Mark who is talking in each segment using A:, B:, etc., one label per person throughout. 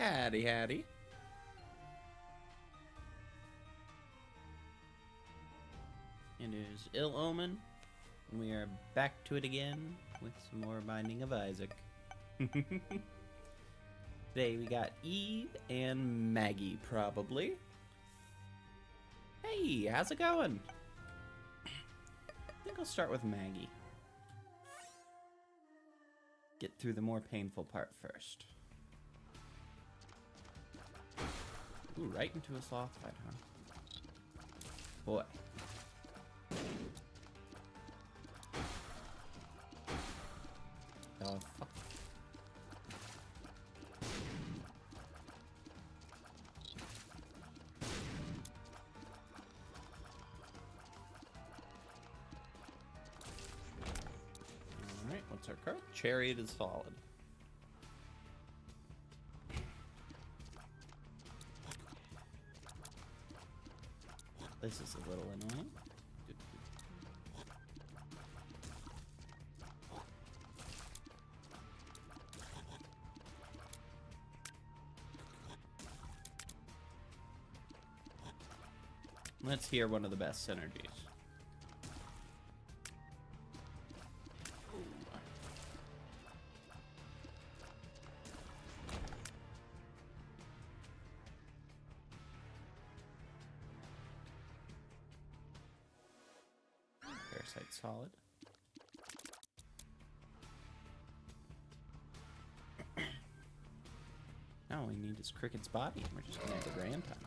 A: Hatty, hatty. It is Ill Omen, and we are back to it again with some more Binding of Isaac. Today we got Eve and Maggie, probably. Hey, how's it going? I think I'll start with Maggie. Get through the more painful part first. Ooh, right into a sloth fight, huh? Boy. Oh, fuck. Alright, what's our card? Chariot is solid. This is a little annoying. Good. Let's hear one of the best synergies. Parasite solid. Now all we need is Cricket's body, and we're just gonna have a grand time.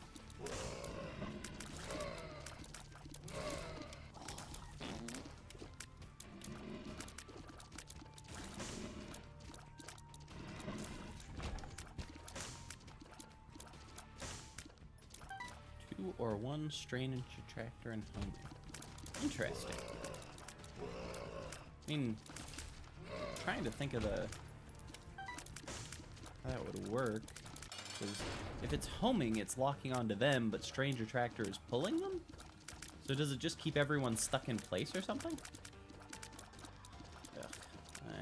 A: Two or one strain and detractor and homing. Interesting. I mean, trying to think of how that would work. Because if it's homing, it's locking onto them, but Stranger Tractor is pulling them? So does it just keep everyone stuck in place or something? Ugh,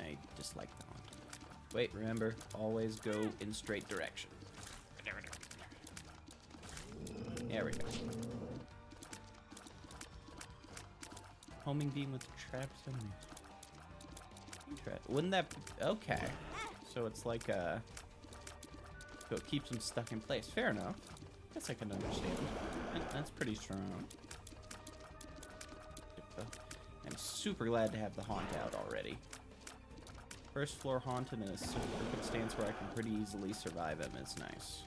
A: I dislike that one. Wait, remember, always go in straight direction. There we go. Homing beam with traps and... Wouldn't that be... Okay. So it's like so it keeps them stuck in place. Fair enough. Guess I can understand. That's pretty strong. I'm super glad to have the haunt out already. First floor haunt in a circumstance where I can pretty easily survive him is nice.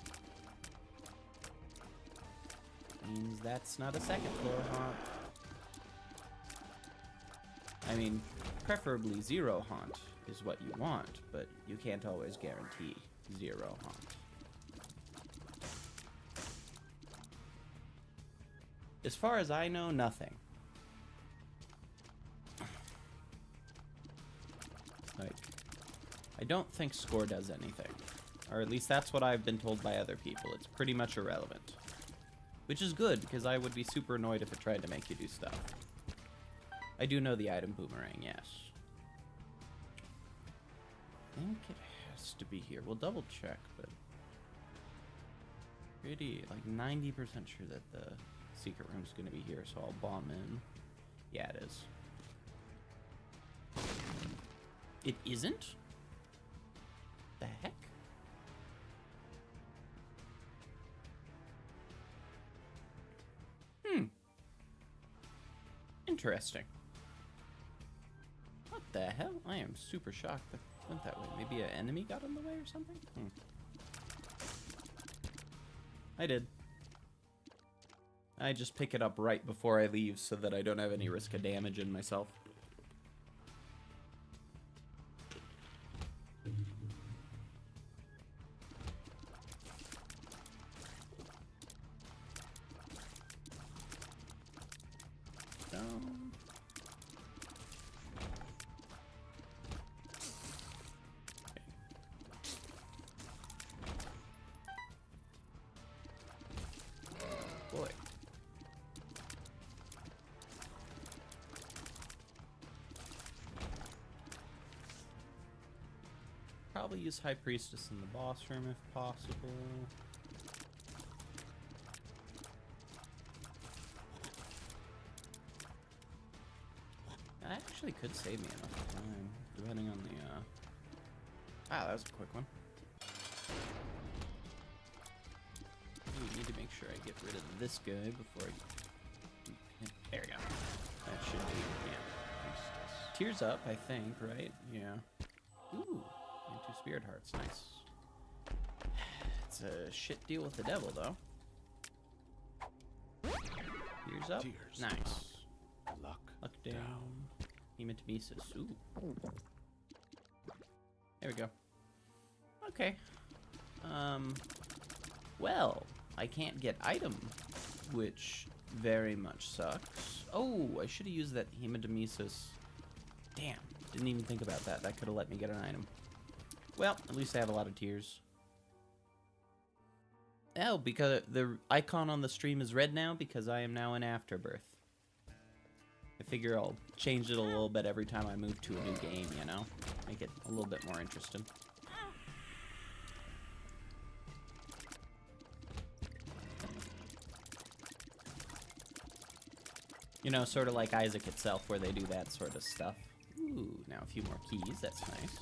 A: Means that's not a second floor haunt. I mean, preferably zero haunt is what you want, but you can't always guarantee zero haunt. As far as I know, nothing. Like, I don't think score does anything. Or at least that's what I've been told by other people. It's pretty much irrelevant. Which is good, because I would be super annoyed if it tried to make you do stuff. I do know the item boomerang, yes. I think it has to be here. We'll double check, but... Pretty, like 90% sure that the secret room's gonna be here, so I'll bomb in. Yeah, it is. It isn't? The heck? Interesting. What the hell? I am super shocked that it went that way. Maybe an enemy got in the way or something? I did. I just pick it up right before I leave so that I don't have any risk of damaging myself. Boy. probably use High Priestess in the boss room if possible. That actually could save me enough time, depending on the, Ah, that was a quick one. I need to make sure I get rid of this guy before I... There we go. That should be, yeah. Tears up, I think, right? Yeah. Ooh, and 2 spirit hearts, nice. It's a shit deal with the devil, though. Tears up,
B: Tears
A: nice.
B: up. Luck
A: down. Hematomesis, ooh. There we go. Okay. Well, I can't get item, which very much sucks. Oh, I should have used that hematomesis. Damn, didn't even think about that. That could have let me get an item. Well, at least I have a lot of tears. Oh, because the icon on the stream is red now because I am now in Afterbirth. I figure I'll change it a little bit every time I move to a new game, you know? Make it a little bit more interesting. You know, sort of like Isaac itself, where they do that sort of stuff. Ooh, now a few more keys, that's nice.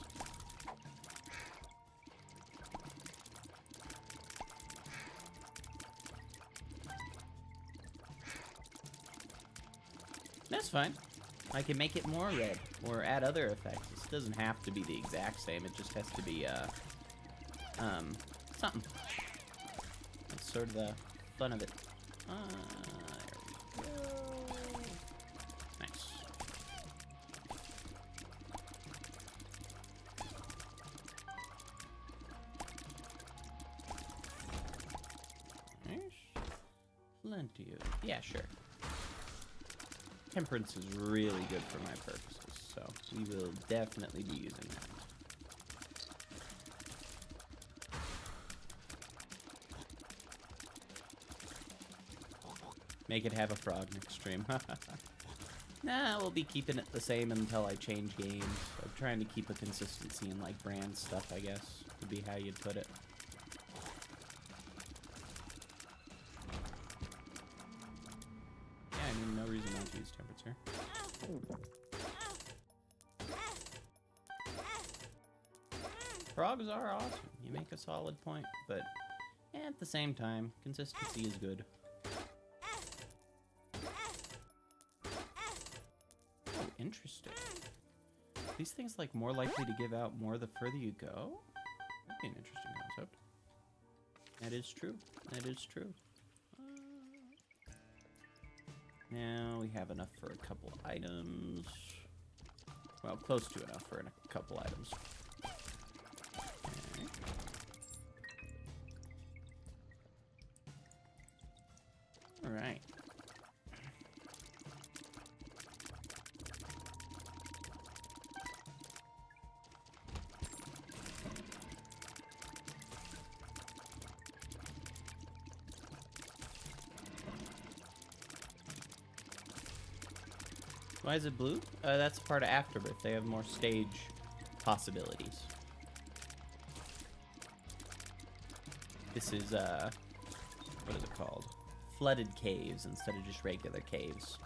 A: That's fine. I can make it more red, or add other effects. This doesn't have to be the exact same, it just has to be, something. That's sort of the fun of it. There we go. Nice. Nice. Plenty of... Yeah, sure. Temperance is really good for my purposes, so we will definitely be using that. Make it have a frog next stream. Nah, we'll be keeping it the same until I change games. I'm trying to keep a consistency in like brand stuff, I guess, would be how you'd put it. Yeah, I mean, no reason not to use temperance here. Frogs are awesome. You make a solid point, but at the same time, consistency is good. Oh, interesting. These things like more likely to give out more the further you go? That'd be an interesting concept. That is true. That is true. Now we have enough for a couple items. Well, close to enough for a couple items. Okay. All right. Why is it blue? That's part of Afterbirth. They have more stage possibilities. This is, what is it called? Flooded caves instead of just regular caves.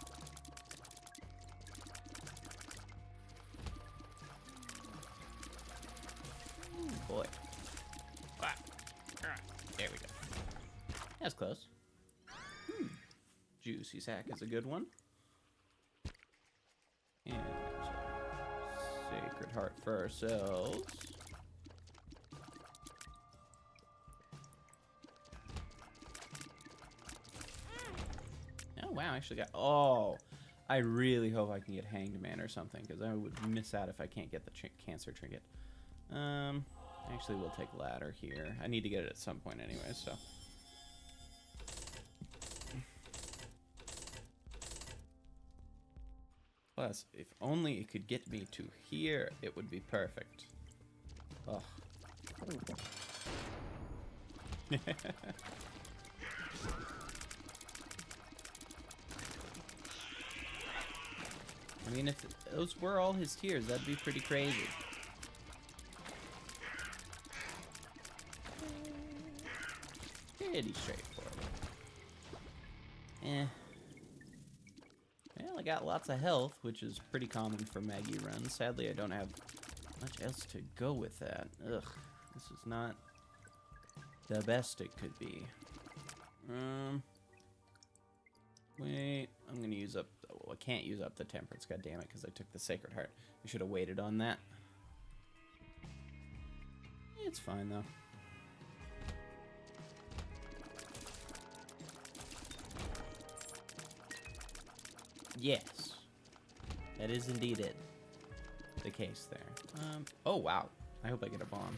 A: Ooh, boy. Ah. There we go. That's close. Juicy sack is a good one. And Sacred Heart for ourselves. Oh, wow, I actually got... Oh, I really hope I can get Hanged Man or something, because I would miss out if I can't get the cancer trinket. Actually, we'll take ladder here. I need to get it at some point anyway, so... Plus, if only it could get me to here, it would be perfect. Ugh. I mean, if those were all his tears, that'd be pretty crazy. pretty straightforward. Eh. Well, I got lots of health, which is pretty common for Maggie runs. Sadly, I don't have much else to go with that. Ugh, this is not the best it could be. Wait, I'm gonna use up, well, I can't use up the temperance, goddammit, because I took the Sacred Heart. I should have waited on that. It's fine, though. Yes. That is indeed it. The case there. Oh, wow. I hope I get a bomb.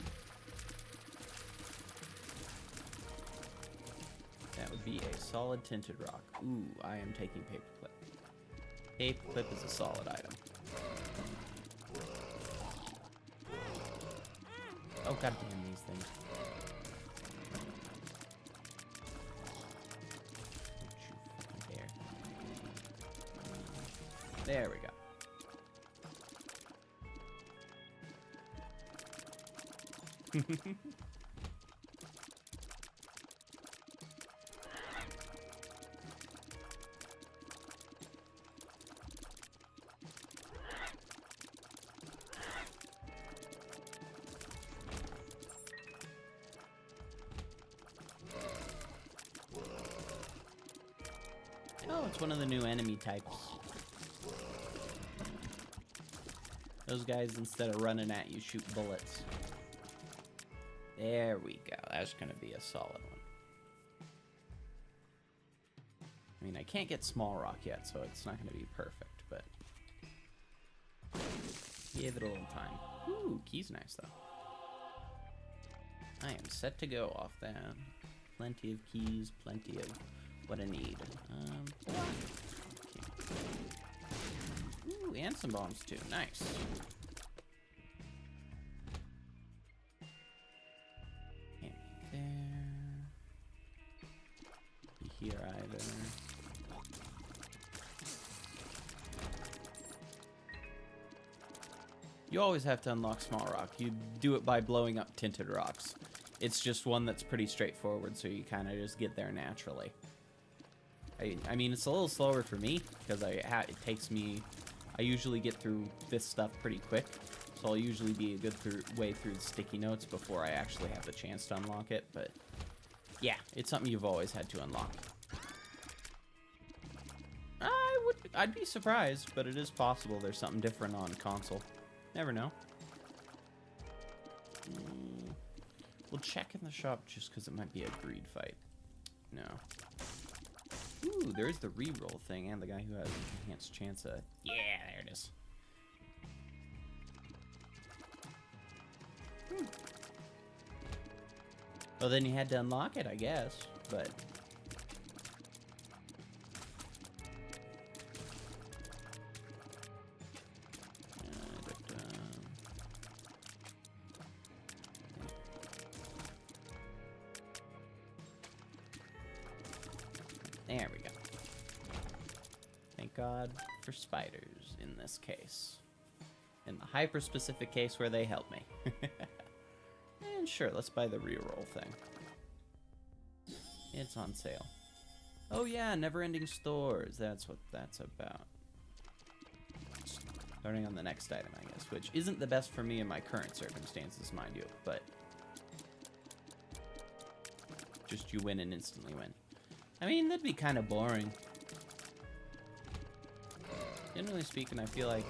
A: That would be a solid tinted rock. Ooh, I am taking paperclip. Paperclip is a solid item. Oh, god damn these things. Don't you fucking dare. There we go. Oh, it's one of the new enemy types. Those guys, instead of running at you, shoot bullets. There we go. That's going to be a solid one. I mean, I can't get small rock yet, so it's not going to be perfect, but give it a little time. Ooh, key's nice, though. I am set to go off that. Plenty of keys, plenty of what I need. Okay. Ooh, and some bombs, too. Nice. Here either. You always have to unlock small rock. You do it by blowing up tinted rocks. It's just one that's pretty straightforward, so you kind of just get there naturally. I mean, it's a little slower for me because it takes me. I usually get through this stuff pretty quick, so I'll usually be a good way through the sticky notes before I actually have the chance to unlock it. But yeah, it's something you've always had to unlock. I'd be surprised, but it is possible there's something different on console. Never know. We'll check in the shop just because it might be a greed fight. No. Ooh, there's the reroll thing and the guy who has enhanced chance of... Yeah, there it is. Well, then you had to unlock it, I guess, but... There we go. Thank God for spiders in this case. In the hyper-specific case where they help me. And sure, let's buy the reroll thing. It's on sale. Oh yeah, never-ending stores. That's what that's about. Starting on the next item, I guess, which isn't the best for me in my current circumstances, mind you, but... just you win and instantly win. I mean, that'd be kind of boring. Generally speaking, I feel like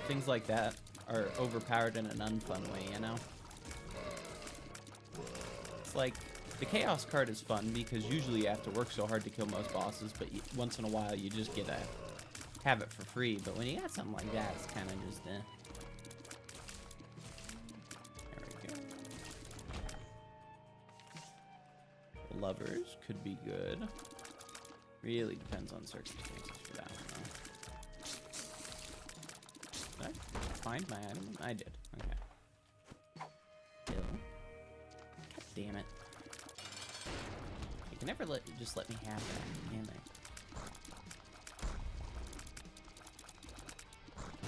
A: things like that are overpowered in an unfun way, you know? It's like, the Chaos card is fun because usually you have to work so hard to kill most bosses, but once in a while you just get to have it for free. But when you got something like that, it's kind of just, There we go. Lovers could be good. Really depends on circumstances for that one, though. Did I find my item? I did. Okay. Kill. God damn it. You can never just let me have that, can they?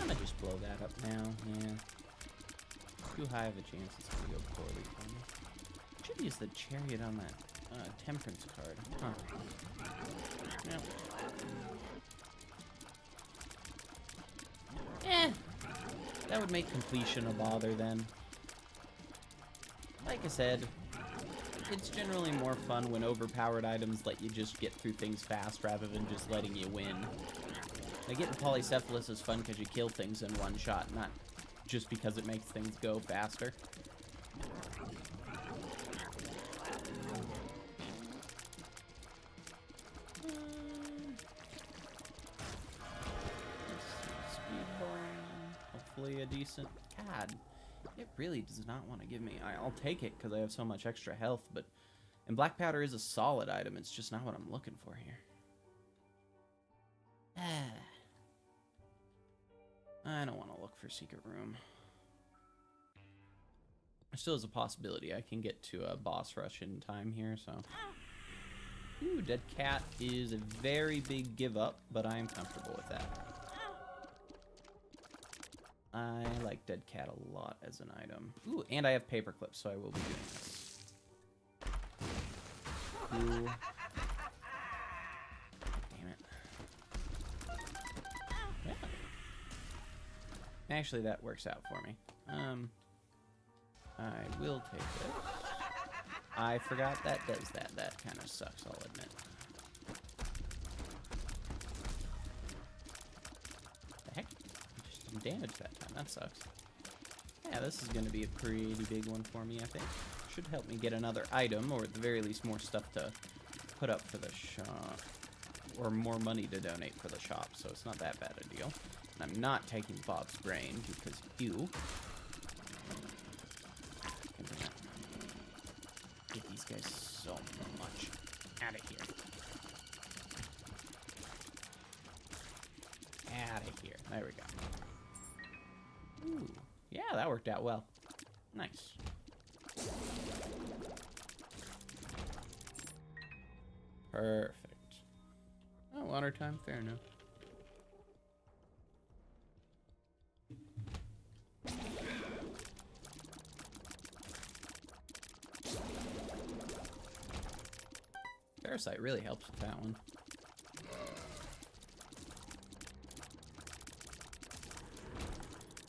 A: I'm gonna just blow that up now, yeah. Too high of a chance it's gonna go poorly for me. Should use the chariot on that Temperance card. Huh. Yep. That would make completion a bother then. Like I said, it's generally more fun when overpowered items let you just get through things fast rather than just letting you win. Like, getting polycephalus is fun because you kill things in one shot, not just because it makes things go faster. Hopefully a decent... God, it really does not want to give me... I'll take it because I have so much extra health, but... And black powder is a solid item, it's just not what I'm looking for here. I don't want to look for secret room. There still is a possibility I can get to a boss rush in time here, so... Ooh, dead cat is a very big give up, but I am comfortable with that. I like dead cat a lot as an item. Ooh, and I have paper clips, so I will be doing this. Ooh. Damn it. Yeah. Actually, that works out for me. I will take this. I forgot that does that. That kind of sucks, I'll admit. The heck? I just didn't damage that time. That sucks. Yeah, this is going to be a pretty big one for me, I think. Should help me get another item, or at the very least more stuff to put up for the shop. Or more money to donate for the shop, so it's not that bad a deal. And I'm not taking Bob's brain, because you... Get these guys so much out of here. Out of here. There we go. Ooh. Yeah, that worked out well. Nice. Perfect. Oh, water time. Fair enough. Parasite really helps with that one.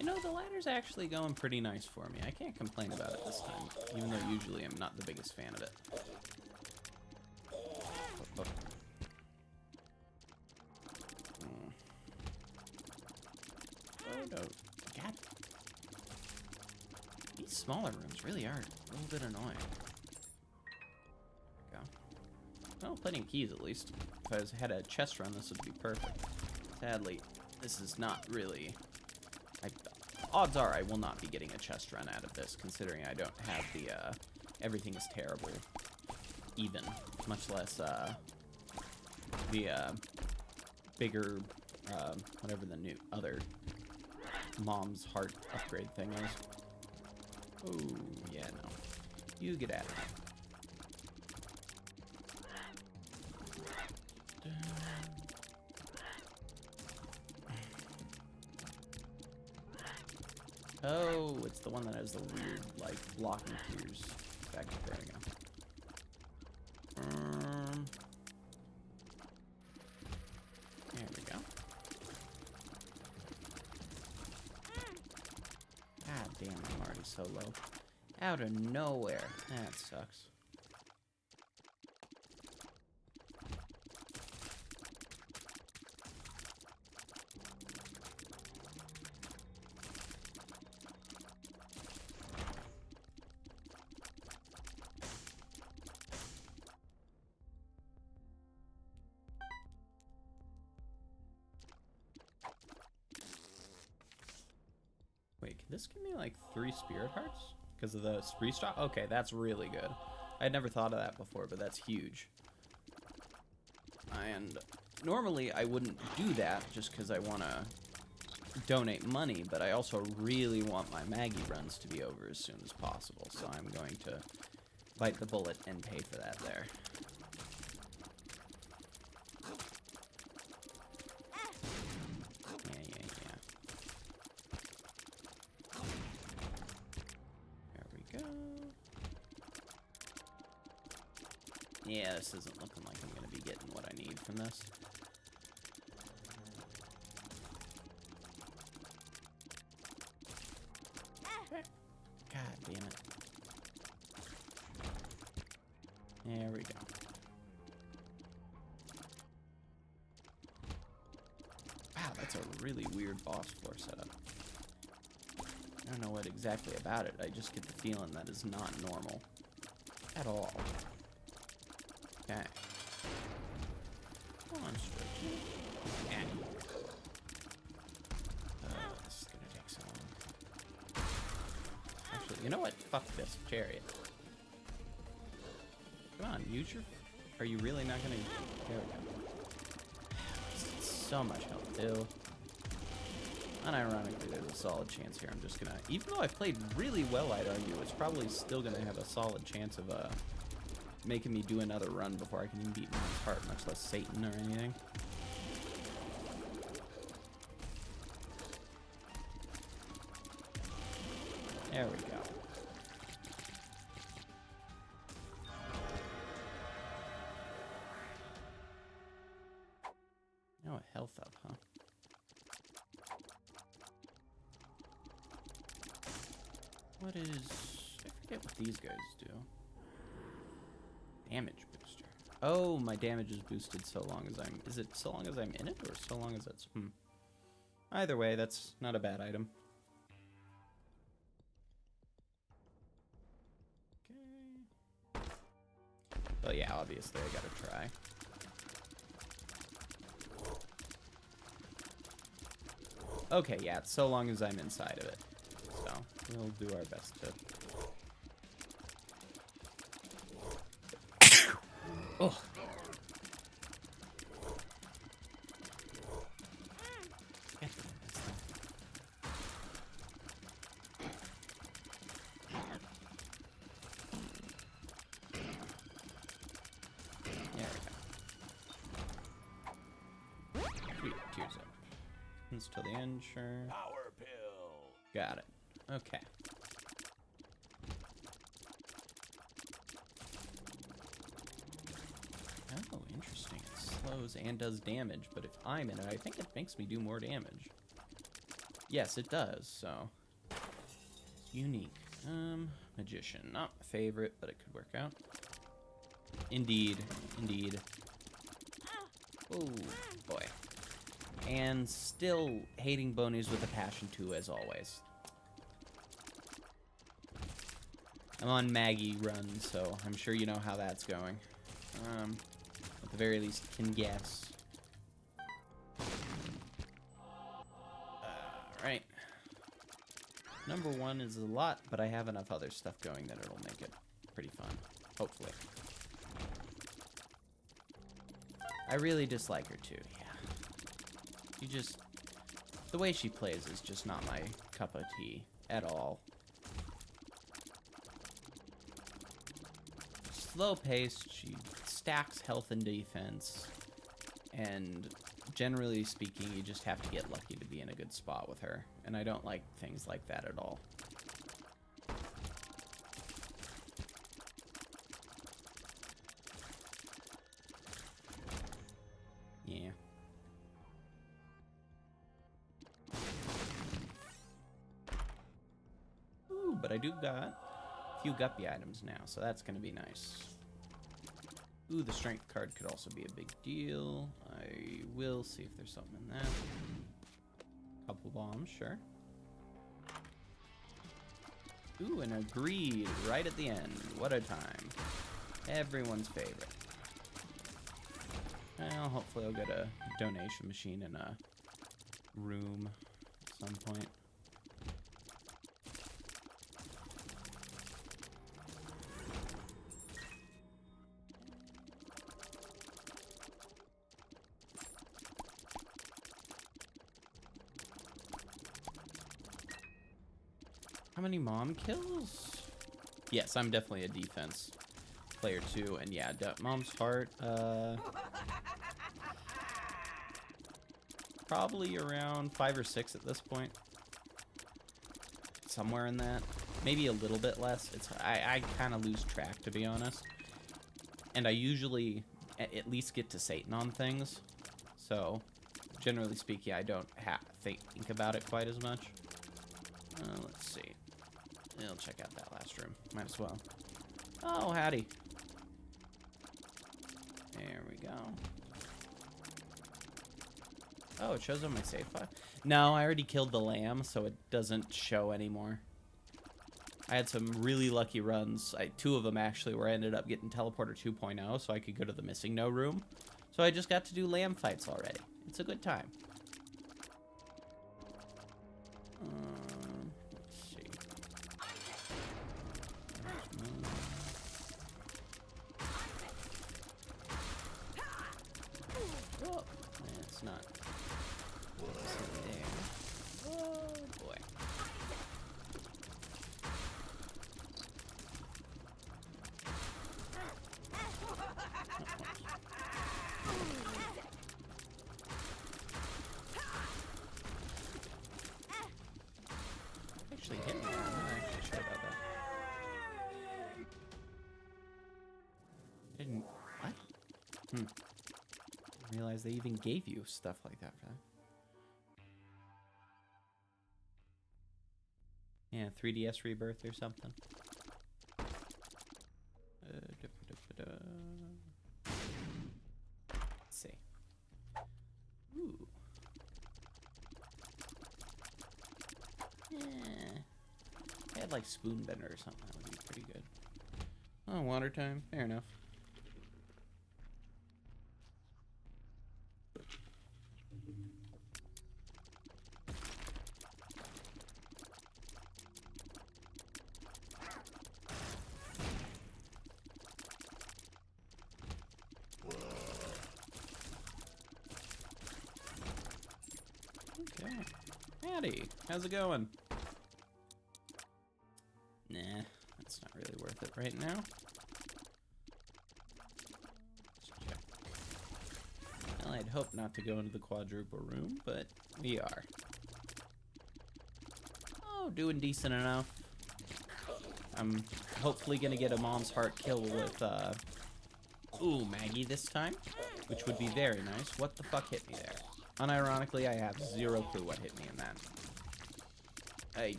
A: You know, the ladder's actually going pretty nice for me. I can't complain about it this time, even though usually I'm not the biggest fan of it. Oh, no. God. These smaller rooms really are a little bit annoying. Well, plenty of keys at least. If I had a chest run, this would be perfect. Sadly, this is not really... odds are I will not be getting a chest run out of this, considering I don't have the, everything is terrible. Even. Much less, the, bigger, whatever the new other mom's heart upgrade thing is. Oh, yeah, no. You get out of here. Oh, it's the one that has the weird, like, blocking tears. Back there we go. There we go. God damn, I'm already so low. Out of nowhere. That sucks. Wait, can this give me like 3 spirit hearts? Because of the spree stock? Okay, that's really good. I had never thought of that before, but that's huge. And normally I wouldn't do that just because I want to donate money, but I also really want my Maggie runs to be over as soon as possible, so I'm going to bite the bullet and pay for that there. Yeah, this isn't looking like I'm going to be getting what I need from this. God damn it. There we go. Wow, that's a really weird boss floor setup. I don't know what exactly about it. I just get the feeling that is not normal. At all. Okay. Come on, Stretch. This is gonna take so long. Actually, you know what? Fuck this chariot. Come on, use your... Are you really not gonna... There we go. So much health, too. Unironically, there's a solid chance here. I'm just gonna... Even though I've played really well, I'd argue, it's probably still gonna have a solid chance of, making me do another run before I can even beat Mom's Heart, much less Satan or anything. There we go. Oh, a health up, huh? What is... I forget what these guys do. Damage booster. Oh, my damage is boosted so long as I'm... Is it so long as I'm in it, or so long as it's... Either way, that's not a bad item. Okay. Well, yeah, obviously I gotta try. Okay, yeah, it's so long as I'm inside of it. So, we'll do our best to... Oh. There we go. Sweet, tears up. Till the end, sure.
B: Power pill.
A: Got it. Okay. Oh, interesting. It slows and does damage, but if I'm in it, I think it makes me do more damage. Yes, it does, so. It's unique. Magician. Not my favorite, but it could work out. Indeed. Indeed. Oh, boy. And still hating Bonies with a passion too, as always. I'm on Maggie run, so I'm sure you know how that's going. At the very least, can guess. Alright. Number 1 is a lot, but I have enough other stuff going that it'll make it pretty fun. Hopefully. I really dislike her too, yeah. She just... The way she plays is just not my cup of tea at all. Slow-paced, she stacks health and defense, and generally speaking, you just have to get lucky to be in a good spot with her, and I don't like things like that at all. Yeah. Ooh, but I do got a few guppy items now, so that's going to be nice. Ooh, the strength card could also be a big deal. I will see if there's something in that. Couple bombs, sure. Ooh, and agreed right at the end. What a time. Everyone's favorite. Well, hopefully I'll get a donation machine in a room at some point. How many mom kills? Yes, I'm definitely a defense player too, and yeah, Mom's Heart, probably around 5 or 6 at this point. Somewhere in that. Maybe a little bit less. I kind of lose track, to be honest. And I usually at least get to Satan on things. So, generally speaking, I don't think about it quite as much. Let's see. I'll check out that last room. Might as well. Oh, howdy. There we go. Oh, it shows on my save file? No, I already killed the lamb, so it doesn't show anymore. I had some really lucky runs. Two of them, actually, where I ended up getting Teleporter 2.0, so I could go to the Missing No room. So I just got to do lamb fights already. It's a good time. Let's see. Oh, it's not. It's not there. Oh, boy. Actually hit me. I'm not actually sure about that. Didn't. What? I realized they even gave you stuff like that for that. Yeah, 3DS Rebirth or something. Let's see. Ooh. Yeah. I had like Spoonbender or something. That would be pretty good. Oh, water time. Fair enough. Okay. Howdy. How's it going? Nah, that's not really worth it right now. Let's check. Well, I'd hope not to go into the quadruple room, but we are. Oh, doing decent enough. I'm hopefully gonna get a Mom's Heart kill with, ooh, Maggie this time, which would be very nice. What the fuck hit me there? Unironically, I have zero clue what hit me in that.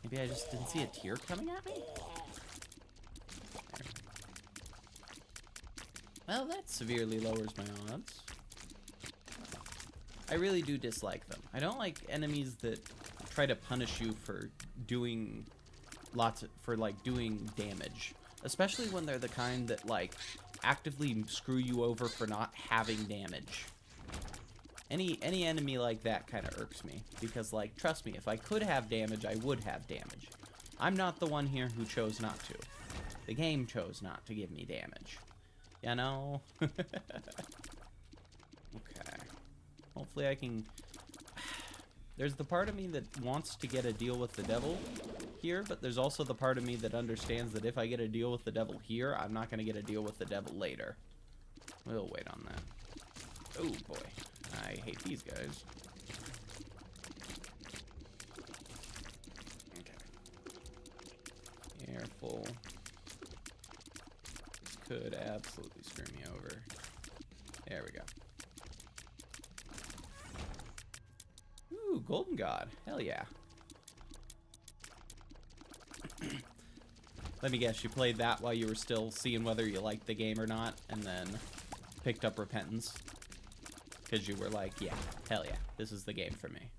A: Maybe I just didn't see a tear coming at me? There. Well, that severely lowers my odds. I really do dislike them. I don't like enemies that try to punish you for doing doing damage. Especially when they're the kind that, like, actively screw you over for not having damage. Any enemy like that kind of irks me. Because, like, trust me, if I could have damage, I would have damage. I'm not the one here who chose not to. The game chose not to give me damage. You know? Okay. Hopefully I can... There's the part of me that wants to get a deal with the devil here, but there's also the part of me that understands that if I get a deal with the devil here, I'm not going to get a deal with the devil later. We'll wait on that. Oh, boy. I hate these guys. Okay. Careful. This could absolutely screw me over. There we go. Ooh, Golden God. Hell yeah. Let me guess, you played that while you were still seeing whether you liked the game or not, and then picked up Repentance? Because you were like, yeah, hell yeah, this is the game for me.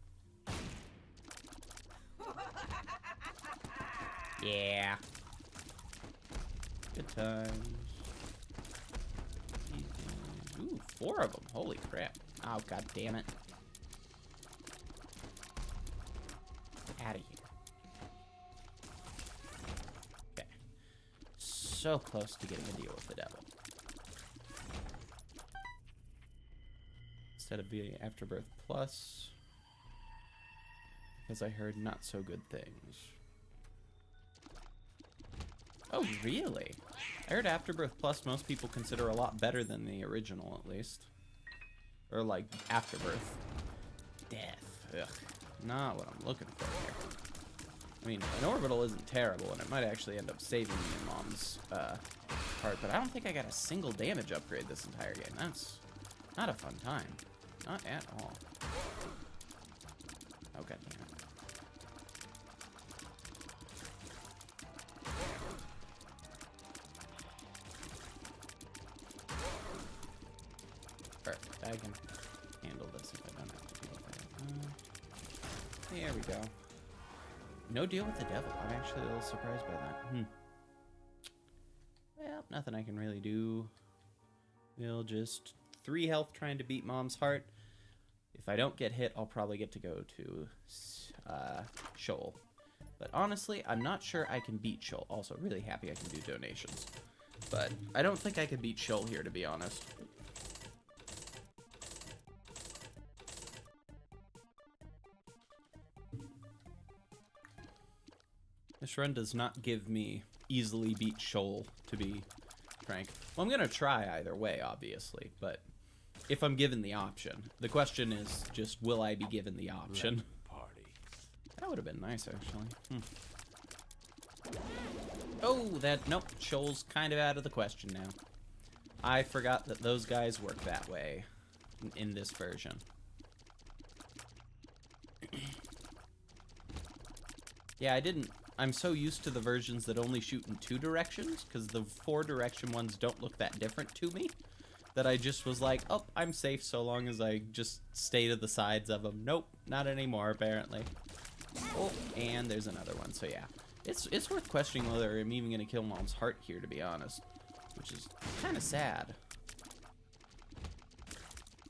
A: Yeah. Good times. Ooh, 4 of them. Holy crap. Oh, god damn it. Out of here. Okay. So close to getting a deal with the devil. Instead of being Afterbirth Plus, because I heard not so good things. Oh, really? I heard Afterbirth Plus most people consider a lot better than the original, at least. Or, like, Afterbirth. Death. Ugh. Not what I'm looking for here. I mean, an orbital isn't terrible, and it might actually end up saving me in Mom's part, but I don't think I got a single damage upgrade this entire game. That's not a fun time. Not at all. Oh, god damn it. Perfect. I can handle this if I don't have to deal with that. There we go. No deal with the devil. I'm actually a little surprised by that. Well, nothing I can really do. We'll just 3 health trying to beat Mom's heart. If I don't get hit, I'll probably get to go to Shoal. But honestly, I'm not sure I can beat Shoal. Also, really happy I can do donations. But I don't think I can beat Shoal here, to be honest. This run does not give me easily beat Shoal, to be frank. Well, I'm going to try either way, obviously, but if I'm given the option. The question is just, will I be given the option?
B: Party.
A: That would have been nice, actually. Oh, nope, Shoal's kind of out of the question now. I forgot that those guys work that way in this version. Yeah, I'm so used to the versions that only shoot in 2 directions, because the 4-direction ones don't look that different to me, that I just was like, oh, I'm safe so long as I just stay to the sides of them. Nope, not anymore, apparently. Oh, and there's another one, so yeah. It's worth questioning whether I'm even going to kill Mom's heart here, to be honest, which is kind of sad.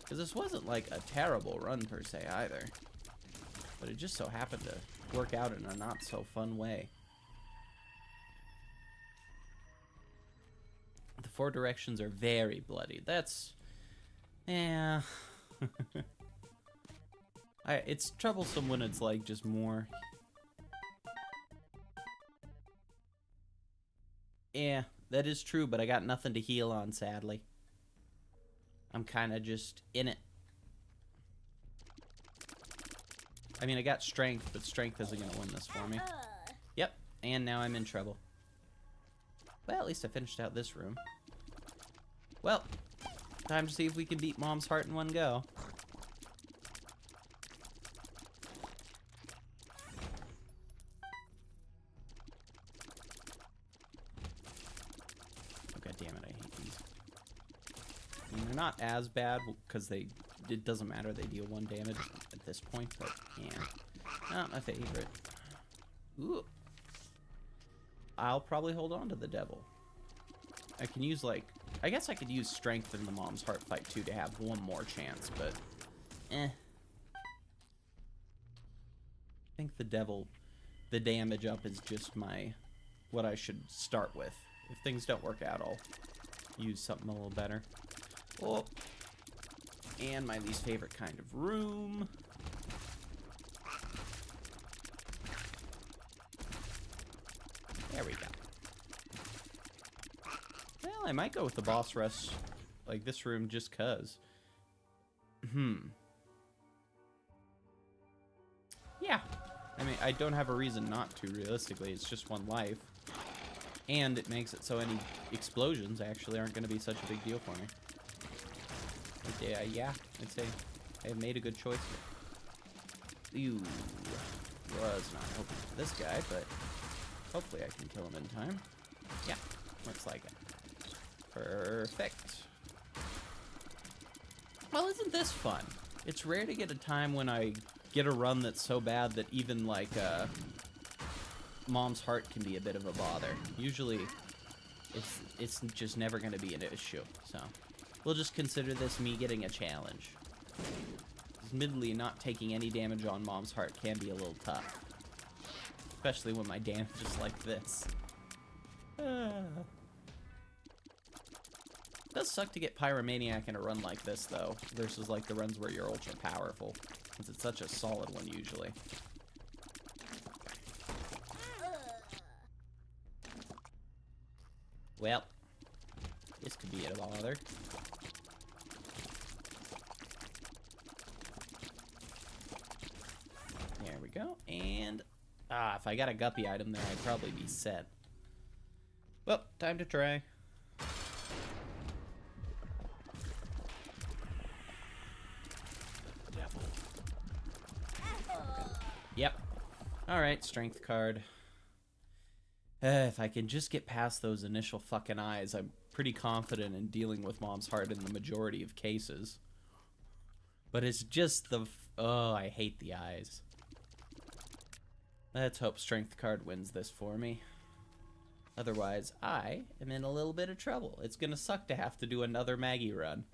A: Because this wasn't, like, a terrible run, per se, either. But it just so happened to work out in a not-so-fun way. The 4 directions are very bloody. That's... yeah. It's troublesome when it's, like, just more... yeah, that is true, but I got nothing to heal on, sadly. I'm kind of just in it. I mean, I got strength, but strength isn't going to win this for me. Yep, and now I'm in trouble. Well, at least I finished out this room. Well, time to see if we can beat Mom's heart in one go. Oh, god damn it, I hate these. I mean, they're not as bad, because it doesn't matter, they deal 1 damage at this point, but yeah. Not my favorite. Ooh. I'll probably hold on to the devil. I can use, like... I guess I could use strength in the Mom's heart fight, too, to have 1 more chance, but... eh. I think the devil... the damage up is just what I should start with. If things don't work out, I'll use something a little better. Oh. And my least favorite kind of room. There we go. Well, I might go with the boss rush, like this room, just cuz. Yeah. I mean, I don't have a reason not to, realistically. It's just 1 life. And it makes it so any explosions actually aren't going to be such a big deal for me. Yeah, I'd say I have made a good choice here. Ew. Was not hoping for this guy, but hopefully I can kill him in time. Yeah, looks like it. Perfect. Well, isn't this fun? It's rare to get a time when I get a run that's so bad that even, like, Mom's heart can be a bit of a bother. Usually, it's just never going to be an issue, so... we'll just consider this me getting a challenge. Admittedly, not taking any damage on Mom's heart can be a little tough. Especially when my damage is like this. It does suck to get Pyromaniac in a run like this, though, versus like the runs where you're ultra powerful, since it's such a solid one usually. Well, this could be a bother. There we go, and Ah, if I got a guppy item there, I'd probably be set. Well, time to try.
B: Devil.
A: Yep. Alright, strength card. If I can just get past those initial fucking eyes, I'm pretty confident in dealing with Mom's Heart in the majority of cases. But it's just the... oh, I hate the eyes. Let's hope strength card wins this for me. Otherwise, I am in a little bit of trouble. It's gonna suck to have to do another Maggie run.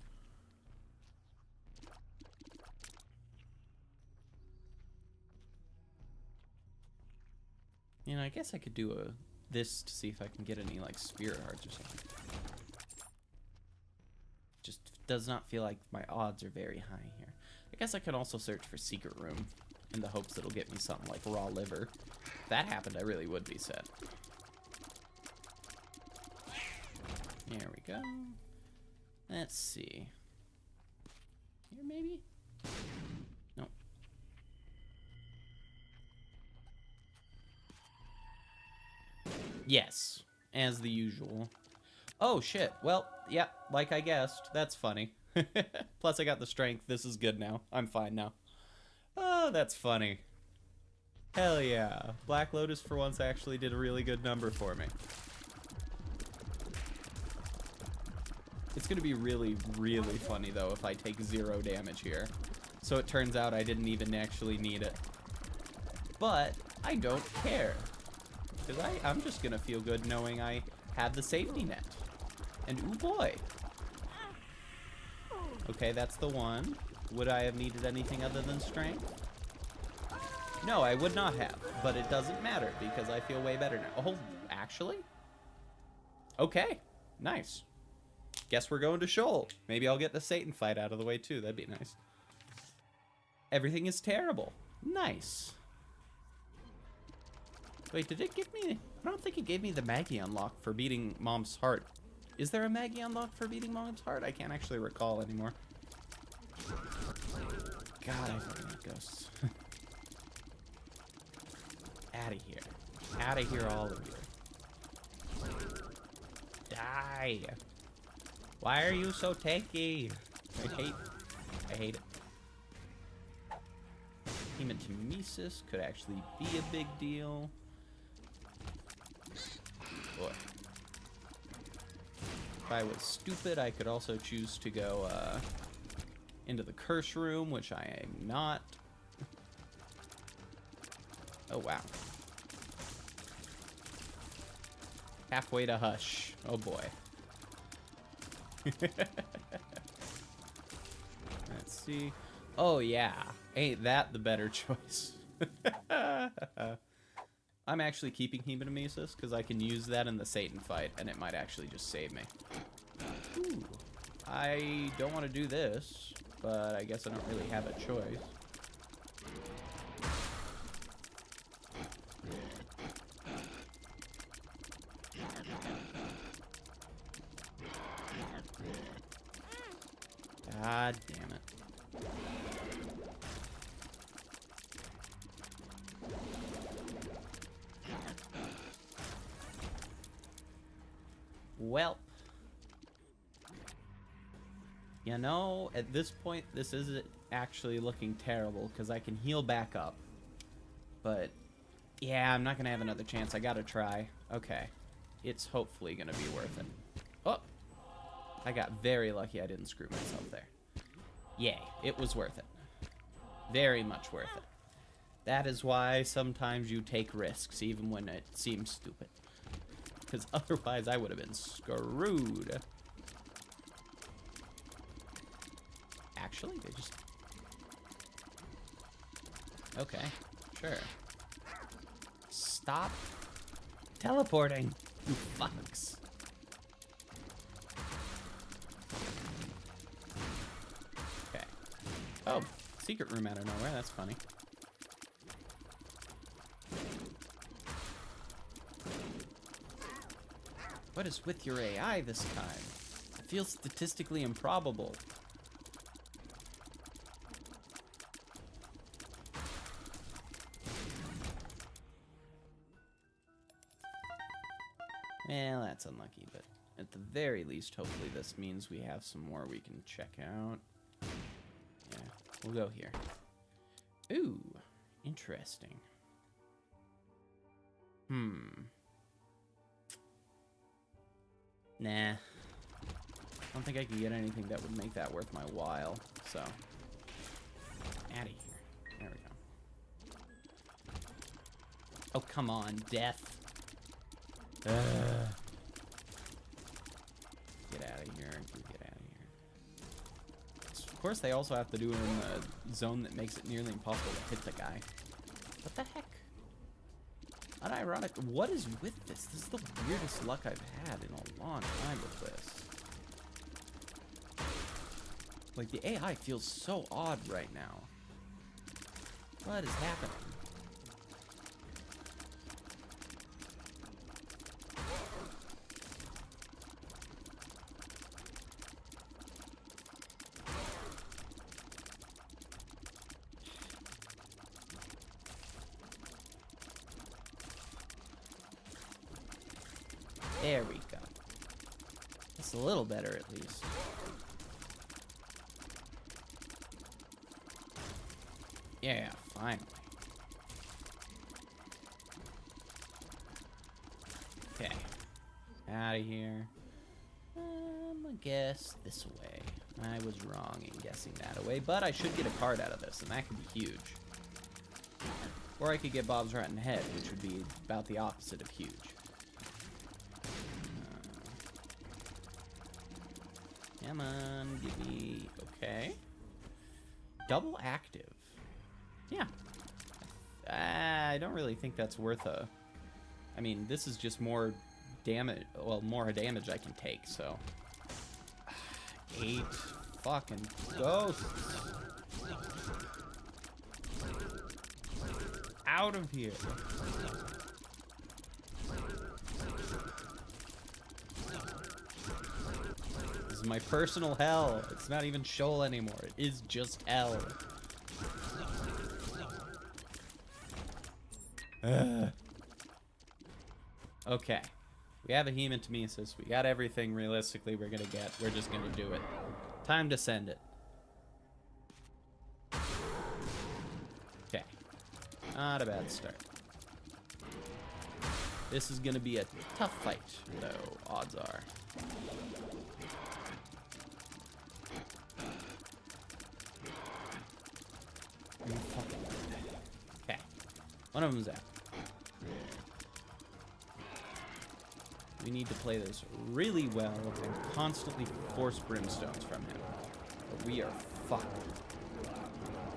A: You know, I guess I could do this to see if I can get any, like, spirit hearts or something. Just does not feel like my odds are very high here. I guess I could also search for secret room in the hopes it'll get me something like raw liver. If that happened, I really would be set. There we go. Let's see. Here, maybe? No. Yes, as the usual. Oh, shit. Well, yeah, like I guessed. That's funny. Plus, I got the strength. This is good now. I'm fine now. Oh, that's funny. Hell yeah. Black Lotus, for once, actually did a really good number for me. It's going to be really, really funny, though, if I take 0 damage here. So it turns out I didn't even actually need it. But I don't care. Because I'm just going to feel good knowing I had the safety net. And ooh boy. Okay, that's the one. Would I have needed anything other than strength? No, I would not have. But it doesn't matter because I feel way better now. Oh, actually? Okay, nice. Guess we're going to Shoal. Maybe I'll get the Satan fight out of the way too. That'd be nice. Everything is terrible. Nice. Wait, did it give me... I don't think it gave me the Maggie unlock for beating Mom's Heart. Is there a Maggie unlock for beating Mom's Heart? I can't actually recall anymore. God, I fucking hate ghosts. Out of here. Out of here, all of you. Die. Why are you so tanky? I hate it. Hematemesis could actually be a big deal. Boy. If I was stupid, I could also choose to go into the curse room, which I am not. Oh, wow. Halfway to Hush. Oh, boy. Let's see. Oh, yeah. Ain't that the better choice? I'm actually keeping Hematemesis because I can use that in the Satan fight, and it might actually just save me. Ooh. I don't want to do this, but I guess I don't really have a choice. God damn it. Well, you know, at this point, this isn't actually looking terrible because I can heal back up. But, yeah, I'm not going to have another chance. I got to try. Okay. It's hopefully going to be worth it. Oh! I got very lucky I didn't screw myself there. Yay. It was worth it. Very much worth it. That is why sometimes you take risks, even when it seems stupid. Because otherwise I would have been screwed. Actually, they just... Okay, sure. Stop teleporting, you fucks. Okay. Oh, secret room out of nowhere, that's funny. What is with your AI this time? It feels statistically improbable. Well, that's unlucky, but at the very least, hopefully this means we have some more we can check out. Yeah, we'll go here. Ooh, interesting. Nah. I don't think I can get anything that would make that worth my while, so. Out of here. There we go. Oh, come on, death. Get out of here. Get out of here. Of course, they also have to do it in the zone that makes it nearly impossible to hit the guy. What the heck? Unironic. What is with this? This is the weirdest luck I've had in a long time with this. Like, the AI feels so odd right now. What is happening? There we go. That's a little better, at least. Yeah, finally. Okay. Out of here. I guess this way. I was wrong in guessing that away, but I should get a card out of this, and that could be huge. Or I could get Bob's Rotten Head, which would be about the opposite of huge. Come on, give me... Okay. Double active. Yeah. I don't really think that's worth a... I mean, this is just more damage... Well, more damage I can take, so... 8 fucking ghosts. Out of here. This is my personal hell. It's not even Shoal anymore. It is just hell. Okay. We have a Hemantemesis. We got everything realistically we're gonna get. We're just gonna do it. Time to send it. Okay. Not a bad start. This is gonna be a tough fight, though, odds are. Okay. One of them's out. We need to play this really well and constantly force brimstones from him. Or we are fucked.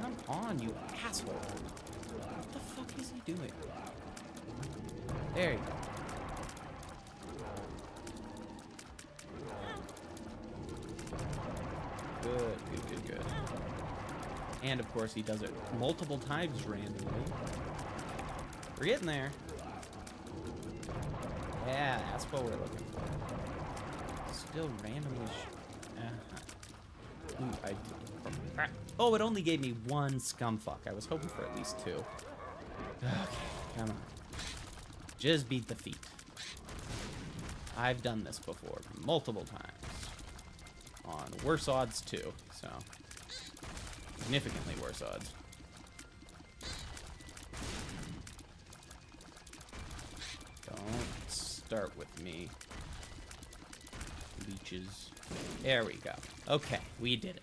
A: Come on, you asshole. What the fuck is he doing? There you go. Good, good, good, good. And of course he does it multiple times randomly. We're getting there. Yeah, that's what we're looking for. Still randomly. Ooh, oh, it only gave me one scumfuck. I was hoping for at least 2. Okay, come on. Just beat the feat. I've done this before multiple times. On worse odds too, so significantly worse odds. Don't start with me. Leeches. There we go. Okay, we did it.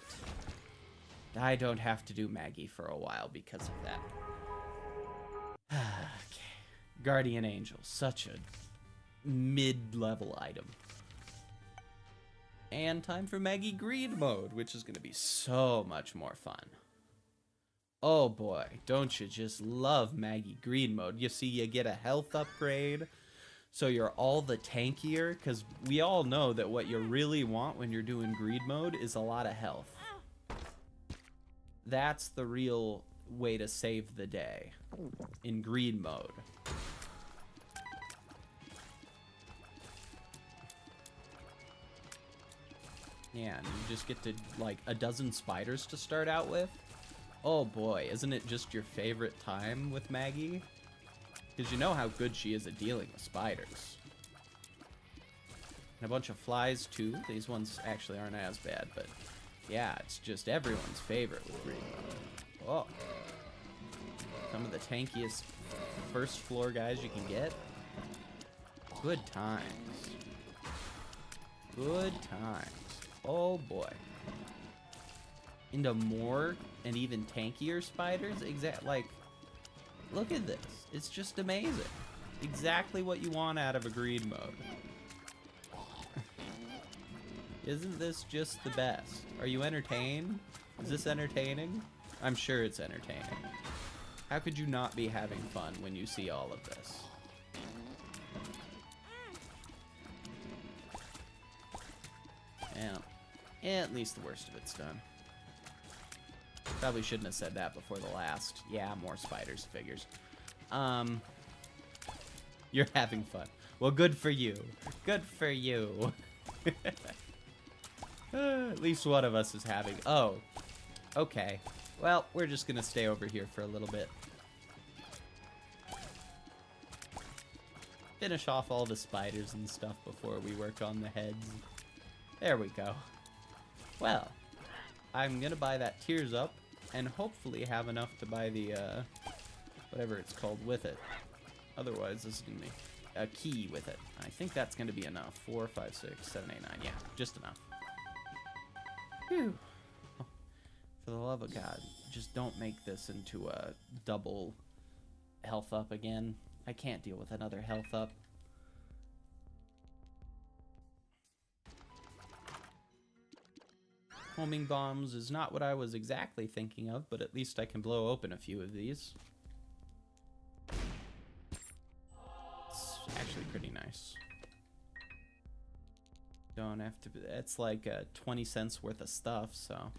A: I don't have to do Maggie for a while because of that. Okay. Guardian Angel. Such a mid-level item. And time for Maggie Greed mode, which is going to be so much more fun. Oh boy, don't you just love Maggie Greed mode. You see, you get a health upgrade, so you're all the tankier, because we all know that what you really want when you're doing Greed mode is a lot of health. That's the real way to save the day in Greed mode. Yeah, and you just get to, like, a dozen spiders to start out with. Oh boy, isn't it just your favorite time with Maggie? Because you know how good she is at dealing with spiders. And a bunch of flies, too. These ones actually aren't as bad, but yeah, it's just everyone's favorite with green mode. Oh. Some of the tankiest first floor guys you can get. Good times. Good times. Oh boy. Into more and even tankier spiders. Like, look at this. It's just amazing. Exactly what you want out of a greed mode. Isn't this just the best? Are you entertained? Is this entertaining? I'm sure it's entertaining. How could you not be having fun when you see all of this? Yeah, at least the worst of it's done. Probably shouldn't have said that before the last. Yeah, more spiders figures. You're having fun. Well, good for you. Good for you. At least one of us is having... Oh. Okay. Well, we're just gonna stay over here for a little bit. Finish off all the spiders and stuff before we work on the heads. There we go. Well, I'm gonna buy that Tears Up and hopefully have enough to buy the, whatever it's called with it. Otherwise, this is gonna be a key with it. I think that's gonna be enough. 4, 5, 6, 7, 8, 9. Yeah, just enough. Whew. For the love of God, just don't make this into a double health up again. I can't deal with another health up. Homing bombs is not what I was exactly thinking of, but at least I can blow open a few of these. It's actually pretty nice. Don't have to... It's like 20 cents worth of stuff, so...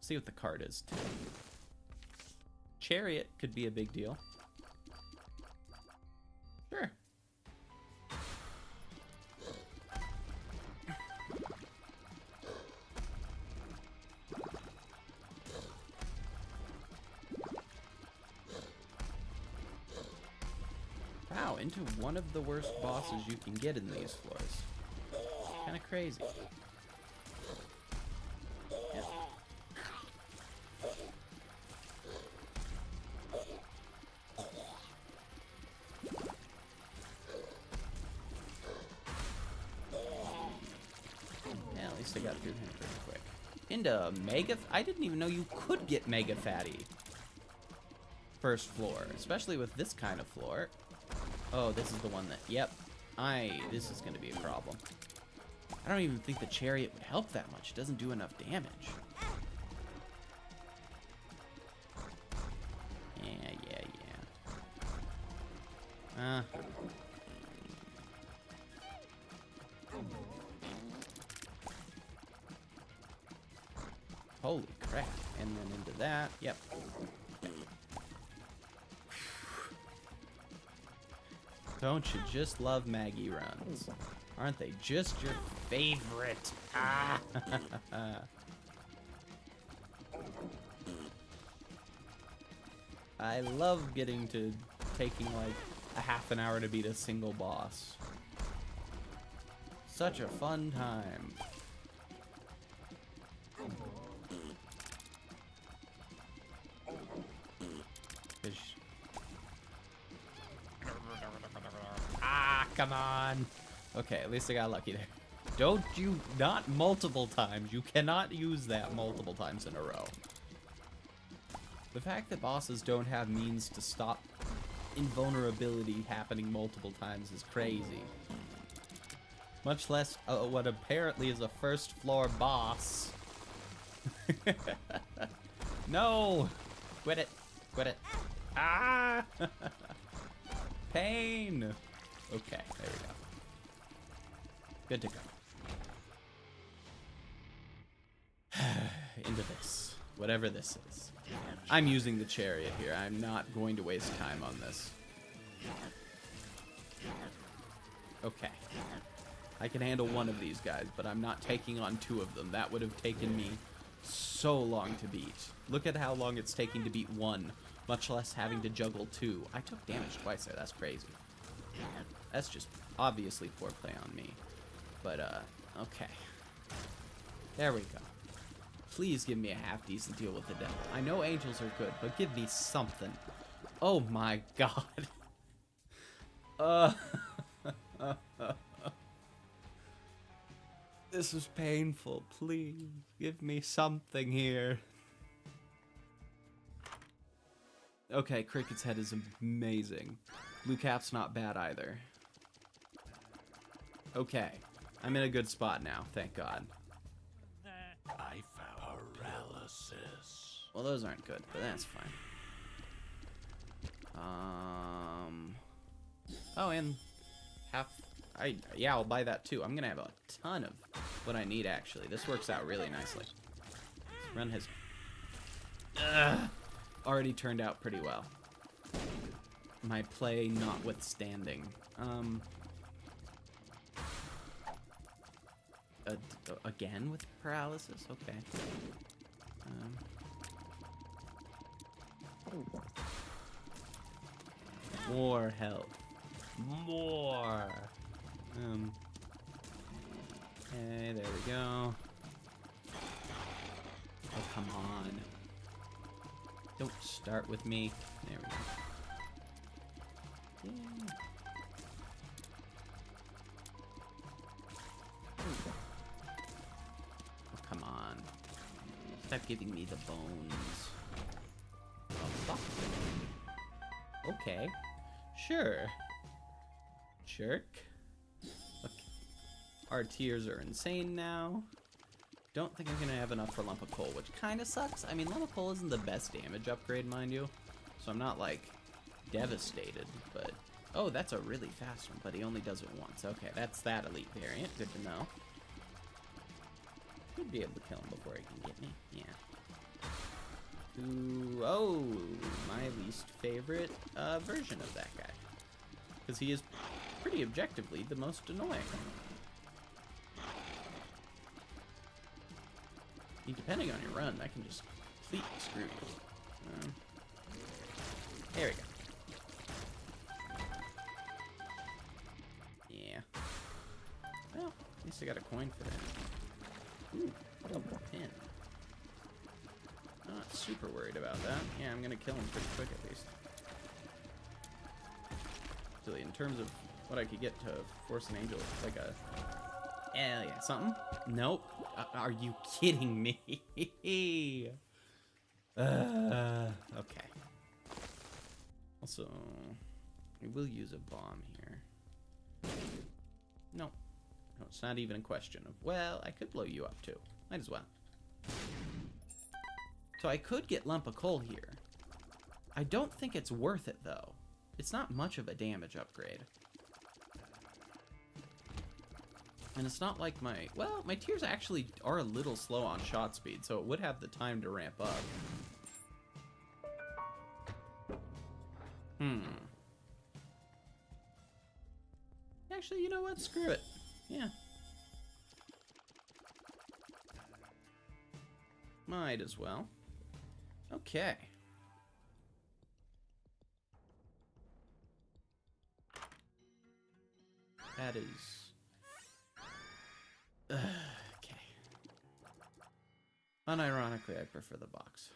A: See what the card is, too. Chariot could be a big deal. Sure. Wow, into one of the worst bosses you can get in these floors. Kind of crazy. Yeah. Yeah, at least I got through him pretty quick. Into Mega... I didn't even know you could get Mega Fatty. First floor. Especially with this kind of floor. Oh, this is the one that... Yep. This is going to be a problem. I don't even think the Chariot would help that much. It doesn't do enough damage. Yeah. Holy crap. And then into that. Yep. Don't you just love Maggie runs? Aren't they just your favorite? Ah! I love getting to taking like a half an hour to beat a single boss. Such a fun time. Come on. Okay, at least I got lucky there. Don't you... Not multiple times. You cannot use that multiple times in a row. The fact that bosses don't have means to stop invulnerability happening multiple times is crazy. Much less what apparently is a first floor boss. No! Quit it. Quit it. Ah! Pain! Okay, there we go. Good to go. Into this. Whatever this is. I'm using the Chariot here. I'm not going to waste time on this. Okay. I can handle one of these guys, but I'm not taking on two of them. That would have taken me so long to beat. Look at how long it's taking to beat one, much less having to juggle two. I took damage twice there. That's crazy. That's just obviously poor play on me. But, okay. There we go. Please give me a half-decent deal with the devil. I know angels are good, but give me something. Oh my god. This is painful. Please, give me something here. Okay, Cricket's head is amazing. Blue cap's not bad either. Okay, I'm in a good spot now, thank God.
B: I found paralysis.
A: Well, those aren't good, but that's fine. Oh, and yeah, I'll buy that too. I'm gonna have a ton of what I need, actually. This works out really nicely. This run has already turned out pretty well. My play notwithstanding. Again with paralysis? Okay. More health. More. Okay, there we go. Oh, come on. Don't start with me. There we go. Yeah. Oh, come on. Stop giving me the bones. Oh, fuck. Okay. Sure. Jerk. Look. Our tiers are insane now. Don't think I'm gonna have enough for Lump of Coal, which kinda sucks. I mean, Lump of Coal isn't the best damage upgrade, mind you. So I'm not, like, devastated, but... Oh, that's a really fast one, but he only does it once. Okay, that's that elite variant. Good to know. Should be able to kill him before he can get me. Yeah. Oh, my least favorite version of that guy. Because he is pretty objectively the most annoying. I mean, depending on your run, that can just completely screw you. There we go. Yeah. Well, at least I got a coin for that. Ooh, double pin. Not super worried about that. Yeah, I'm gonna kill him pretty quick at least. Actually, in terms of what I could get to force an angel, like a... yeah, something? Nope. Are you kidding me? Okay. Also, we will use a bomb here. No. No, it's not even a question of, well, I could blow you up too. Might as well. So I could get Lump of Coal here. I don't think it's worth it, though. It's not much of a damage upgrade. And it's not like my... Well, my tiers actually are a little slow on shot speed, so it would have the time to ramp up. Actually, you know what? Screw it. Yeah. Might as well. Okay. That is... okay. Unironically, I prefer the box.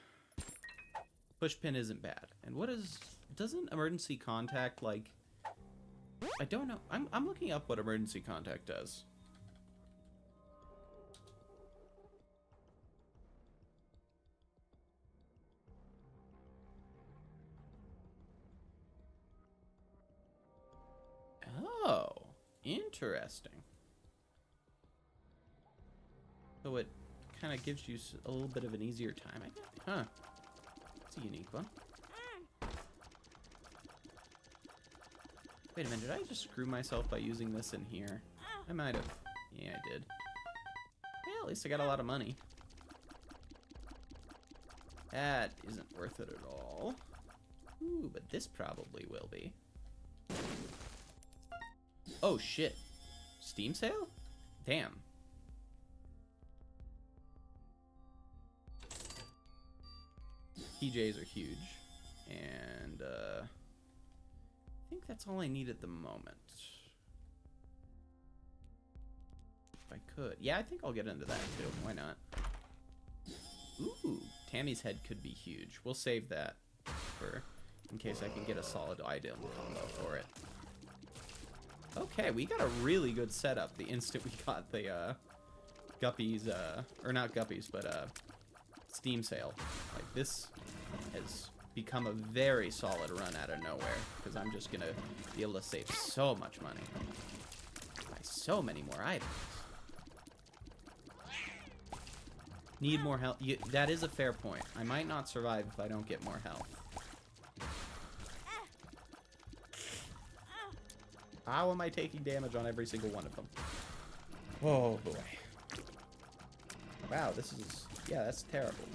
A: Push pin isn't bad. And what is... Doesn't emergency contact, like... I don't know. I'm looking up what emergency contact does. Oh, interesting. So it kind of gives you a little bit of an easier time, I guess. Huh. It's a unique one. Wait a minute, did I just screw myself by using this in here? I might have. Yeah, I did. Well, at least I got a lot of money. That isn't worth it at all. Ooh, but this probably will be. Oh, shit. Steam sale? Damn. PJs are huge. And, I think that's all I need at the moment. I could. Yeah, I think I'll get into that too. Why not? Ooh, Tammy's head could be huge. We'll save that for in case I can get a solid item combo for it. Okay, we got a really good setup the instant we got the guppies, or not guppies, but Steam sale. Like, this has become a very solid run out of nowhere, because I'm just gonna be able to save so much money. Buy so many more items. Need more health. That is a fair point. I might not survive if I don't get more health. How am I taking damage on every single one of them? Oh, boy. Wow, this is... Yeah, that's terrible.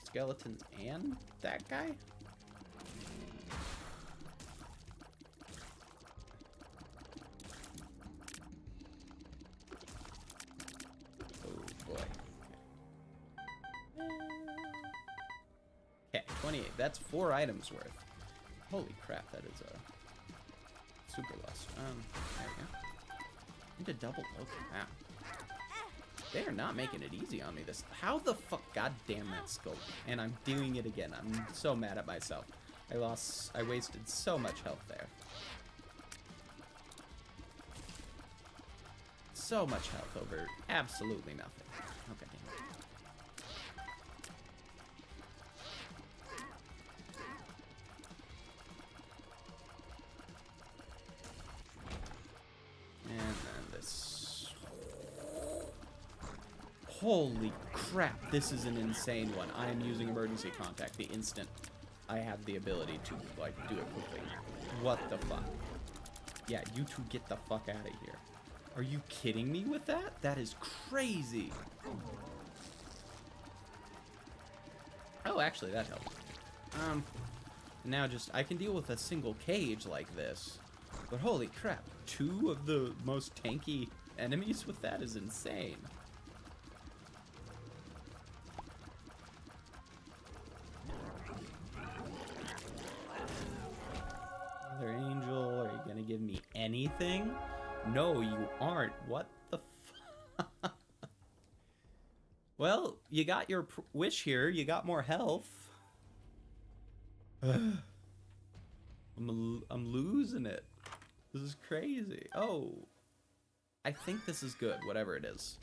A: Skeletons and that guy? Oh, boy. Okay, 28. That's 4 items worth. Holy crap, that is a... super lust. There we go. Into double poking. Wow. They are not making it easy on me. How the fuck? God damn that scope. And I'm doing it again. I'm so mad at myself. I wasted so much health there. So much health over absolutely nothing. Okay. And then this. Holy crap, this is an insane one. I am using emergency contact the instant I have the ability to, like, do it quickly. What the fuck? Yeah, you two get the fuck out of here. Are you kidding me with that? That is crazy. Oh, actually, that helped. Now I can deal with a single cage like this. But holy crap, 2 of the most tanky enemies with that is insane. Mother Angel, are you gonna give me anything? No, you aren't. What the fuck? Well, you got your wish here. You got more health. I'm losing it. This is crazy. Oh, I think this is good, whatever it is.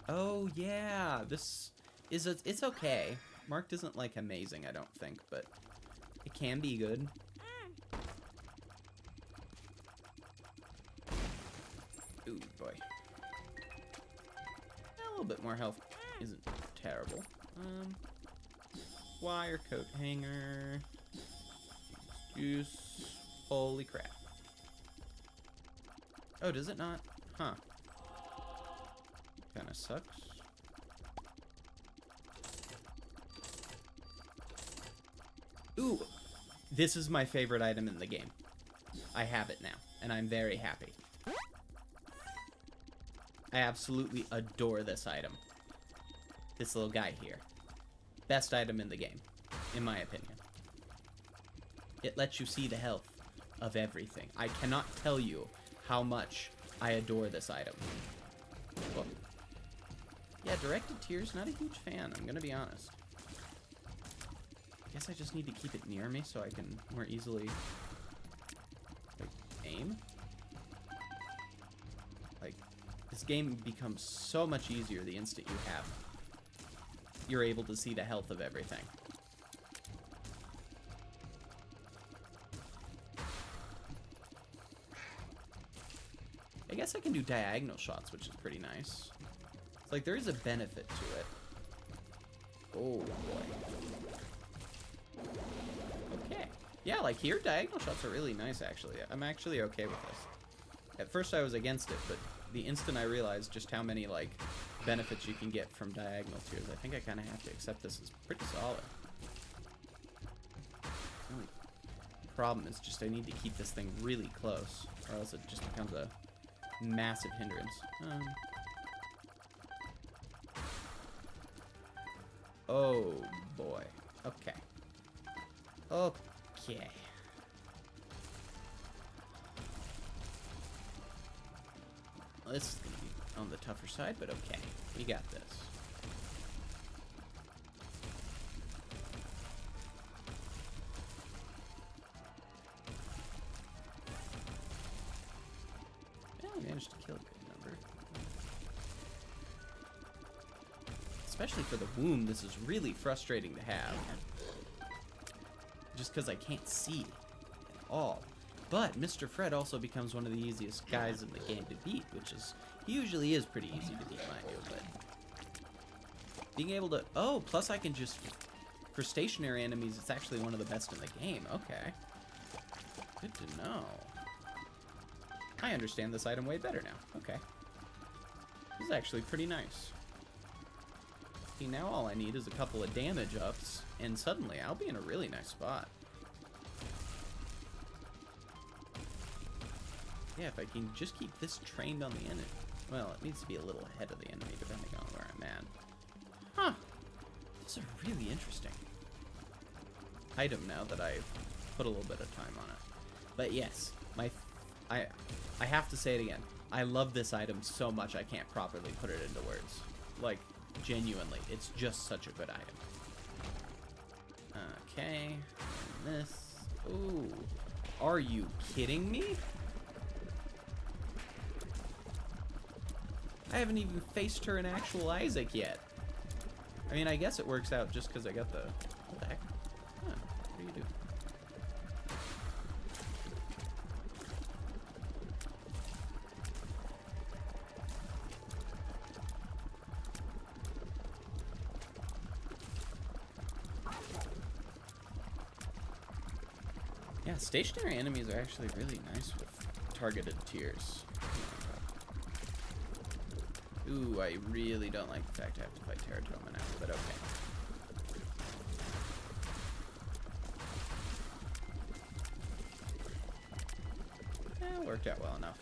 A: Oh, yeah. This is it's okay. Marked isn't, like, amazing, I don't think, but it can be good. Ooh, boy. A little bit more health isn't terrible. Wire coat hanger. Juice. Holy crap. Oh, does it not? Huh. Kinda sucks. Ooh! This is my favorite item in the game. I have it now, and I'm very happy. I absolutely adore this item. This little guy here. Best item in the game, in my opinion. It lets you see the health of everything. I cannot tell you how much I adore this item. Whoa. Yeah, directed tears, not a huge fan, I'm gonna be honest. I guess I just need to keep it near me so I can more easily, like, aim. Like, this game becomes so much easier the instant you're able to see the health of everything. I guess I can do diagonal shots, which is pretty nice. It's like there is a benefit to it. Oh boy. Okay. Yeah, like here, diagonal shots are really nice, actually. I'm actually okay with this. At first I was against it, but the instant I realized just how many, like, benefits you can get from diagonal tiers, I think I kind of have to accept this as pretty solid. The only problem is just I need to keep this thing really close, or else it just becomes a massive hindrance. Oh boy. Okay. Okay. Well, this is gonna be on the tougher side, but okay. We got this. Yeah, I managed to kill a good number. Especially for the womb, this is really frustrating to have. Just because I can't see at all. But Mr. Fred also becomes one of the easiest guys in the game to beat, which is, he usually is pretty easy to beat, mind you, but being able to, oh, plus I can just, for stationary enemies, it's actually one of the best in the game. Okay. Good to know. I understand this item way better now. Okay. This is actually pretty nice. See, now all I need is a couple of damage ups, and suddenly I'll be in a really nice spot. Yeah, if I can just keep this trained on the enemy. Well, it needs to be a little ahead of the enemy, depending on where I'm at. Huh. This is really interesting item now that I've put a little bit of time on it. But yes, I have to say it again. I love this item so much I can't properly put it into words. Like, genuinely, it's just such a good item. Okay, and this. Ooh, are you kidding me? I haven't even faced her in actual Isaac yet. I mean, I guess it works out just because I got the... What the heck? Huh, what do you do? Yeah, stationary enemies are actually really nice with targeted tiers. Ooh, I really don't like the fact I have to fight Teratoma now, but okay. Yeah, it worked out well enough.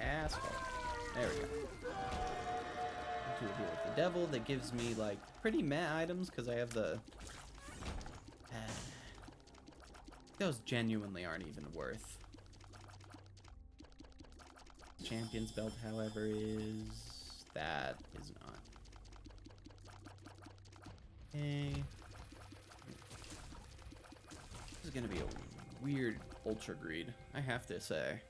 A: Asshole. There we go. Do a deal with the devil that gives me like pretty meh items because I have the those genuinely aren't even worth. Champion's belt, however, is that is not. Okay. This is gonna be a weird ultra greed, I have to say.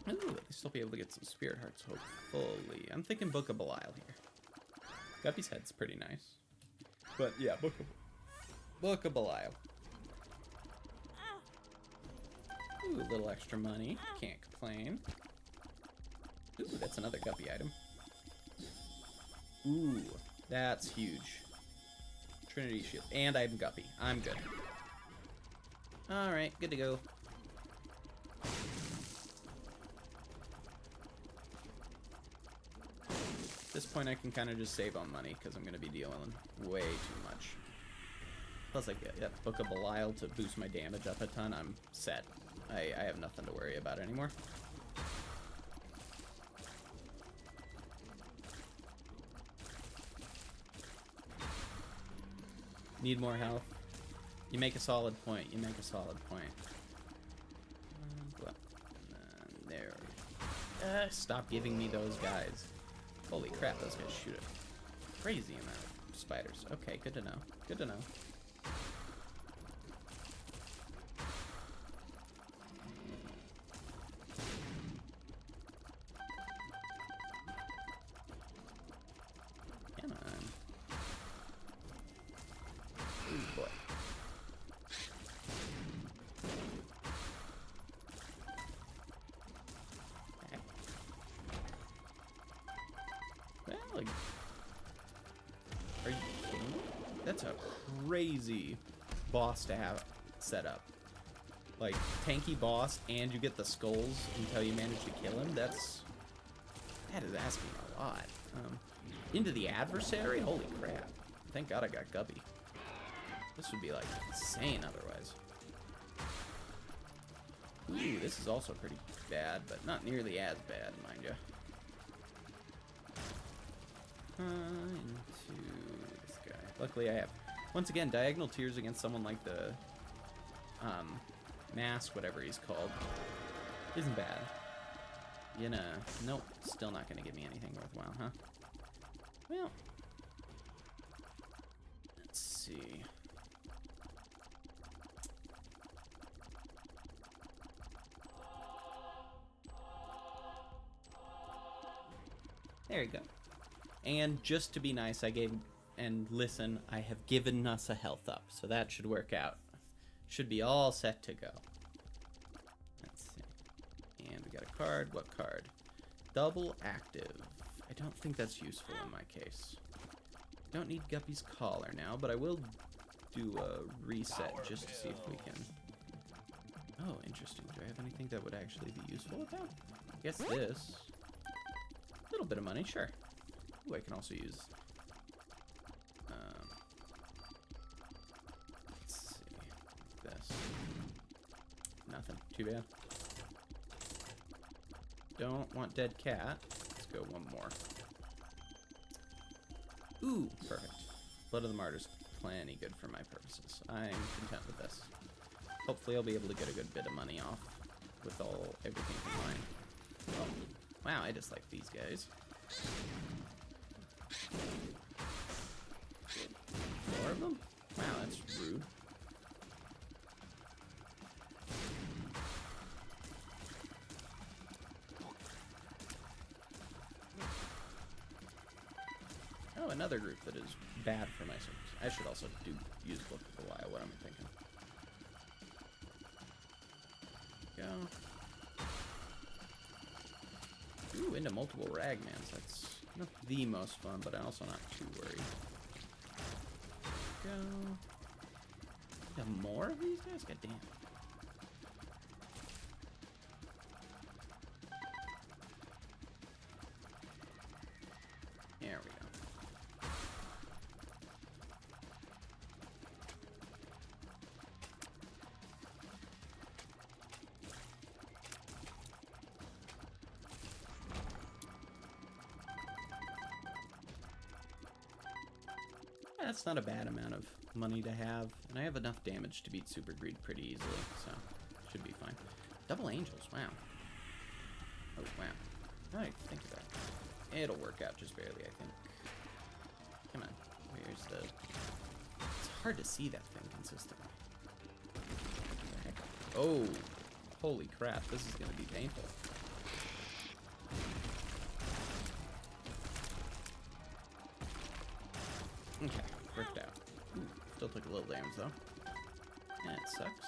A: Ooh, at least I'll be able to get some spirit hearts, hopefully. I'm thinking Book of Belial here. Guppy's head's pretty nice. But yeah, Book of Belial. Ooh, a little extra money. Can't complain. Ooh, that's another Guppy item. Ooh, that's huge. Trinity Shield. And I'm Guppy. I'm good. Alright, good to go. At this point I can kind of just save on money because I'm going to be dealing way too much. Plus I get Book of Belial to boost my damage up a ton. I'm set. I have nothing to worry about anymore. Need more health. You make a solid point. You make a solid point. There. Stop giving me those guys. Holy crap, those guys shoot a crazy amount of spiders. Okay, good to know. Good to know. Come on. Ooh, boy. Like, are you kidding me? That's a crazy boss to have set up. Like, tanky boss, and you get the skulls until you manage to kill him. That is asking a lot. Into the adversary? Holy crap. Thank God I got Guppy. This would be, like, insane otherwise. Ooh, this is also pretty bad, but not nearly as bad, mind you. Luckily I have. Once again, diagonal tiers against someone like the Mask, whatever he's called, isn't bad. You know, nope, still not gonna give me anything worthwhile, huh? Well, let's see. There you go. And just to be nice, I gave, and listen, I have given us a health up, so that should work out. Should be all set to go. Let's see. And we got a card. What card? Double active. I don't think that's useful in my case. Don't need Guppy's collar now, but I will do a reset just to see if we can... Oh, interesting. Do I have anything that would actually be useful with that? I guess this. A little bit of money, sure. Ooh, I can also use... let's see. This. Nothing. Too bad. Don't want dead cat. Let's go one more. Ooh, perfect. Blood of the Martyrs. Plenty good for my purposes. I'm content with this. Hopefully I'll be able to get a good bit of money off with everything combined. Oh, wow, I just like these guys. Four of them? Wow, that's rude. Oh, another group that is bad for my service. I should also use Book of the Wild. What am I thinking? Go. Ooh, into multiple ragmans. That's not the most fun, but I'm also not too worried. Go. Got more of these guys? God damn. There we go. That's not a bad amount of money to have, and I have enough damage to beat Super Greed pretty easily, so should be fine. Double Angels, wow. Oh, wow. Now I think about it. It'll work out just barely, I think. Come on. Where's the... It's hard to see that thing consistently. What the heck? Oh, holy crap. This is going to be painful. Okay, worked out. Ooh, still took a little damage, though. That sucks.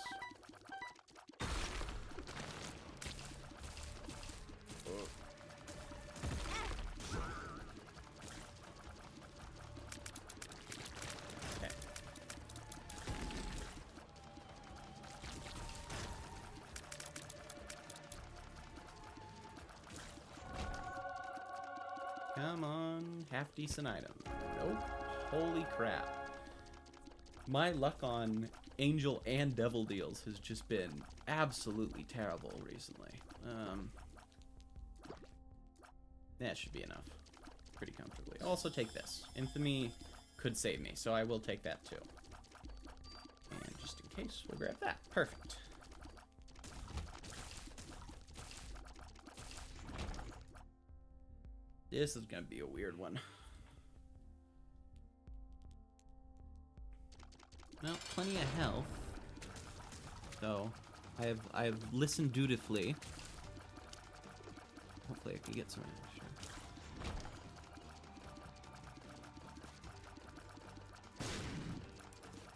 A: Okay. Come on, half decent item. Nope. Holy crap. My luck on Angel and Devil deals has just been absolutely terrible recently. That should be enough. Pretty comfortably. Also take this. Infamy could save me, so I will take that too. And just in case, we'll grab that. Perfect. This is gonna be a weird one. Well, plenty of health. So, I've listened dutifully. Hopefully I can get some extra.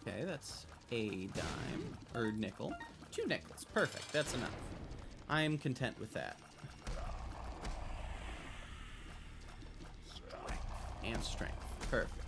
A: Okay, that's a dime. Or nickel. 2 nickels. Perfect. That's enough. I'm content with that. And strength. Perfect.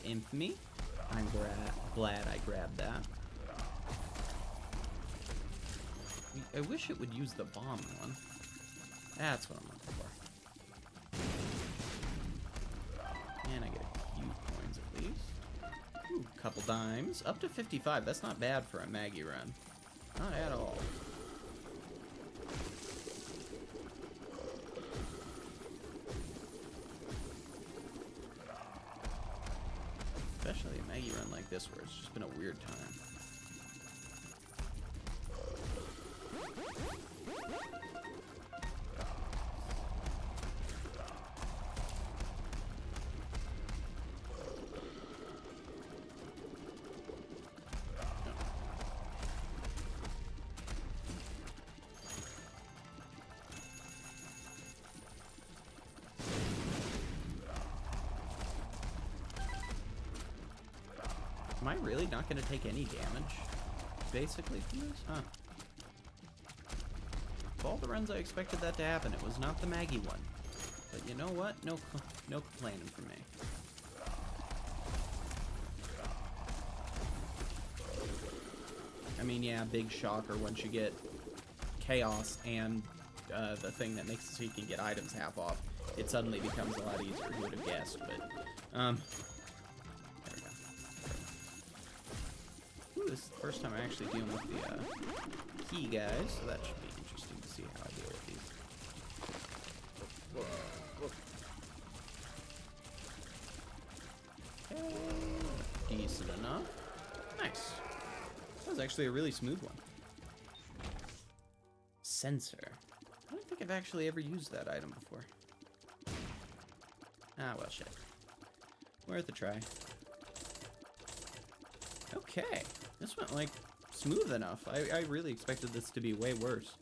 A: infamy. I'm glad I grabbed that. I wish it would use the bomb one. That's what I'm looking for. And I get a few coins at least. Ooh, couple dimes. Up to 55. That's not bad for a Maggie run. Not at all. Especially a Maggie run like this where it's just been a weird time. Am I really not going to take any damage, basically, from this? Huh. Of all the runs I expected that to happen, it was not the Maggie one. But you know what? No complaining from me. I mean, yeah, big shocker once you get Chaos and the thing that makes it so you can get items half off. It suddenly becomes a lot easier, who would have guessed, but, this is the first time I'm actually dealing with the key guys, so that should be interesting to see how I deal with these. Okay, decent enough. Nice. That was actually a really smooth one. Sensor. I don't think I've actually ever used that item before. Ah, well, shit. Worth a try. Okay. This went, like, smooth enough. I really expected this to be way worse.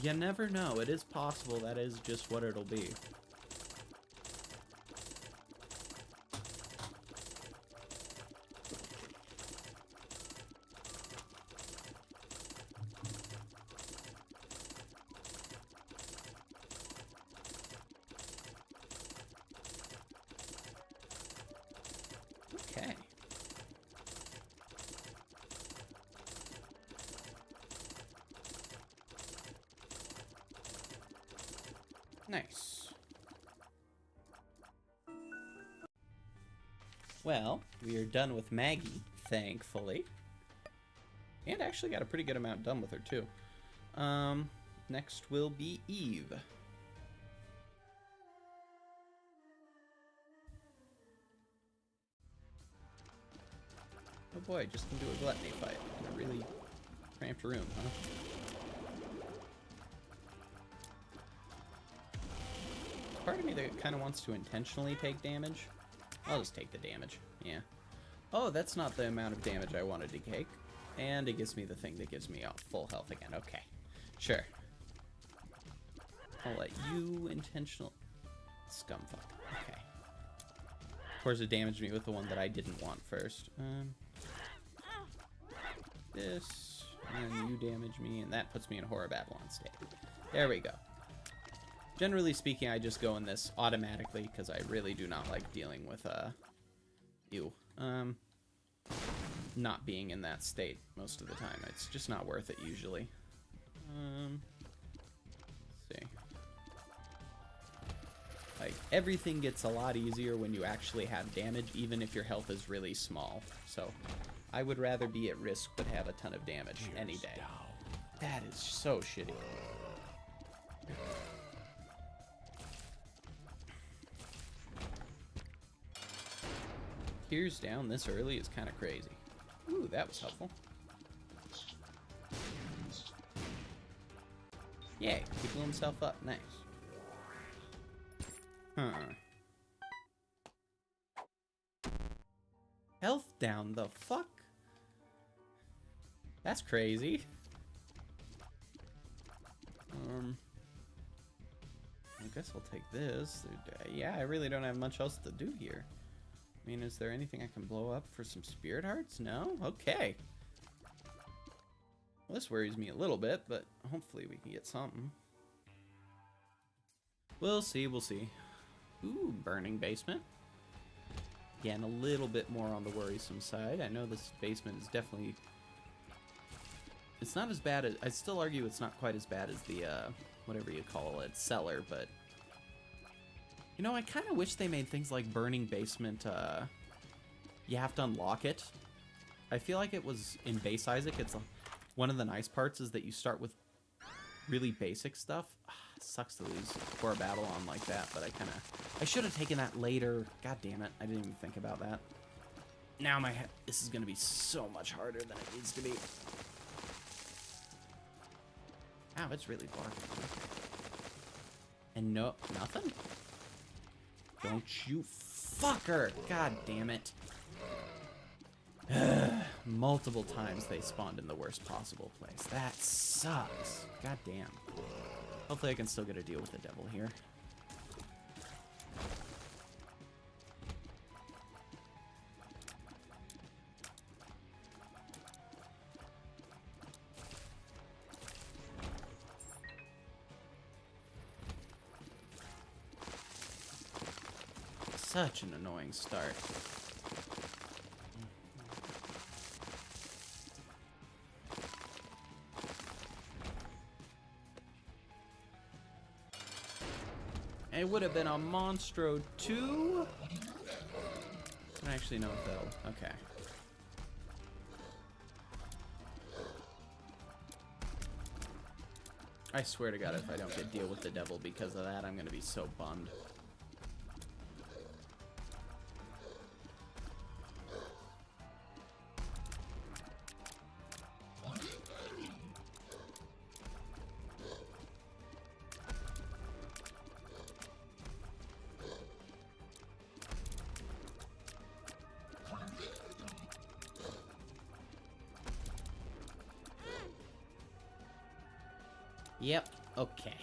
A: You never know. It is possible that is just what it'll be. Okay. Nice. Well, we are done with Maggie, thankfully. And actually got a pretty good amount done with her, too. Next will be Eve. Oh boy, just into a gluttony fight in a really cramped room, huh? Part of me that kind of wants to intentionally take damage. I'll just take the damage, yeah. Oh, that's not the amount of damage I wanted to take. And it gives me the thing that gives me full health again. Okay, sure. I'll let you intentional... Scumfuck, okay. Of course it damaged me with the one that I didn't want first. This, and you damage me, and that puts me in a Horror Babylon state. There we go. Generally speaking, I just go in this automatically, because I really do not like dealing with, not being in that state most of the time. It's just not worth it, usually. Let's see. Like, everything gets a lot easier when you actually have damage, even if your health is really small. So, I would rather be at risk but have a ton of damage any day. That is so shitty. Tears down this early is kind of crazy. Ooh, that was helpful. Yay, keeping himself up. Nice. Huh. Health down, the fuck? That's crazy. I guess I'll take this. Yeah, I really don't have much else to do here. I mean, is there anything I can blow up for some spirit hearts? No? Okay. Well, this worries me a little bit, but hopefully we can get something. We'll see, we'll see. Ooh, burning basement. Again, a little bit more on the worrisome side. I know this basement is definitely... It's not as bad as... I'd still argue it's not quite as bad as the, whatever you call it, cellar, but... You know, I kind of wish they made things like Burning Basement, you have to unlock it. I feel like it was in Base Isaac. It's one of the nice parts is that you start with really basic stuff. Sucks to lose Core Battle on like that, but I should have taken that later. God damn it, I didn't even think about that. Now this is gonna be so much harder than it needs to be. Wow, it's really barking. And no, nothing? Don't you fucker! God damn it. Multiple times they spawned in the worst possible place. That sucks. God damn. Hopefully I can still get a deal with the devil here. Such an annoying start. It would have been a Monstro 2. I don't actually know if they'll... Okay. I swear to God, if I don't get deal with the devil because of that, I'm going to be so bummed. Yep, okay.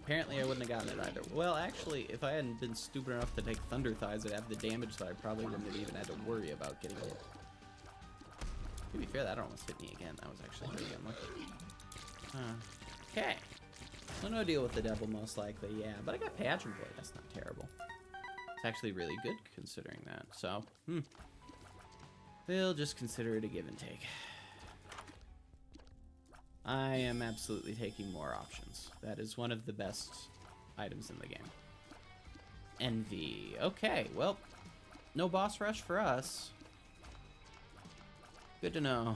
A: Apparently I wouldn't have gotten it either. Well, actually, if I hadn't been stupid enough to take Thunder Thighs, I'd have the damage that I probably wouldn't have even had to worry about getting hit. To be fair, that almost hit me again. That was actually pretty unlucky. Okay. So no deal with the devil, most likely, yeah. But I got Patron Blade. That's not terrible. It's actually really good, considering that. So, we'll just consider it a give and take. I am absolutely taking more options. That is one of the best items in the game. Envy. Okay, well, no boss rush for us. Good to know.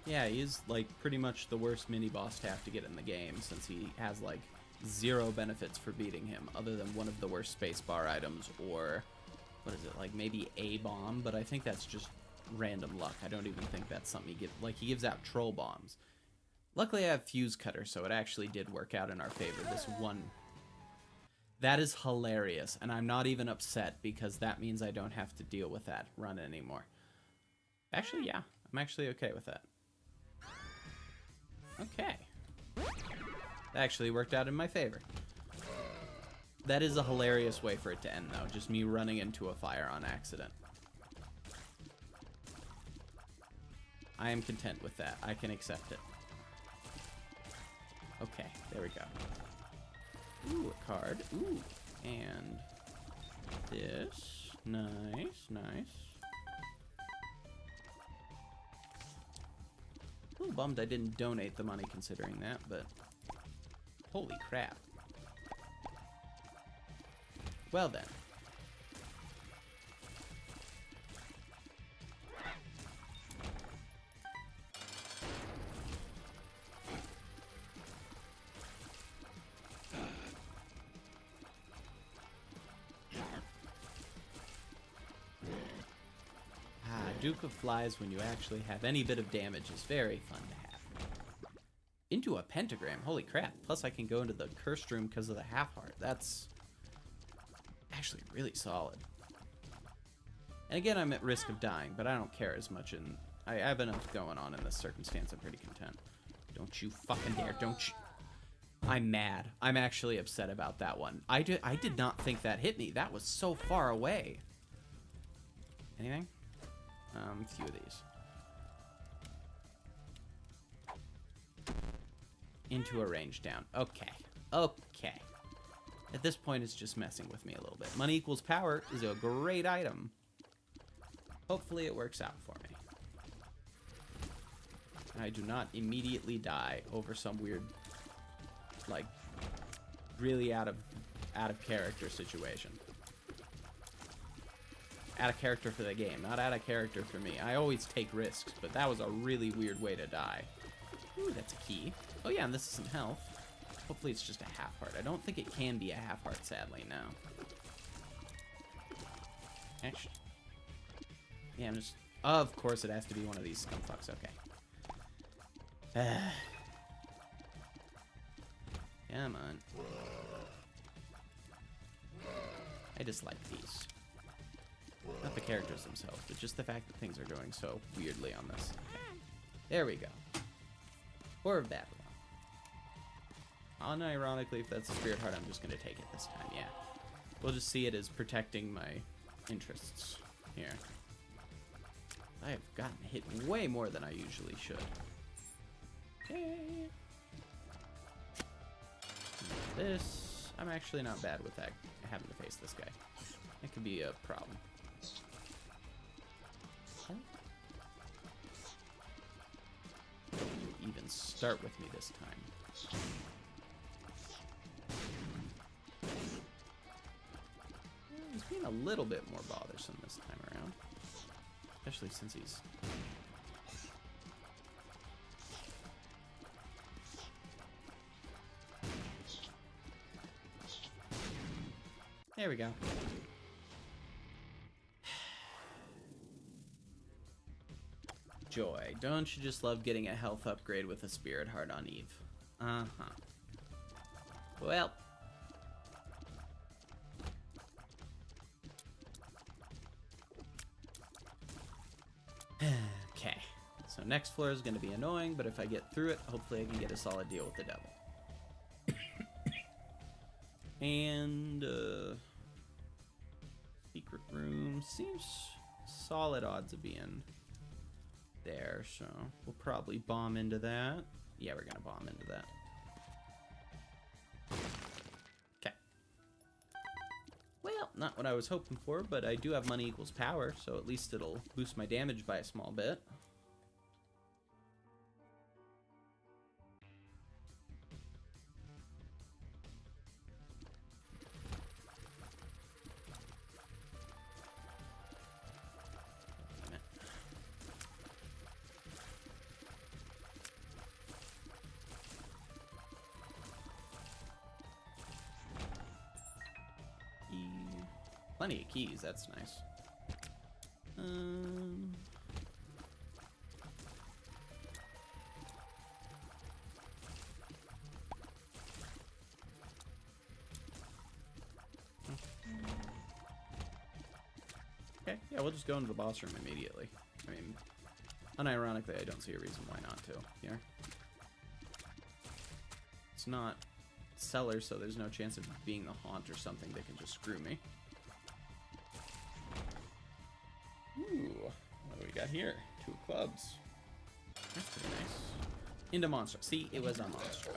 A: Yeah, he's like pretty much the worst mini-boss to have to get in the game, since he has like 0 benefits for beating him, other than one of the worst spacebar items, or what is it, like maybe a bomb, but I think that's just random luck. I don't even think that's something he gives. Like, he gives out troll bombs. Luckily I have Fuse Cutter, so it actually did work out in our favor. This one, that is hilarious, and I'm not even upset, because that means I don't have to deal with that run anymore. Actually, yeah, I'm actually okay with that. Okay. That actually worked out in my favor. That is a hilarious way for it to end, though. Just me running into a fire on accident. I am content with that. I can accept it. Okay, there we go. Ooh, a card. Ooh, and this. Nice, nice. A little bummed I didn't donate the money considering that, but holy crap. Well then. Duke of Flies, when you actually have any bit of damage, is very fun to have. Into a pentagram, holy crap. Plus I can go into the cursed room because of the half heart. That's actually really solid. And again, I'm at risk of dying, but I don't care as much, and I have enough going on in this circumstance. I'm pretty content. Don't you fucking dare, don't you. I'm mad. I'm actually upset about that one. I did not think that hit me. That was so far away. Anything? Few of these. Into a range down. Okay. Okay. At this point, it's just messing with me a little bit. Money equals power is a great item. Hopefully it works out for me. I do not immediately die over some weird, like, really out of character situation. Out of character for the game, not out of character for me. I always take risks, but that was a really weird way to die. Ooh, that's a key. Oh yeah, and this isn't health. Hopefully it's just a half heart. I don't think it can be a half heart, sadly, no. Actually, yeah, I'm just... Of course it has to be one of these scumfucks, okay. Come on. I dislike these. Not the characters themselves, but just the fact that things are going so weirdly on this. Okay. There we go. Or of Babylon. Unironically, if that's a Spirit Heart, I'm just going to take it this time, yeah. We'll just see it as protecting my interests here. I have gotten hit way more than I usually should. Okay. This, I'm actually not bad with that, having to face this guy. That could be a problem. You even start with me this time. He's being a little bit more bothersome this time around. Especially since he's... There we go. Joy. Don't you just love getting a health upgrade with a Spirit Heart on Eve? Uh-huh. Well. Okay. So next floor is going to be annoying, but if I get through it, hopefully I can get a solid deal with the devil. And, secret room seems solid odds of being there, so we'll probably bomb into that. Yeah, we're gonna bomb into that. Okay. Well, not what I was hoping for, but I do have money equals power, so at least it'll boost my damage by a small bit. Plenty of keys, that's nice. Okay, yeah, we'll just go into the boss room immediately. I mean, unironically, I don't see a reason why not to here. It's not cellar, so there's no chance of being the haunt or something that can just screw me. Ooh, what do we got here? 2 clubs. That's pretty nice. Into monster. See, it was a monster.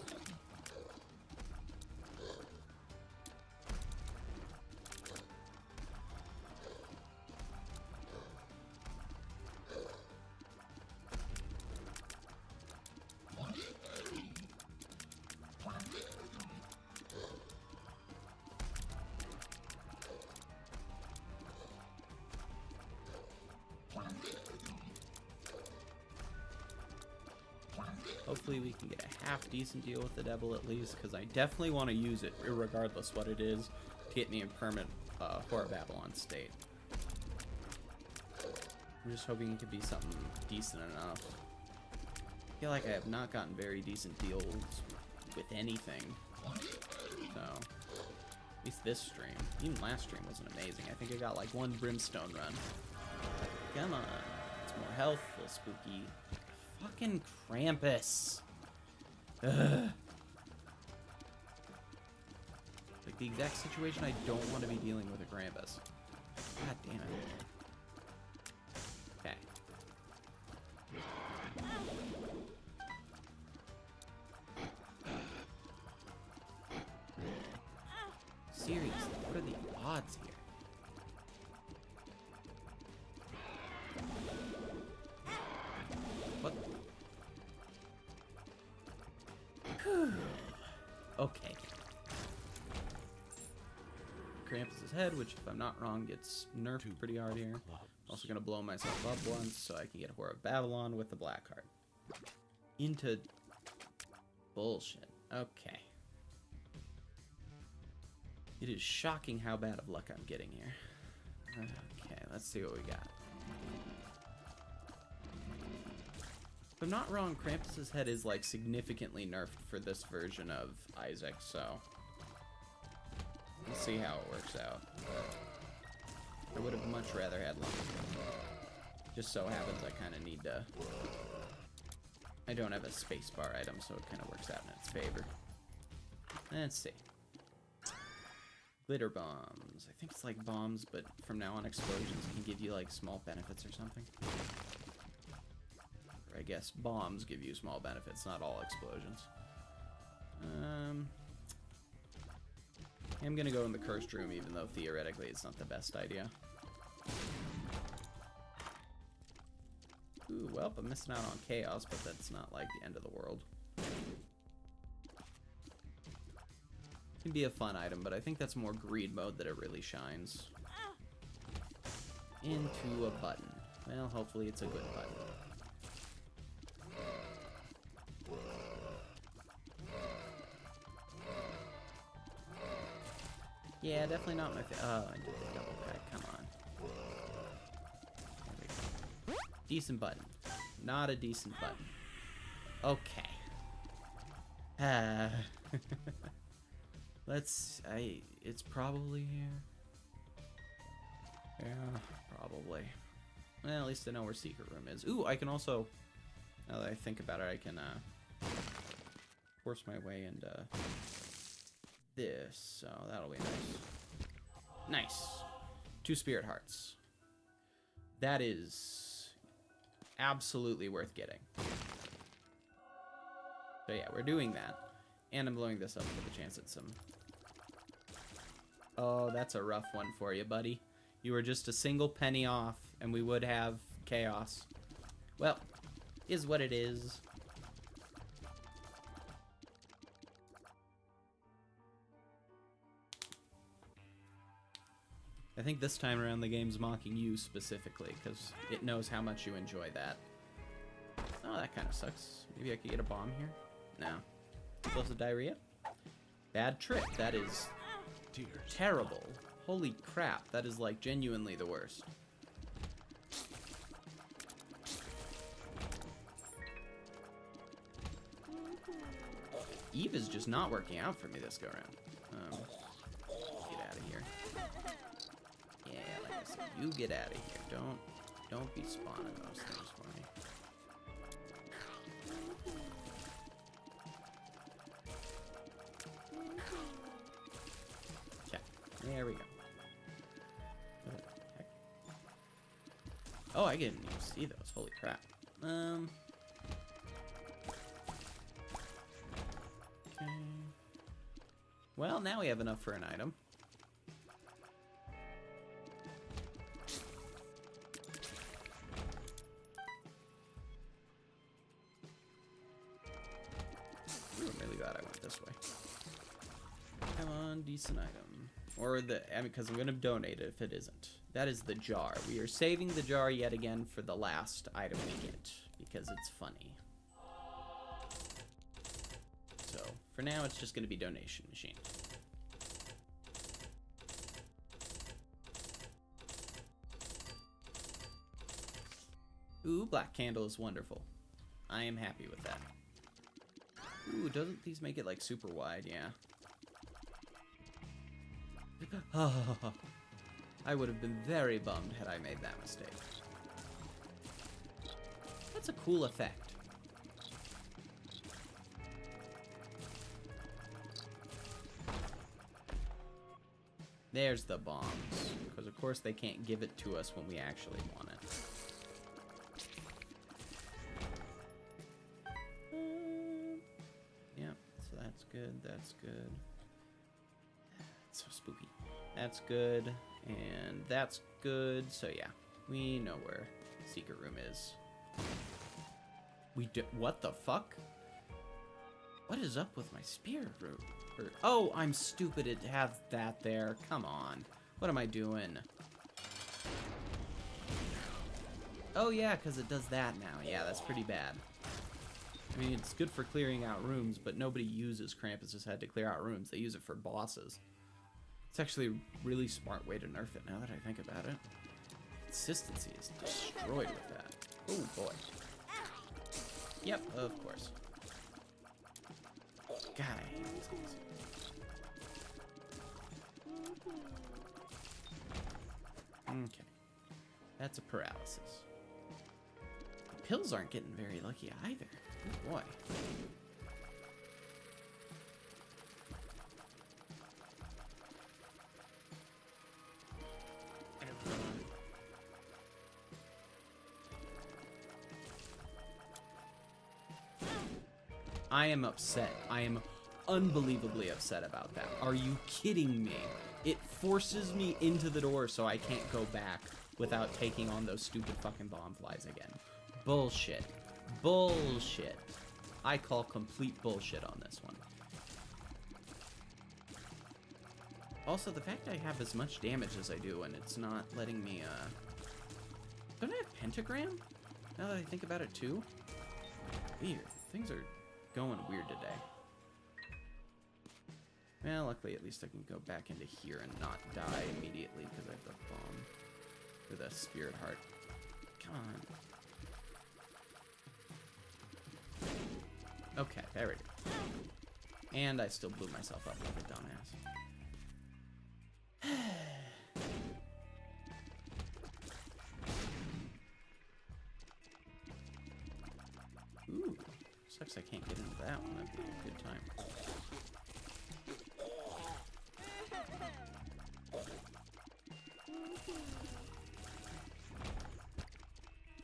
A: Hopefully we can get a half-decent deal with the devil at least, because I definitely want to use it, regardless what it is, to get me in permanent Horror Babylon state. I'm just hoping it could be something decent enough. I feel like I have not gotten very decent deals with anything. So, at least this stream. Even last stream wasn't amazing. I think I got like 1 brimstone run. Come on. It's more health, a little spooky. Fucking Krampus. Ugh. Like the exact situation I don't want to be dealing with a Krampus. God damn it. Seriously, what are the odds here? What? Okay. Krampus' head, which, if I'm not wrong, gets nerfed pretty hard here. Also gonna blow myself up once so I can get Whore of Babylon with the black card. Into bullshit. Okay. It is shocking how bad of luck I'm getting here. Okay, let's see what we got. If I'm not wrong, Krampus' head is like significantly nerfed for this version of Isaac, so we'll see how it works out. I would have much rather had luck. Just so happens I kind of need to... I don't have a spacebar item, so it kind of works out in its favor. Let's see. Glitter bombs. I think it's like bombs, but from now on explosions can give you like small benefits or something. Or I guess bombs give you small benefits, not all explosions. I'm gonna go in the cursed room, even though theoretically it's not the best idea. Ooh, well, I'm missing out on chaos, but that's not like the end of the world. Can be a fun item, but I think that's more greed mode that it really shines. Into a button. Well, hopefully it's a good button. Yeah, definitely not my oh, I did the double pack, come on. There we go. Decent button. Not a decent button. Okay. It's probably here. Yeah, probably. Well, at least I know where secret room is. Ooh, I can also, now that I think about it, I can, force my way into this, so that'll be nice. Nice. 2 spirit hearts. That is absolutely worth getting. So yeah, we're doing that. And I'm blowing this up for the chance at some... Oh, that's a rough one for you, buddy. You were just a single penny off, and we would have chaos. Well, is what it is. I think this time around the game's mocking you specifically, because it knows how much you enjoy that. Oh, that kind of sucks. Maybe I could get a bomb here? No. Explosive diarrhea? Bad trip. That is terrible. Holy crap. That is, like, genuinely the worst. Eve is just not working out for me this go around. Get out of here. Yeah, like I said, you get out of here. Don't be spawning those things for me. Check. There we go. What the heck? Oh, I didn't even see those. Holy crap. Okay. Well, now we have enough for an item. Ooh, I'm really glad I went this way. Come on, decent item. Or because I'm going to donate it if it isn't. That is the jar. We are saving the jar yet again for the last item we get, because it's funny. So, for now, it's just going to be donation machine. Ooh, black candle is wonderful. I am happy with that. Ooh, doesn't these make it, like, super wide? Yeah. I would have been very bummed had I made that mistake. That's a cool effect. There's the bombs. Because, of course, they can't give it to us when we actually want it. Yep, so that's good, that's good. So spooky. That's good. And that's good. So yeah, we know where the secret room is. We do. What the fuck? What is up with my spear room? Oh, I'm stupid to have that there. Come on. What am I doing? Oh yeah, because it does that now. Yeah, that's pretty bad. I mean, it's good for clearing out rooms, but nobody uses Krampus's head to clear out rooms. They use it for bosses. It's actually a really smart way to nerf it now that I think about it. Consistency is destroyed with that. Oh boy. Yep, of course. God, I hate these things. Okay. That's a paralysis. The pills aren't getting very lucky either. Oh boy. I am upset. I am unbelievably upset about that. Are you kidding me? It forces me into the door so I can't go back without taking on those stupid fucking bomb flies again. Bullshit. Bullshit. I call complete bullshit on this one. Also, the fact I have as much damage as I do and it's not letting me, Don't I have pentagram? Now that I think about it, too? Weird. Things are going weird today. Well, luckily, at least I can go back into here and not die immediately because I have the bomb. Or the spirit heart. Come on. Okay, there we go. And I still blew myself up like a dumbass. Ooh, sucks I can't get into that one. That'd be a good time.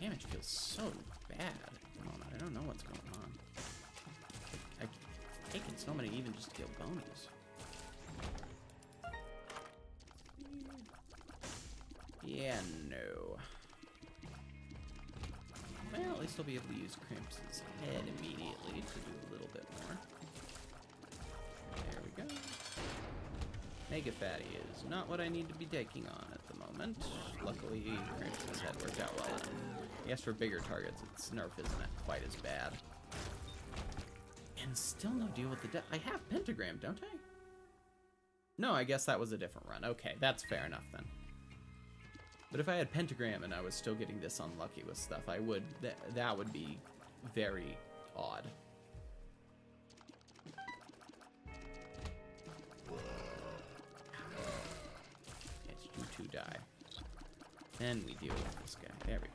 A: Damage feels so bad at the moment. I don't know what's going on. I've taken so many even just to kill bonies. Yeah, no. Well, at least I'll be able to use Krampus's head immediately to do a little bit more. There we go. Mega Fatty is not what I need to be taking on at the moment. Luckily, Krampus's head worked out well. Yes, for bigger targets, its nerf isn't quite as bad. And still no deal with the I have Pentagram, don't I? No, I guess that was a different run. Okay, that's fair enough then. But if I had Pentagram and I was still getting this unlucky with stuff, I would... that would be very odd. Yes, you two die. Then we deal with this guy. There we go.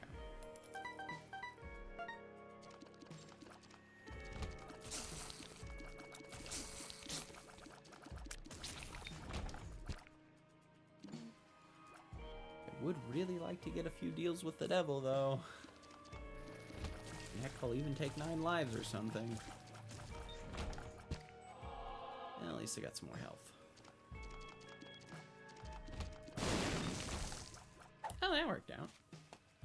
A: Would really like to get a few deals with the devil, though. Heck, I'll even take 9 lives or something. Well, at least I got some more health. Oh, that worked out.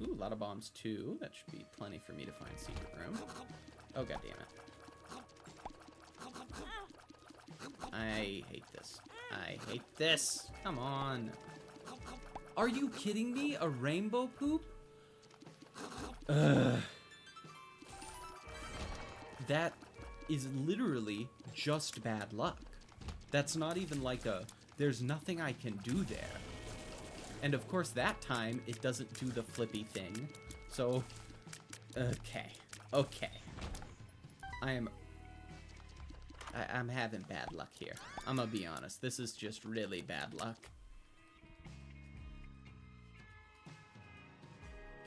A: Ooh, a lot of bombs, too. That should be plenty for me to find secret room. Oh, god damn it. I hate this. I hate this. Come on. Are you kidding me? A rainbow poop? Ugh. That is literally just bad luck. That's not even like a, there's nothing I can do there. And of course that time, it doesn't do the flippy thing. So, okay. Okay. I'm having bad luck here. I'm gonna be honest. This is just really bad luck.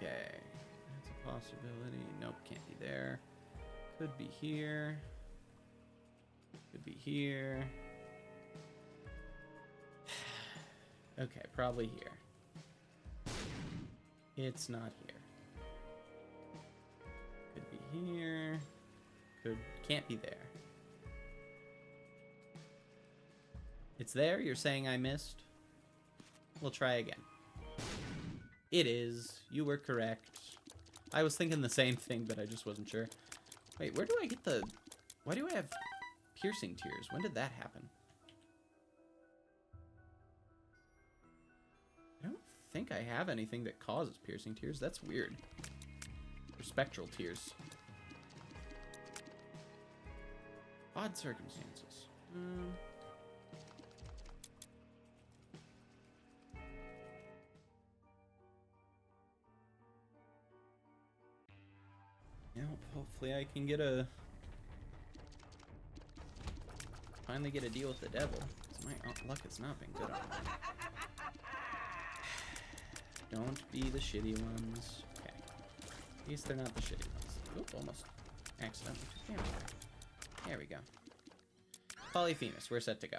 A: Okay, that's a possibility. Nope, can't be there. Could be here. Could be here. Okay, probably here. It's not here. Could be here. Can't be there. It's there? You're saying I missed? We'll try again. It is. You were correct. I was thinking the same thing, but I just wasn't sure. Wait, where do I get the... Why do I have piercing tears? When did that happen? I don't think I have anything that causes piercing tears. That's weird. Or spectral tears. Odd circumstances. Yep, hopefully I can get a... Finally get a deal with the devil. 'Cause my luck has not been good on that. Don't be the shitty ones. Okay. At least they're not the shitty ones. Oop, almost accidentally took damage there. There we go. Polyphemus, we're set to go.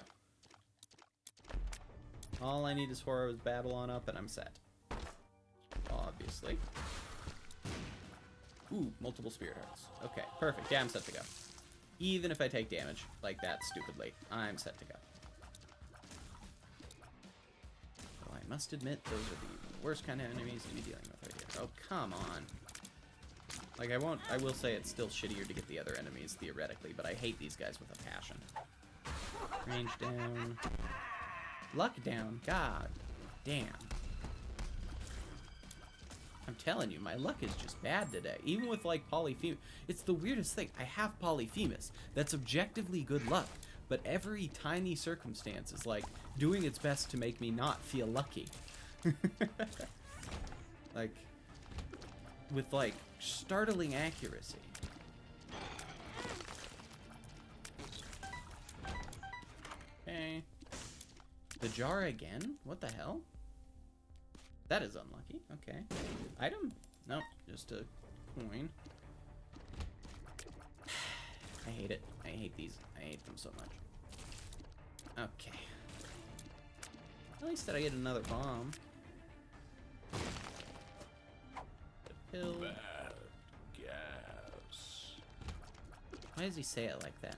A: All I need is Horror's Babylon up and I'm set. Obviously. Ooh, multiple spirit hearts. Okay, perfect. Yeah, I'm set to go. Even if I take damage like that stupidly, I'm set to go. Well, I must admit, those are the worst kind of enemies to be dealing with right here. Oh, come on. Like, I will say it's still shittier to get the other enemies, theoretically, but I hate these guys with a passion. Range down. Luck down. God damn. I'm telling you, my luck is just bad today. Even with, like, Polyphemus. It's the weirdest thing. I have Polyphemus. That's objectively good luck. But every tiny circumstance is, like, doing its best to make me not feel lucky. Like, with, like, startling accuracy. Okay. The jar again? What the hell? That is unlucky. Okay. Item? Nope. Just a coin. I hate it. I hate these. I hate them so much. Okay. At least that I get another bomb. A pill.
B: Bad gas.
A: Why does he say it like that?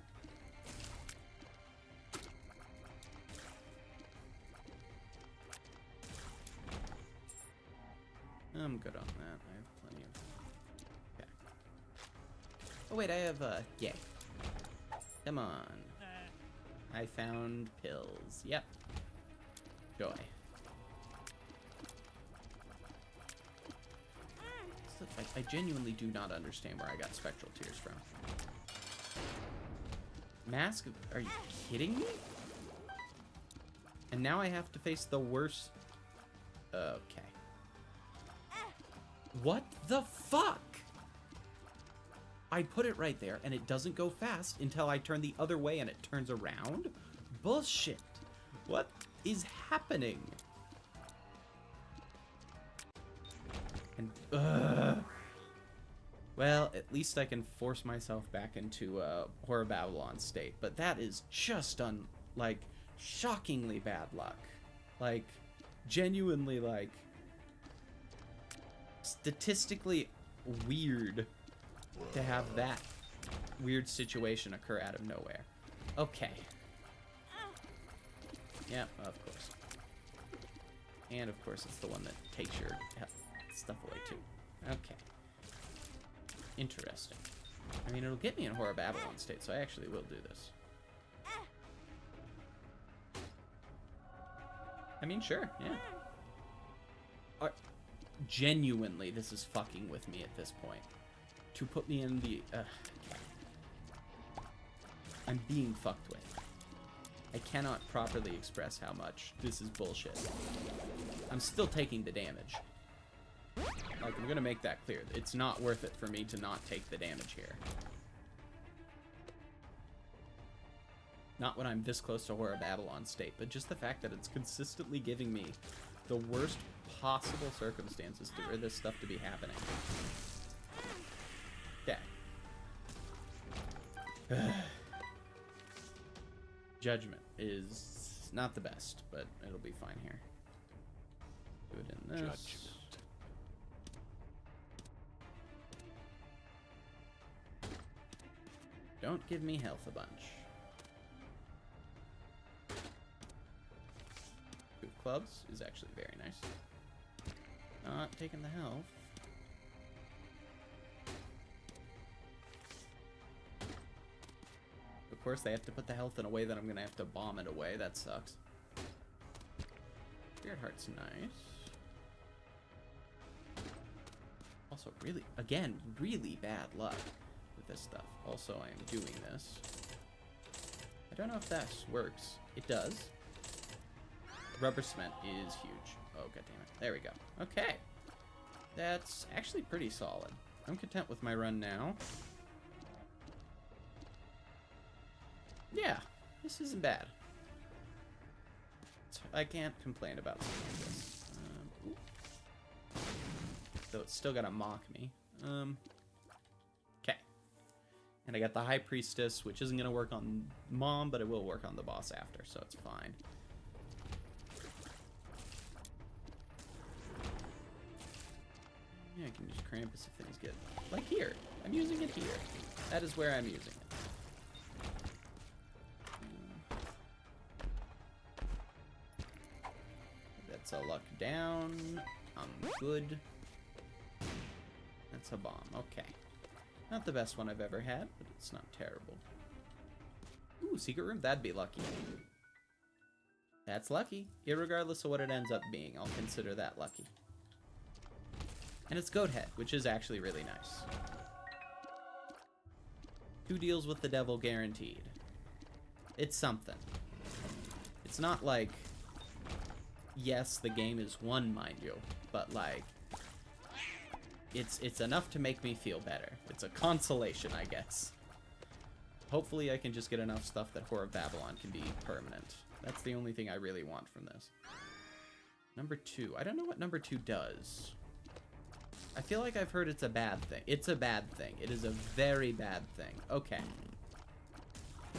A: I'm good on that. I have plenty of... Okay. Oh, wait, I have, yay. Come on. I found pills. Yep. Joy. So, I genuinely do not understand where I got spectral tears from. Mask? Are you kidding me? And now I have to face the worst... Okay. What the fuck? I put it right there, and it doesn't go fast until I turn the other way and it turns around? Bullshit. What is happening? And, well, at least I can force myself back into Horror Babylon state, but that is just like, shockingly bad luck. Like, genuinely, like, statistically weird to have that weird situation occur out of nowhere. Okay. Yeah, of course. And of course it's the one that takes your stuff away too. Okay. Interesting. I mean, it'll get me in Horror Babylon state, so I actually will do this. I mean, sure, yeah. Genuinely, this is fucking with me at this point. To put me in the... I'm being fucked with. I cannot properly express how much this is bullshit. I'm still taking the damage. Like, I'm gonna make that clear. It's not worth it for me to not take the damage here. Not when I'm this close to Horror Babylon state, but just the fact that it's consistently giving me the worst possible circumstances for this stuff to be happening. Okay. Judgment is not the best, but it'll be fine here. Do it in this.
B: Judgment.
A: Don't give me health a bunch. clubs is actually very nice. Not taking the health. Of course, they have to put the health in a way that I'm going to have to bomb it away. That sucks. Spirit Heart's nice. Also, really, again, really bad luck with this stuff. Also, I am doing this. I don't know if this works. It does. Rubber cement is huge. Oh, god damn it. There we go. Okay. That's actually pretty solid. I'm content with my run now. Yeah, this isn't bad. I can't complain about something like this. Though it's still gonna mock me. Okay. And I got the High Priestess, which isn't gonna work on Mom, but it will work on the boss after, so it's fine. Yeah, I can use Krampus if things get... Like here. I'm using it here. That is where I'm using it. That's a luck down. I'm good. That's a bomb. Okay. Not the best one I've ever had, but it's not terrible. Ooh, secret room? That'd be lucky. That's lucky. Irregardless of what it ends up being, I'll consider that lucky. And it's Goat Head, which is actually really nice. 2 deals with the devil guaranteed. It's something. It's not like... Yes, the game is won, mind you, but like... It's enough to make me feel better. It's a consolation, I guess. Hopefully I can just get enough stuff that Whore of Babylon can be permanent. That's the only thing I really want from this. Number 2. I don't know what number 2 does. I feel like I've heard it's a bad thing. It's a bad thing. It is a very bad thing. Okay.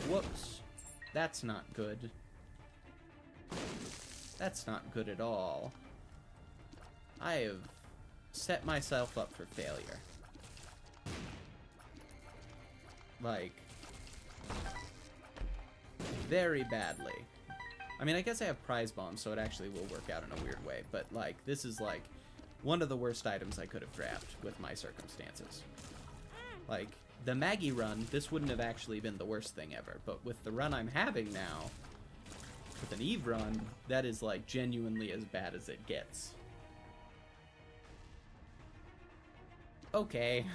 A: Whoops. That's not good. That's not good at all. I have set myself up for failure. Like, very badly. I mean, I guess I have prize bombs, so it actually will work out in a weird way, but like, this is like one of the worst items I could have grabbed with my circumstances. Like, the Maggie run, this wouldn't have actually been the worst thing ever, but with the run I'm having now, with an Eve run, that is like genuinely as bad as it gets. Okay.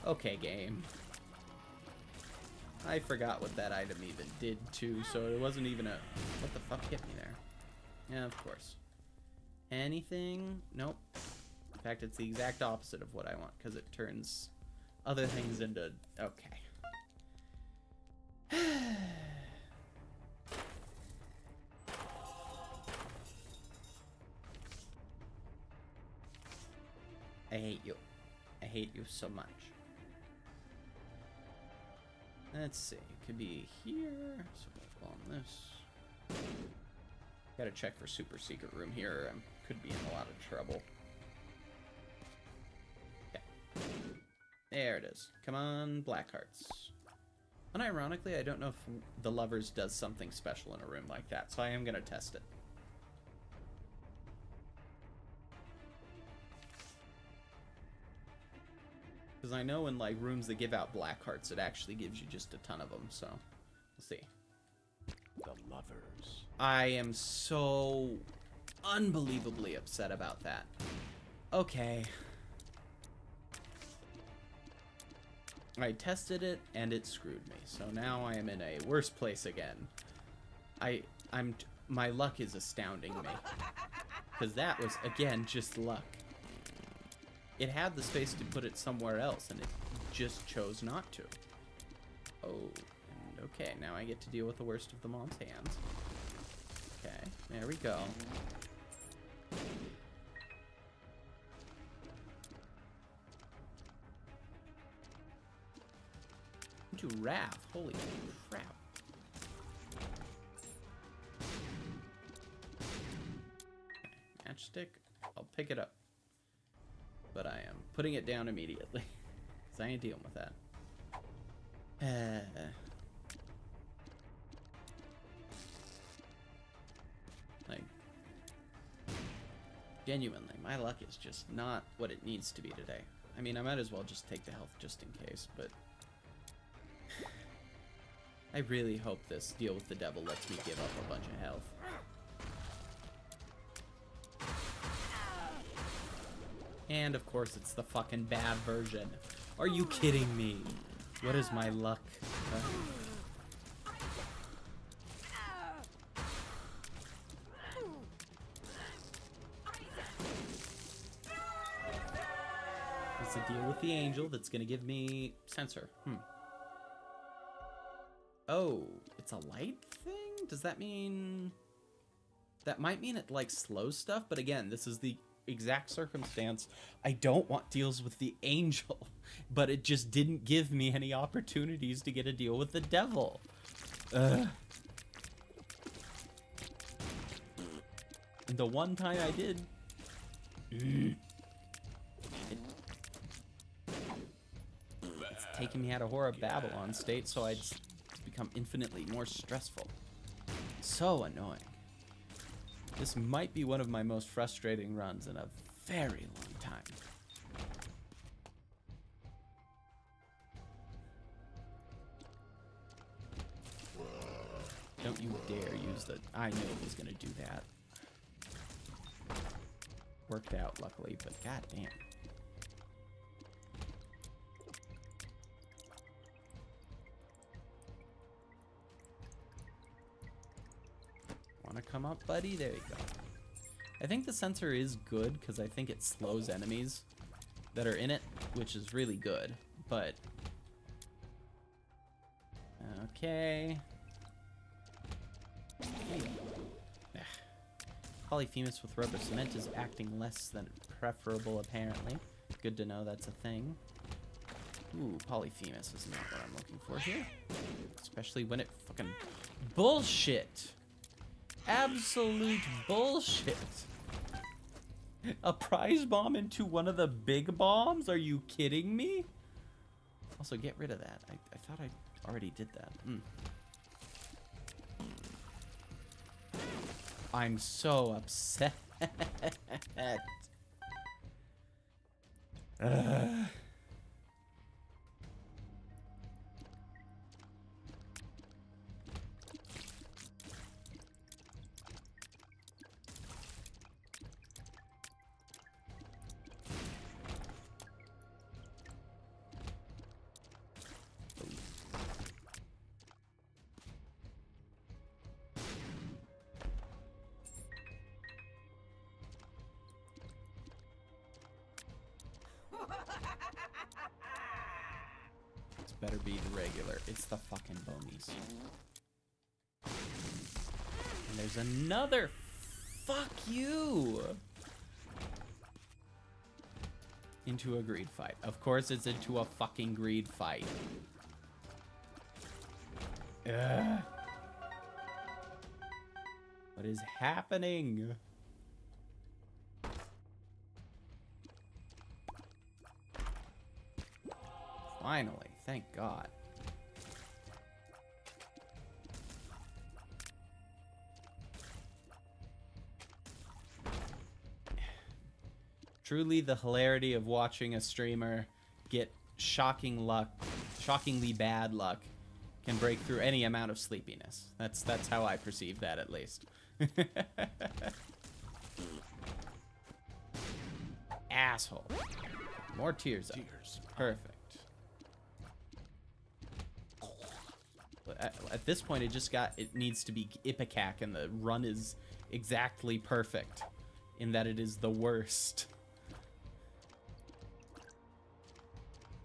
A: Okay, game. I forgot what that item even did too, so it wasn't even a... What the fuck hit me there? Yeah, of course. Anything? Nope. In fact, it's the exact opposite of what I want, because it turns other things into... Okay. I hate you. I hate you so much. Let's see. It could be here. So we'll go on this. Gotta check for super secret room here. I could be in a lot of trouble. Okay. There it is. Come on, black hearts. Unironically, I don't know if the Lovers does something special in a room like that, so I am gonna test it. Because I know in like rooms that give out black hearts, it actually gives you just a ton of them, so we'll see.
B: The Lovers.
A: I am so unbelievably upset about that. Okay. I tested it and it screwed me, so now I am in a worse place again. My luck is astounding me. Because that was, again, just luck. It had the space to put it somewhere else, and it just chose not to. Oh, and okay, now I get to deal with the worst of the mom's hands. Okay, there we go. Into Wrath, holy crap. Okay, matchstick, I'll pick it up. But I am putting it down immediately. Because I ain't dealing with that. Like, Genuinely, my luck is just not what it needs to be today. I mean, I might as well just take the health just in case, but... I really hope this deal with the devil lets me give up a bunch of health. And, of course, it's the fucking bad version. Are you kidding me? What is my luck? It's a deal with the angel that's gonna give me sensor. Oh, it's a light thing? Does that mean... That might mean it, like, slows stuff, but again, this is the exact circumstance. I don't want deals with the angel, but it just didn't give me any opportunities to get a deal with the devil. And the one time I did... It's taking me out of Horror Babylon state, so I'd become infinitely more stressful. So annoying. This might be one of my most frustrating runs in a very long time. Don't you dare use the... I knew it was going to do that. Worked out, luckily, but goddamn. Want to come up, buddy? There you go. I think the sensor is good because I think it slows enemies that are in it, which is really good, but... Okay. Hey. Polyphemus with rubber cement is acting less than preferable, apparently. Good to know that's a thing. Ooh, Polyphemus is not what I'm looking for here. Especially when it fucking... Bullshit! Absolute bullshit. A prize bomb into one of the big bombs? Are you kidding me? Also, get rid of that. I thought I already did that. I'm so upset. Better be the regular. It's the fucking bomies. And there's another. Fuck you. Into a greed fight. Of course it's into a fucking greed fight. Ugh. What is happening? Finally, thank God. Truly the hilarity of watching a streamer get shockingly bad luck can break through any amount of sleepiness. That's how I perceive that, at least. Asshole. More tears up. Perfect. At this point, it needs to be Ipecac, and the run is exactly perfect in that it is the worst.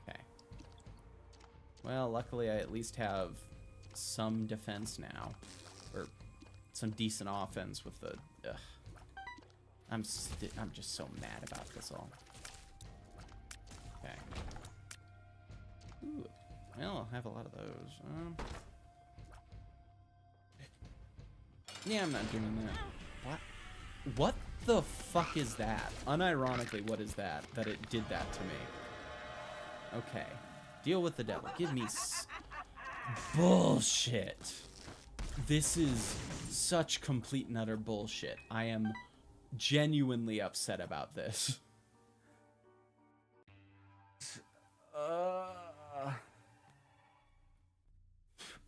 A: Okay. Well, luckily I at least have some defense now, or some decent offense with the... Ugh. I'm just so mad about this all. Okay. Ooh. Well, I'll have a lot of those. Yeah, I'm not doing that. What? What the fuck is that? Unironically, what is that? That it did that to me. Okay. Deal with the devil. Give me bullshit. This is such complete and utter bullshit. I am genuinely upset about this.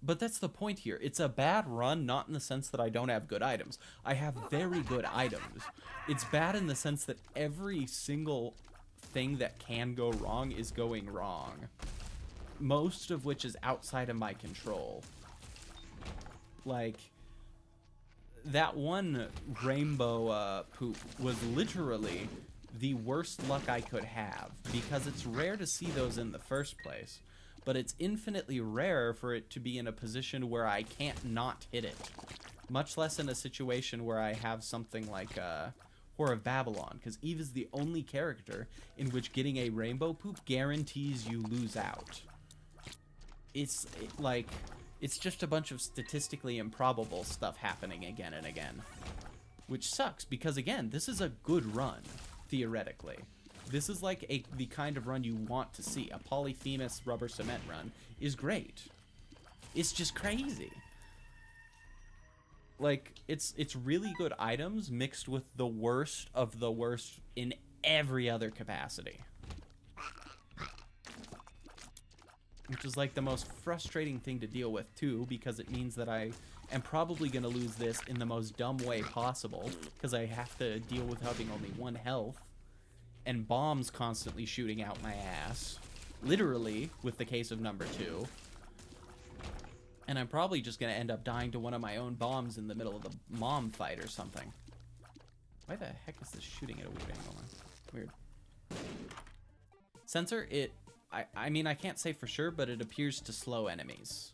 A: But that's the point here. It's a bad run, not in the sense that I don't have good items. I have very good items. It's bad in the sense that every single thing that can go wrong is going wrong. Most of which is outside of my control. Like, that one rainbow poop was literally the worst luck I could have, because it's rare to see those in the first place. But it's infinitely rarer for it to be in a position where I can't not hit it. Much less in a situation where I have something like Whore of Babylon, because Eve is the only character in which getting a rainbow poop guarantees you lose out. It's just a bunch of statistically improbable stuff happening again and again. Which sucks, because again, this is a good run, theoretically. This is like the kind of run you want to see. A Polyphemus rubber cement run is great. It's just crazy. Like, it's really good items mixed with the worst of the worst in every other capacity. Which is like the most frustrating thing to deal with too, because it means that I am probably going to lose this in the most dumb way possible, because I have to deal with having only 1 health. And bombs constantly shooting out my ass. Literally, with the case of number 2. And I'm probably just going to end up dying to one of my own bombs in the middle of the mom fight or something. Why the heck is this shooting at a weird angle? Weird. Sensor, I mean, I can't say for sure, but it appears to slow enemies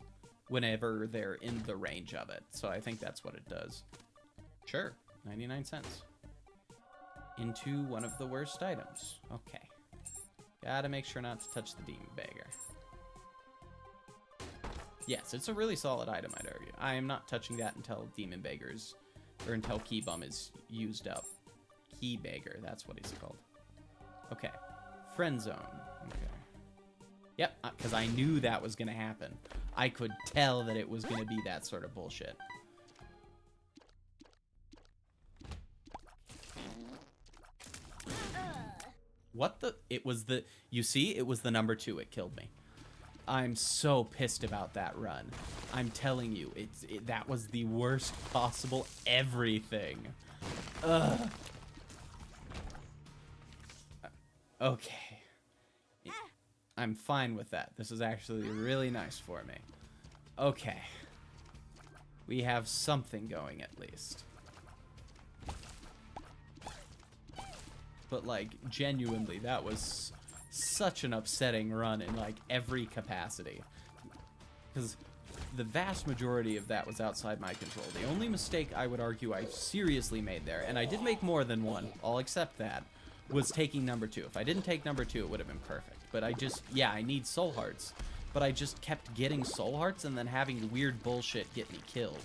A: whenever they're in the range of it. So I think that's what it does. Sure, 99 cents. Into one of the worst items. Okay. Gotta make sure not to touch the Demon Beggar. Yes, it's a really solid item, I'd argue. I am not touching that until Demon Beggars, or until Key Bum is used up. Key Beggar, that's what he's called. Okay. Friend Zone. Okay. Yep, because I knew that was going to happen. I could tell that it was going to be that sort of bullshit. What the? It was the... You see? It was the number 2. It killed me. I'm so pissed about that run. I'm telling you, that was the worst possible everything. Ugh. Okay. I'm fine with that. This is actually really nice for me. Okay. We have something going at least. But, like, genuinely, that was such an upsetting run in, like, every capacity. Because the vast majority of that was outside my control. The only mistake I would argue I seriously made there, and I did make more than one, I'll accept that, was taking number 2. If I didn't take number 2, it would have been perfect. But I just, yeah, I need soul hearts. But I just kept getting soul hearts and then having weird bullshit get me killed.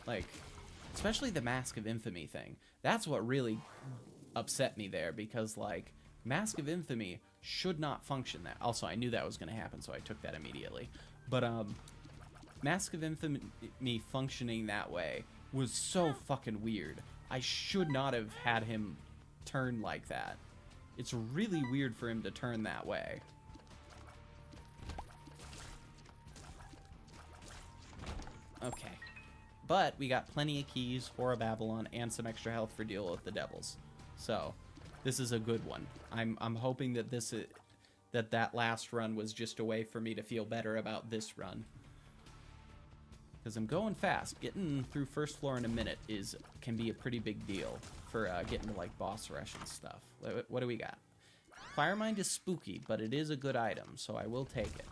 A: Like, especially the Mask of Infamy thing. That's what really upset me there, because, like, Mask of Infamy should not function that. Also, I knew that was going to happen, so I took that immediately. But, Mask of Infamy functioning that way was so fucking weird. I should not have had him turn like that. It's really weird for him to turn that way. Okay. But we got plenty of keys, Whore of Babylon, and some extra health for deal with the devils. So, this is a good one. I'm hoping that that last run was just a way for me to feel better about this run. Because I'm going fast. Getting through first floor in a minute can be a pretty big deal for getting to, like, boss rush and stuff. What do we got? Firemind is spooky, but it is a good item, so I will take it.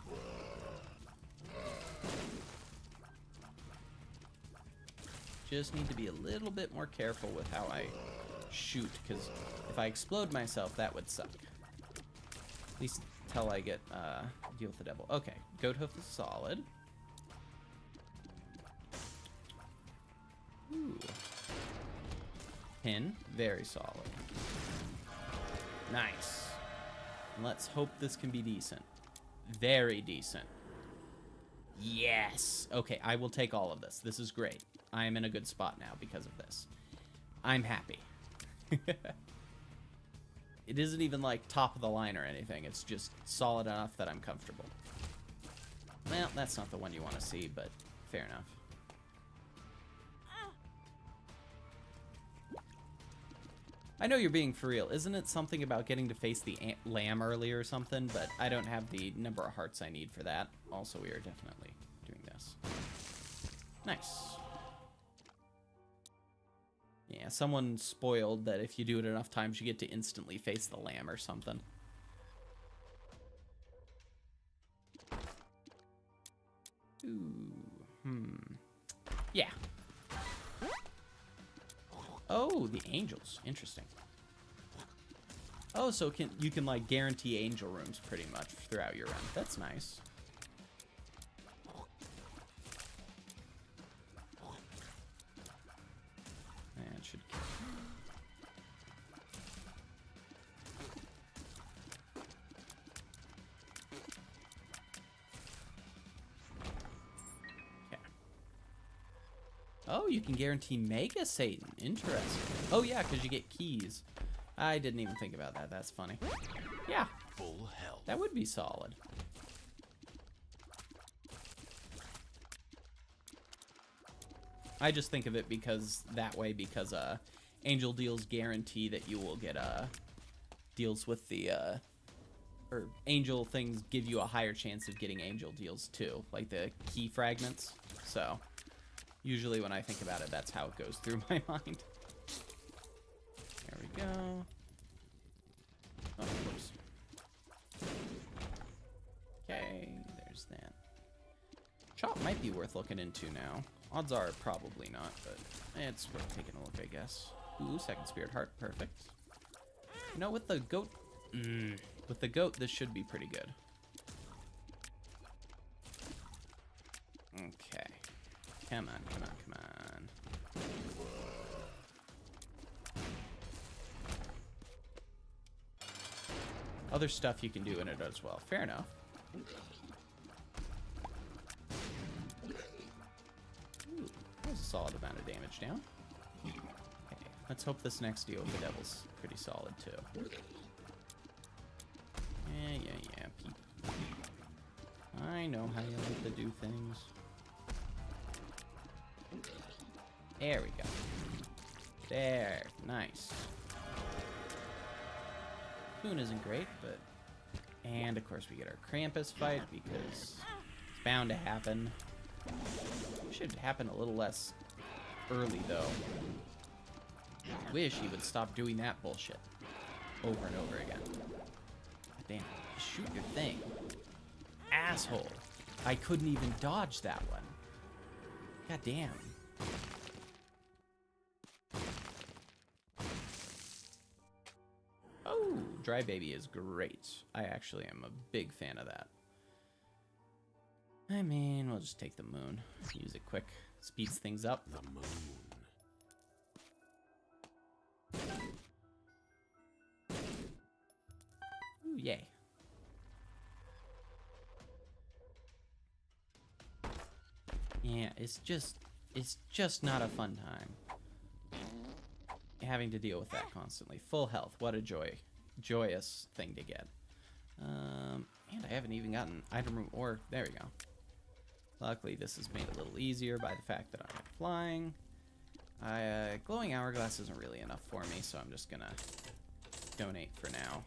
A: Just need to be a little bit more careful with how I shoot, because if I explode myself, that would suck. At least until I get deal with the devil. Okay, Goat Hoof is solid. Ooh. Pin, very solid. Nice. Let's hope this can be decent. Very decent. Yes. Okay, I will take all of this. This is great. I am in a good spot now because of this. I'm happy. It isn't even like top of the line or anything. It's just solid enough that I'm comfortable. Well, that's not the one you want to see, but fair enough. I know you're being for real. Isn't it something about getting to face the lamb earlier or something? But I don't have the number of hearts I need for that. Also, we are definitely doing this. Nice. Yeah, someone spoiled that if you do it enough times, you get to instantly face the lamb or something. Ooh, yeah. Oh, the angels. Interesting. Oh, so you can like guarantee angel rooms pretty much throughout your run. That's nice. That should kill. Okay. Oh, you can guarantee Mega Satan. Interesting. Oh yeah, because you get keys. I didn't even think about that. That's funny. Yeah.
B: Full health.
A: That would be solid. I just think of it because Angel deals guarantee that you will get deals with the or Angel things give you a higher chance of getting Angel deals too, like the key fragments. So usually when I think about it, that's how it goes through my mind. There we go. Oh, whoops. Okay, there's that. Chop might be worth looking into now. Odds are probably not, but it's worth taking a look, I guess. Ooh, second spirit heart, perfect. You know, with the goat, this should be pretty good. Okay. Come on, come on, come on. Other stuff you can do in it as well. Fair enough. Ooh, that's a solid amount of damage down. Okay, let's hope this next deal with the devil's pretty solid too. Yeah, peep. I know how you like to do things. There we go. There, nice. Spoon isn't great, but... And, of course, we get our Krampus fight, because it's bound to happen. It should happen a little less early, though. I wish he would stop doing that bullshit over and over again. God damn, shoot your thing. Asshole. I couldn't even dodge that one. God damn. Oh, Dry Baby is great. I actually am a big fan of that. I mean, we'll just take the moon. Use it quick. Speeds things up.
B: The moon.
A: Ooh, yay. Yeah, it's just not a fun time. Having to deal with that constantly. Full health. What a joyous thing to get. And I haven't even gotten item room or there we go. Luckily, this is made a little easier by the fact that I'm flying. Glowing hourglass isn't really enough for me, so I'm just gonna donate for now.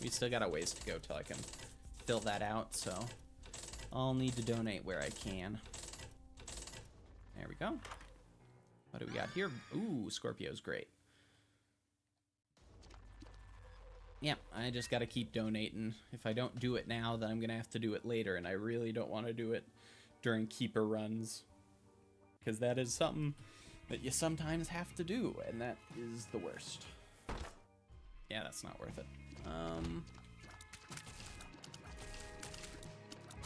A: We still got a ways to go till I can fill that out, so I'll need to donate where I can. There we go. What do we got here? Ooh, Scorpio's great. Yeah, I just gotta keep donating. If I don't do it now, then I'm gonna have to do it later, and I really don't want to do it during keeper runs, because that is something that you sometimes have to do, and that is the worst. Yeah, that's not worth it.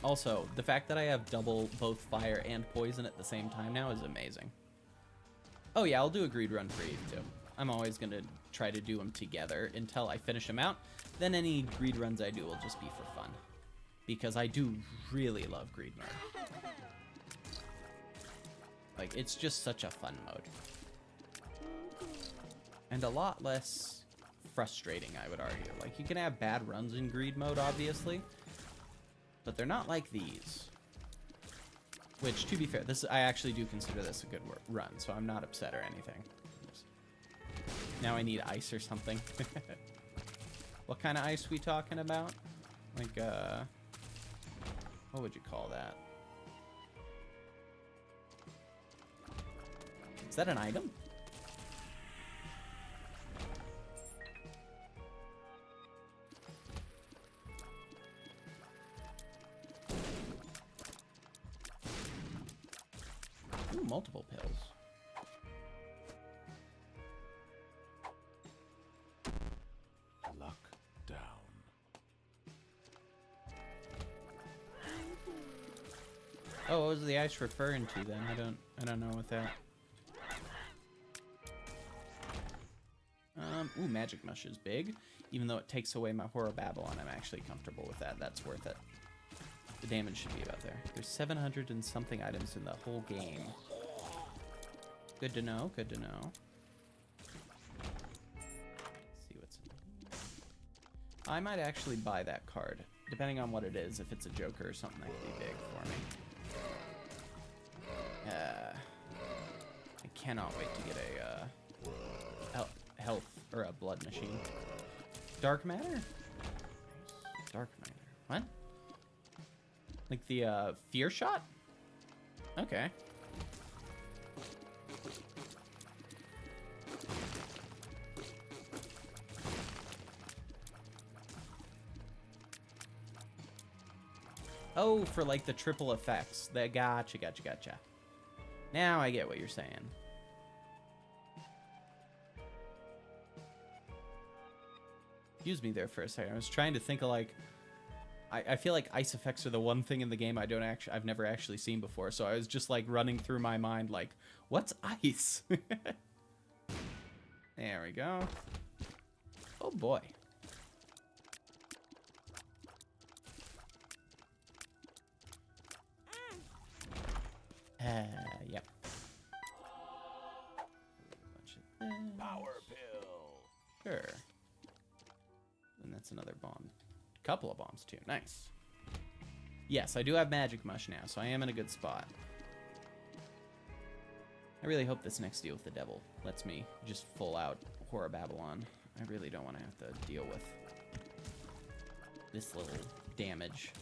A: Also, the fact that I have double both fire and poison at the same time now is amazing. Oh yeah, I'll do a greed run for Eve too. I'm always gonna try to do them together until I finish them out. Then any greed runs I do will just be for fun, because I do really love greed mode. Like, it's just such a fun mode. And a lot less frustrating, I would argue. Like, you can have bad runs in greed mode, obviously, but they're not like these. Which, to be fair, I actually do consider this a good run, so I'm not upset or anything. Now I need ice or something. What kind of ice we talking about? Like, what would you call that? Is that an item? Ooh, multiple pills.
B: Luck down.
A: Oh, what was the ice referring to then? I don't know what that. Ooh, magic mush is big. Even though it takes away my horror Babylon, I'm actually comfortable with that. That's worth it. The damage should be about there. There's 700 and something items in the whole game. Good to know, good to know. Let's see what's in here. I might actually buy that card, depending on what it is. If it's a Joker or something, that could be big for me. I cannot wait to get a health or a blood machine. Dark matter? Dark matter. What? Like the fear shot? Okay. Oh, for like the triple effects. Gotcha. Now I get what you're saying. Excuse me there for a second. I was trying to think of like, I feel like ice effects are the one thing in the game I've never actually seen before. So I was just like running through my mind like, what's ice? There we go. Oh boy. Yep.
B: Power pill.
A: Sure. And that's another bomb. Couple of bombs too. Nice. Yes, I do have magic mush now, so I am in a good spot. I really hope this next deal with the devil lets me just full out horror Babylon. I really don't want to have to deal with this little damage,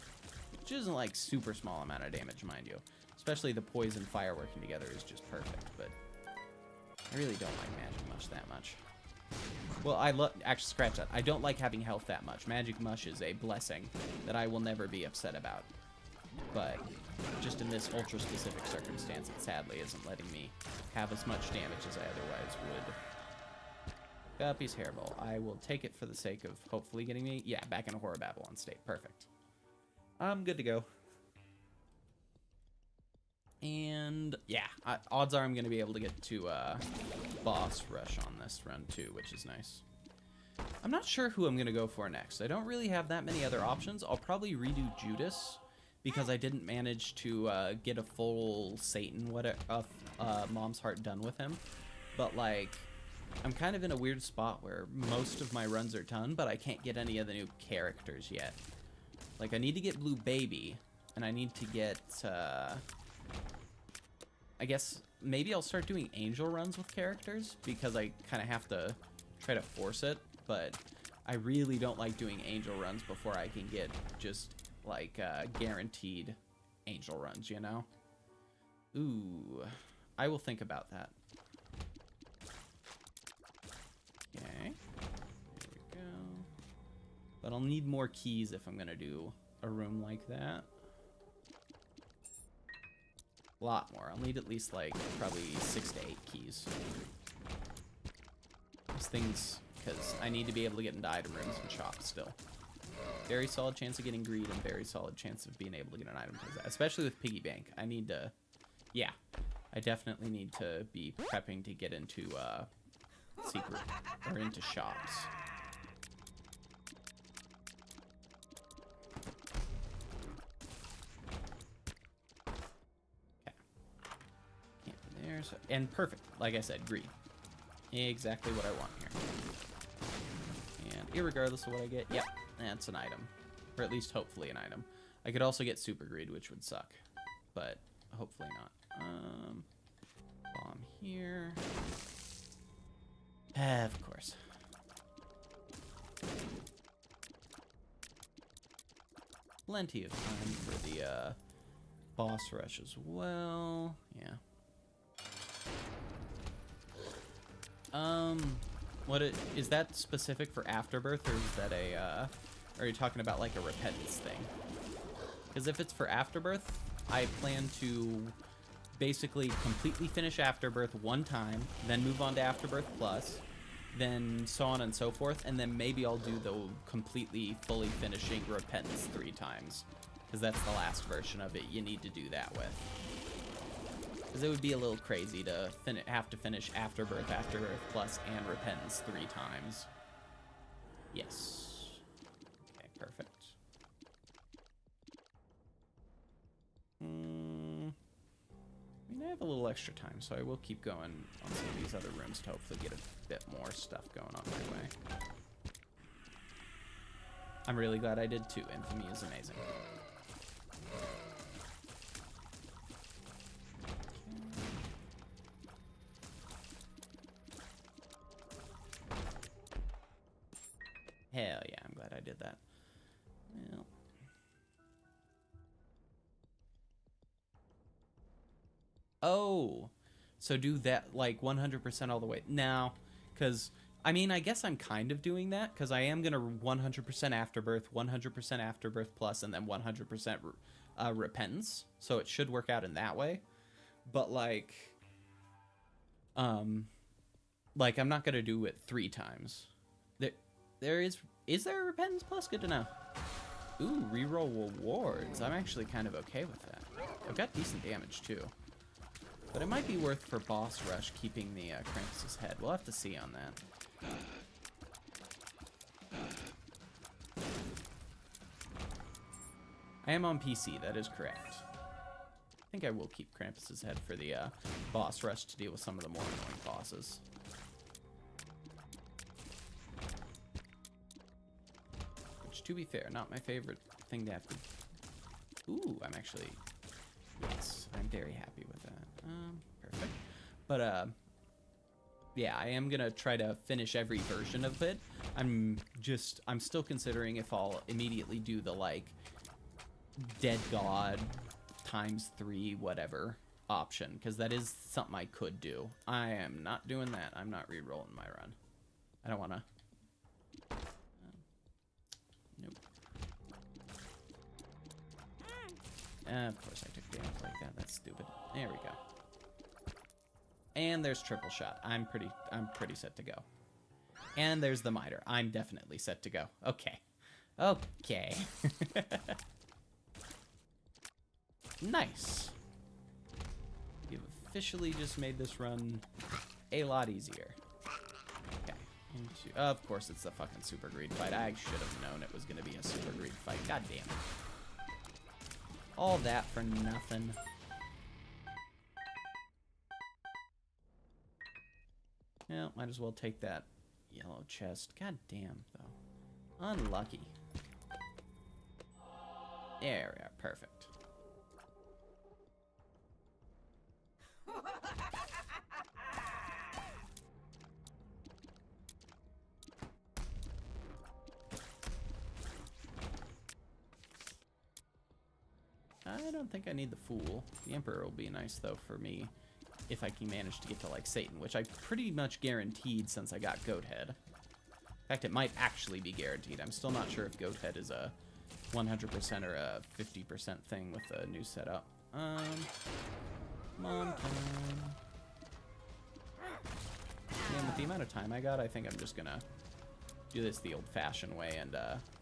A: which isn't like super small amount of damage, mind you. Especially the poison fire working together is just perfect, but I really don't like magic mush that much. Well, actually, scratch that. I don't like having health that much. Magic mush is a blessing that I will never be upset about. But just in this ultra-specific circumstance, it sadly isn't letting me have as much damage as I otherwise would. Guppy's hairball. I will take it for the sake of hopefully getting me, yeah, back in a horror Babylon state. Perfect. I'm good to go. And yeah, odds are I'm going to be able to get to boss rush on this run too, which is nice. I'm not sure who I'm going to go for next. I don't really have that many other options. I'll probably redo Judas because I didn't manage to get a full Satan Mom's Heart done with him. But like, I'm kind of in a weird spot where most of my runs are done, but I can't get any of the new characters yet. Like, I need to get Blue Baby, and I need to get... I guess maybe I'll start doing angel runs with characters because I kind of have to try to force it, but I really don't like doing angel runs before I can get just like guaranteed angel runs, you know? Ooh, I will think about that. Okay, there we go. But I'll need more keys if I'm gonna do a room like that. A lot more. I'll need at least like probably 6 to 8 keys. These things, because I need to be able to get into item rooms and shops still. Very solid chance of getting greed and very solid chance of being able to get an item, especially with piggy bank. I need to, yeah, I definitely need to be prepping to get into secret or into shops. And perfect, like I said, greed. Exactly what I want here. And irregardless of what I get, yep, that's an item. Or at least hopefully an item. I could also get super greed, which would suck. But hopefully not. Bomb here. Of course. Plenty of time for the boss rush as well. Yeah. Is that specific for Afterbirth, or is that are you talking about like a repentance thing? Because if it's for Afterbirth, I plan to basically completely finish Afterbirth one time, then move on to Afterbirth Plus, then so on and so forth, and then maybe I'll do the completely fully finishing Repentance 3 times, because that's the last version of it you need to do that with. Because it would be a little crazy to have to finish Afterbirth, Afterbirth Plus, and Repentance 3 times. Yes. Okay, perfect. I mean, I have a little extra time, so I will keep going on some of these other rooms to hopefully get a bit more stuff going on my way. I'm really glad I did too. Infamy is amazing. Hell yeah, I'm glad I did that. Well. Oh, so do that like 100% all the way. Now, because, I mean, I guess I'm kind of doing that, because I am going to 100% Afterbirth, 100% Afterbirth Plus, and then 100% Repentance. So it should work out in that way. But, like I'm not going to do it 3 times. Is there a Repentance Plus? Good to know. Ooh, reroll rewards. I'm actually kind of okay with that. I've got decent damage, too. But it might be worth for boss rush keeping the Krampus's head. We'll have to see on that. I am on PC, that is correct. I think I will keep Krampus's head for the boss rush to deal with some of the more annoying bosses. Which, to be fair, not my favorite thing to have to... Ooh, I'm actually... Yes, I'm very happy with that. Perfect. But, yeah, I am gonna try to finish every version of it. I'm still considering if I'll immediately do the, like, Dead God ×3 whatever option, because that is something I could do. I am not doing that. I'm not re-rolling my run. I don't want to. Nope. Of course I took damage like that. That's stupid. There we go. And there's triple shot. I'm pretty set to go. And there's the miter. I'm definitely set to go. Okay. Okay. Nice. You've officially just made this run a lot easier. Okay. Of course it's the fucking super greed fight. I should have known it was going to be a super greed fight. God damn it. All that for nothing. Yeah, might as well take that yellow chest. God damn, though. Unlucky. There we are. Perfect. I don't think I need the Fool. The Emperor will be nice, though, for me. If I can manage to get to, like, Satan, which I pretty much guaranteed since I got Goathead. In fact, it might actually be guaranteed. I'm still not sure if Goathead is a 100% or a 50% thing with the new setup. Mom time. And with the amount of time I got, I think I'm just gonna do this the old-fashioned way and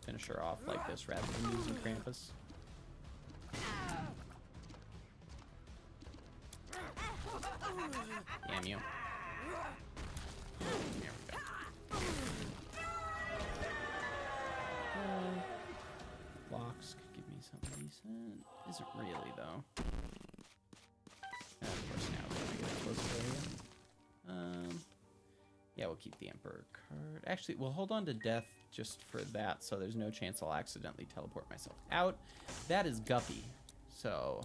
A: finish her off like this rather than using Krampus. Damn you. There we go. Blocks could give me something decent. Isn't really, though. And of course, now we're gonna get a close area. we'll keep the Emperor card. Actually, we'll hold on to death just for that, so there's no chance I'll accidentally teleport myself out. That is Guppy. So,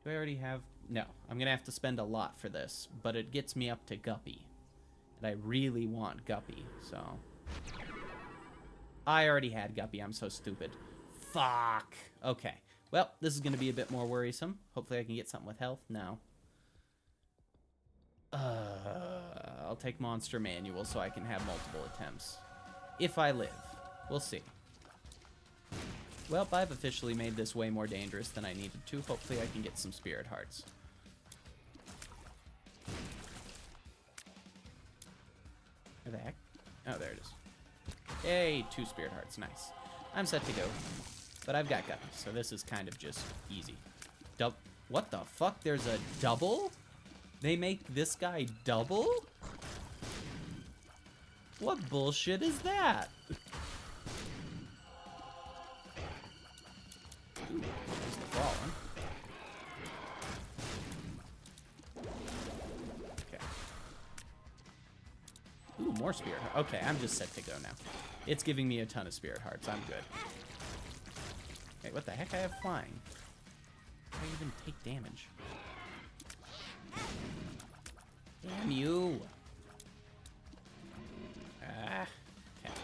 A: do I already have... No, I'm going to have to spend a lot for this, but it gets me up to Guppy. And I really want Guppy, so... I already had Guppy. I'm so stupid. Fuck. Okay. Well, this is going to be a bit more worrisome. Hopefully I can get something with health. No. I'll take Monster Manual so I can have multiple attempts. If I live. We'll see. Well, I've officially made this way more dangerous than I needed to. Hopefully I can get some Spirit Hearts. Where the heck? Oh, there it is. Hey, 2 Spirit Hearts. Nice. I'm set to go. But I've got Guppy, so this is kind of just easy. What the fuck? There's a double? They make this guy double? What bullshit is that? Ooh, there's the Fallen. Okay. Ooh, more Spirit Hearts. Okay, I'm just set to go now. It's giving me a ton of Spirit Hearts. I'm good. Wait, what the heck? I have flying. How do I even take damage? Damn you! Ah, okay.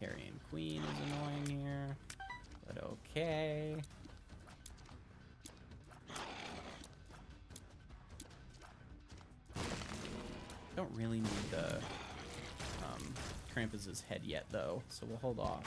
A: Carrion Queen is annoying here, but okay. Don't really need the Krampus's head yet, though, so we'll hold off.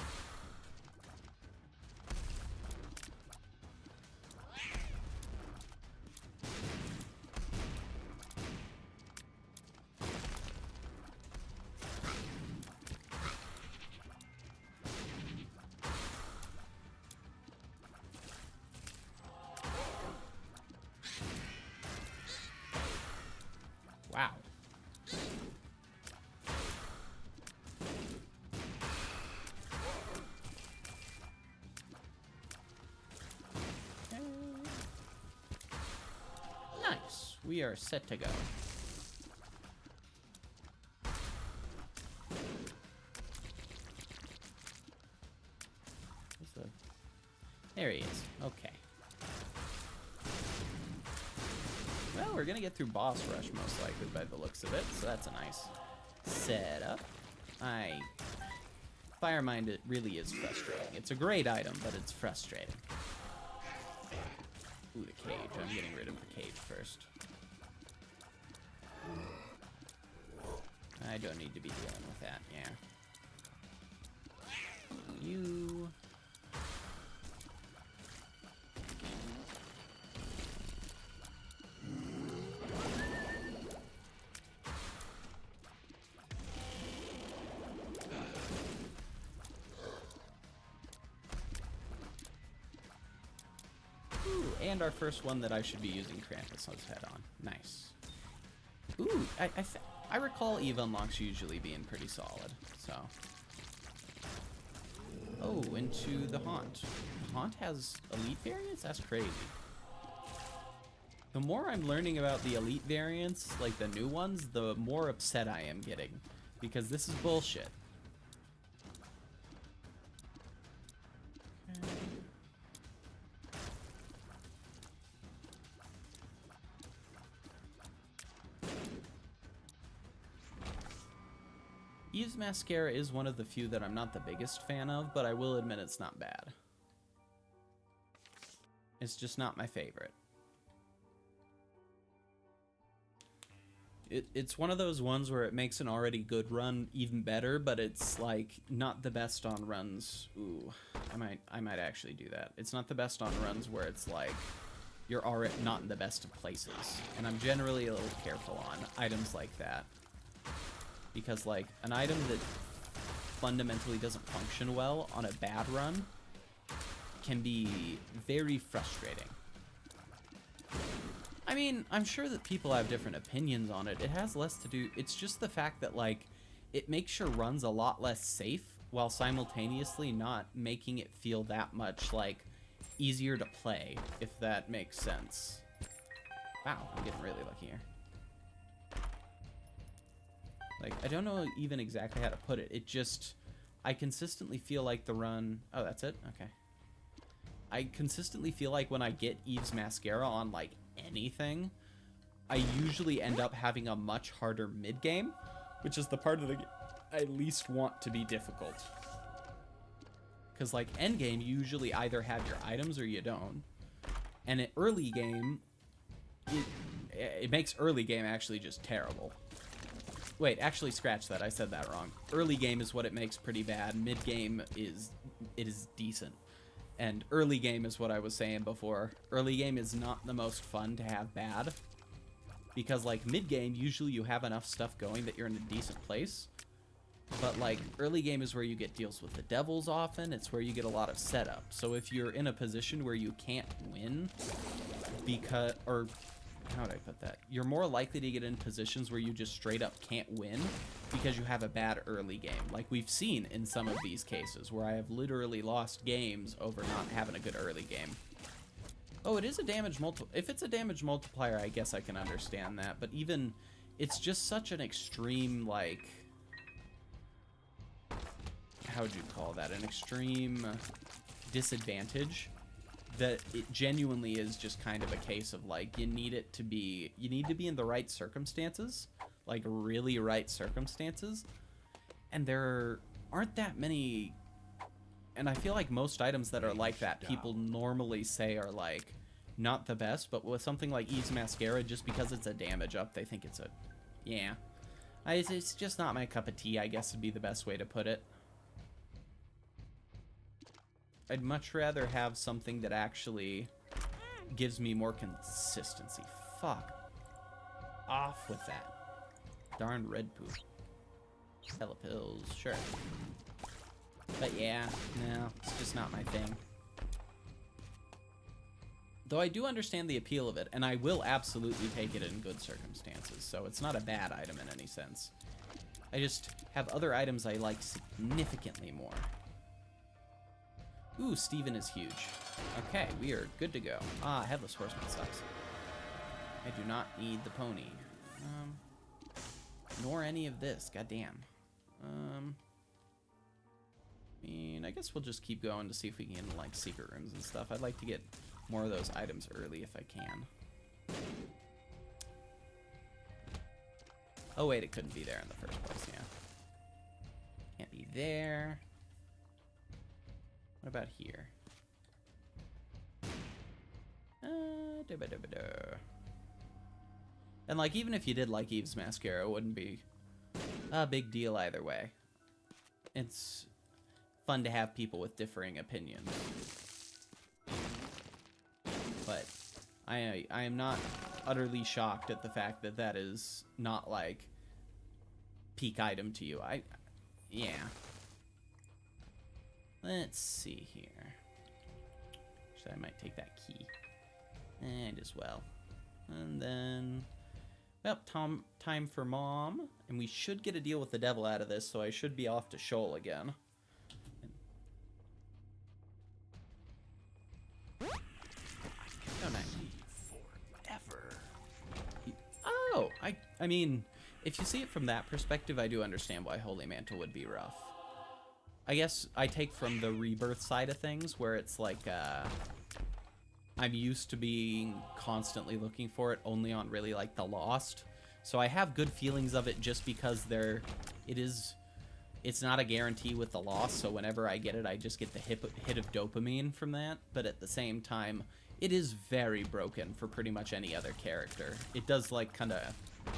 A: Wow. Nice. We are set to go. There he is. Okay. Well, we're gonna get through boss rush most likely by the looks of it, so that's a nice setup. Firemind, it really is frustrating. It's a great item, but it's frustrating. Ooh, the cage. I'm getting rid of the cage first. I don't need to be dealing with that, yeah. You... And our first one that I should be using Krampus. Let's head on. Nice. Ooh, I recall Eve unlocks usually being pretty solid, so. Oh, into the Haunt. The Haunt has elite variants? That's crazy. The more I'm learning about the elite variants, like the new ones, the more upset I am getting. Because this is bullshit. Eve's Mascara is one of the few that I'm not the biggest fan of, but I will admit it's not bad. It's just not my favorite. It's one of those ones where it makes an already good run even better, but it's like not the best on runs. Ooh, I might actually do that. It's not the best on runs where it's like you're already not in the best of places, and I'm generally a little careful on items like that. Because, like, an item that fundamentally doesn't function well on a bad run can be very frustrating. I mean, I'm sure that people have different opinions on it. It has less to do... It's just the fact that, like, it makes your runs a lot less safe while simultaneously not making it feel that much, like, easier to play, if that makes sense. Wow, I'm getting really lucky here. Like, I don't know even exactly how to put it. It just... I consistently feel like the run... Oh, that's it? Okay. I consistently feel like when I get Eve's Mascara on, like, anything, I usually end up having a much harder mid-game, which is the part of the game I least want to be difficult. Because, like, endgame, you usually either have your items or you don't. And at early game, it makes early game actually just terrible. Wait, actually scratch that. I said that wrong. Early game is what it makes pretty bad. Mid game is decent. And early game is what I was saying before. Early game is not the most fun to have bad. Because, like, mid game, usually you have enough stuff going that you're in a decent place. But, like, early game is where you get deals with the devils often. It's where you get a lot of setup. So if you're in a position where you can't win because... Or, how would I put that? You're more likely to get in positions where you just straight up can't win because you have a bad early game. Like we've seen in some of these cases where I have literally lost games over not having a good early game. Oh, it is a damage if it's a damage multiplier, I guess I can understand that. But even... It's just such an extreme, like... How would you call that? An extreme disadvantage that it genuinely is just kind of a case of, like, you need to be in the right circumstances, like really right circumstances, and there aren't that many, and I feel like most items that are like that, people normally say are, like, not the best, but with something like Eve's Mascara, just because it's a damage up, they think it's a, yeah. It's just not my cup of tea, I guess would be the best way to put it. I'd much rather have something that actually gives me more consistency. Fuck off with that. Darn red poop. Hella pills, sure. But yeah, no, it's just not my thing. Though I do understand the appeal of it, and I will absolutely take it in good circumstances, so it's not a bad item in any sense. I just have other items I like significantly more. Ooh, Steven is huge. Okay, we are good to go. Ah, Headless Horseman sucks. I do not need the pony. Nor any of this, goddamn. I mean, I guess we'll just keep going to see if we can get, like, secret rooms and stuff. I'd like to get more of those items early if I can. Oh, wait, it couldn't be there in the first place, yeah. Can't be there. What about here? And, like, even if you did like Eve's Mascara, it wouldn't be a big deal either way. It's fun to have people with differing opinions. But I am not utterly shocked at the fact that that is not, like, peak item to you. Yeah. Let's see here. Actually, I might take that key. And as well. And then... Well, time for Mom. And we should get a deal with the devil out of this, so I should be off to Shoal again. Oh, nice.
B: Forever.
A: Oh, I mean, if you see it from that perspective, I do understand why Holy Mantle would be rough. I guess I take from the rebirth side of things, where it's like, I'm used to being constantly looking for it only on really, like, the Lost. So I have good feelings of it just because it's not a guarantee with the Lost, so whenever I get it, I just get the hit of dopamine from that. But at the same time, it is very broken for pretty much any other character. It does, like, kind of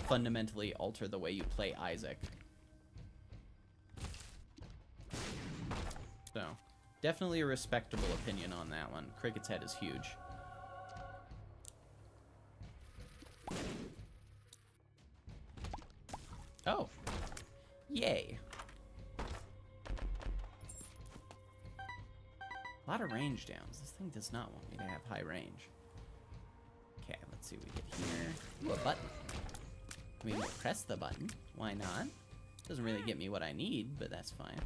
A: fundamentally alter the way you play Isaac. So, definitely a respectable opinion on that one. Cricket's head is huge. Oh. Yay. A lot of range downs. This thing does not want me to have high range. Okay, let's see what we get here. Ooh, a button. I mean, we'll press the button. Why not? Doesn't really get me what I need, but that's fine.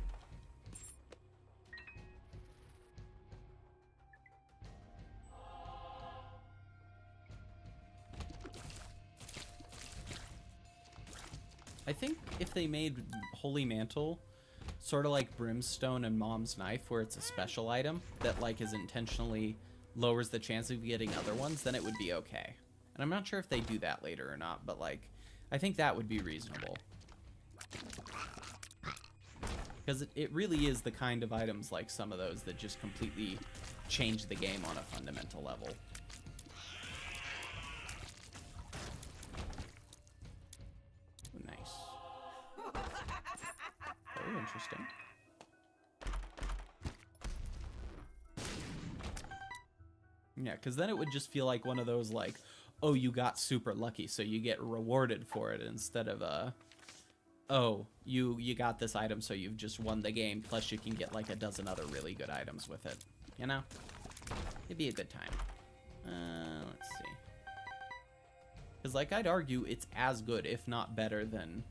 A: I think if they made Holy Mantle sort of like Brimstone and Mom's Knife, where it's a special item that like is intentionally lowers the chance of getting other ones, then it would be okay. And I'm not sure if they do that later or not, but like I think that would be reasonable. Because it really is the kind of items like some of those that just completely change the game on a fundamental level. Ooh, nice. Oh, interesting. Yeah, because then it would just feel like one of those like, oh, you got super lucky, so you get rewarded for it, instead of oh, you got this item, so you've just won the game, plus you can get like a dozen other really good items with it. You know? It'd be a good time. Let's see. Because like I'd argue it's as good, if not better, than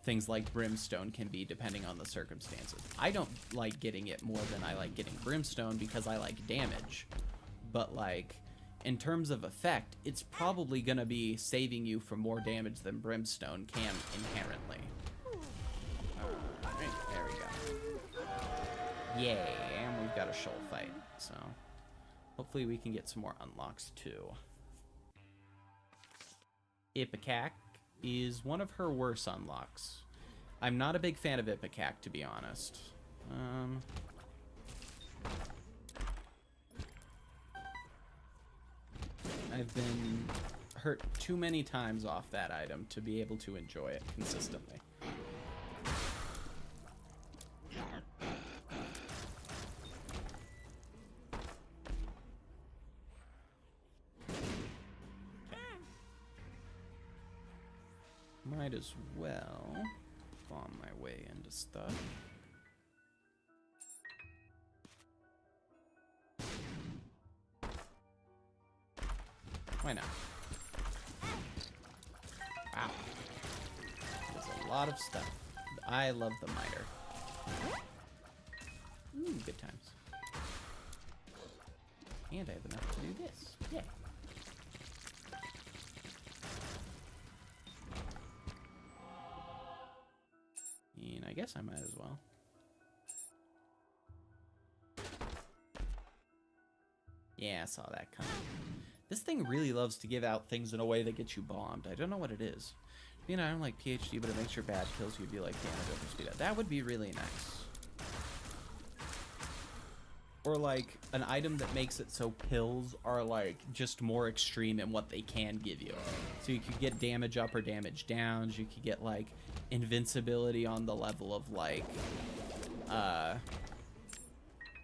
A: things like Brimstone can be, depending on the circumstances. I don't like getting it more than I like getting Brimstone because I like damage. But like, in terms of effect, it's probably gonna be saving you from more damage than Brimstone can inherently. Alright, there we go. Yay, and we've got a shoal fight, so hopefully we can get some more unlocks too. Ipecac is one of her worse unlocks. I'm not a big fan of Ipecac, to be honest. I've been hurt too many times off that item to be able to enjoy it consistently. Might as well bomb my way into stuff. Why not? Wow. There's a lot of stuff. I love the miter. Ooh, good times. And I have enough to do this. Yay. And I guess I might as well. Yeah, I saw that coming. This thing really loves to give out things in a way that gets you bombed. I don't know what it is. You know, I don't like PhD, but it makes your bad kills you do like damage over speed. That would be really nice. Or like an item that makes it so pills are like just more extreme in what they can give you. So you could get damage up or damage downs. You could get like invincibility on the level of like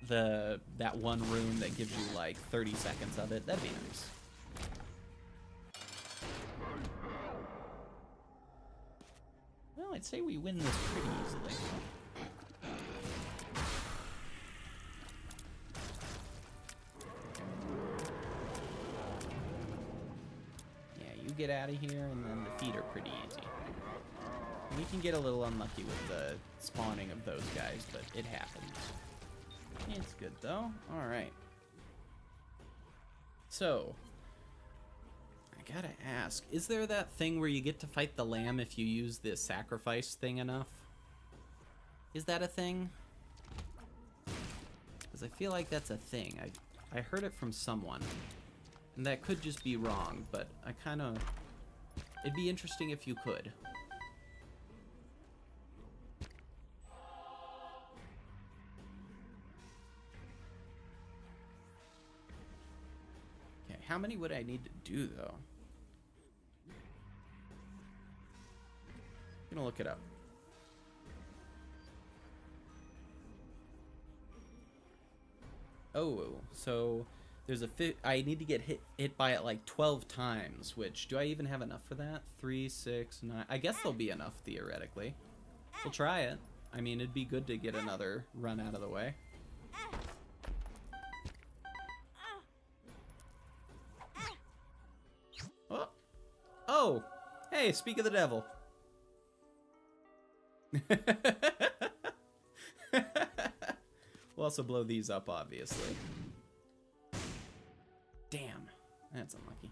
A: that one rune that gives you like 30 seconds of it. That'd be nice. Well, I'd say we win this pretty easily. Yeah, you get out of here, and then the feet are pretty easy. We can get a little unlucky with the spawning of those guys, but it happens. It's good, though. Alright. So, I gotta ask, is there that thing where you get to fight the lamb if you use the sacrifice thing enough? Is that a thing? Because I feel like that's a thing. I heard it from someone. And that could just be wrong, but I kind of... It'd be interesting if you could. Okay, how many would I need to do, though? I'm gonna look it up. Oh, so there's a I need to get hit by it like 12 times, which, do I even have enough for that? 3, 6, 9. I guess there'll be enough theoretically. We'll try it. I mean, it'd be good to get another run out of the way. Oh, oh, hey, speak of the devil. We'll also blow these up, obviously. Damn, that's unlucky.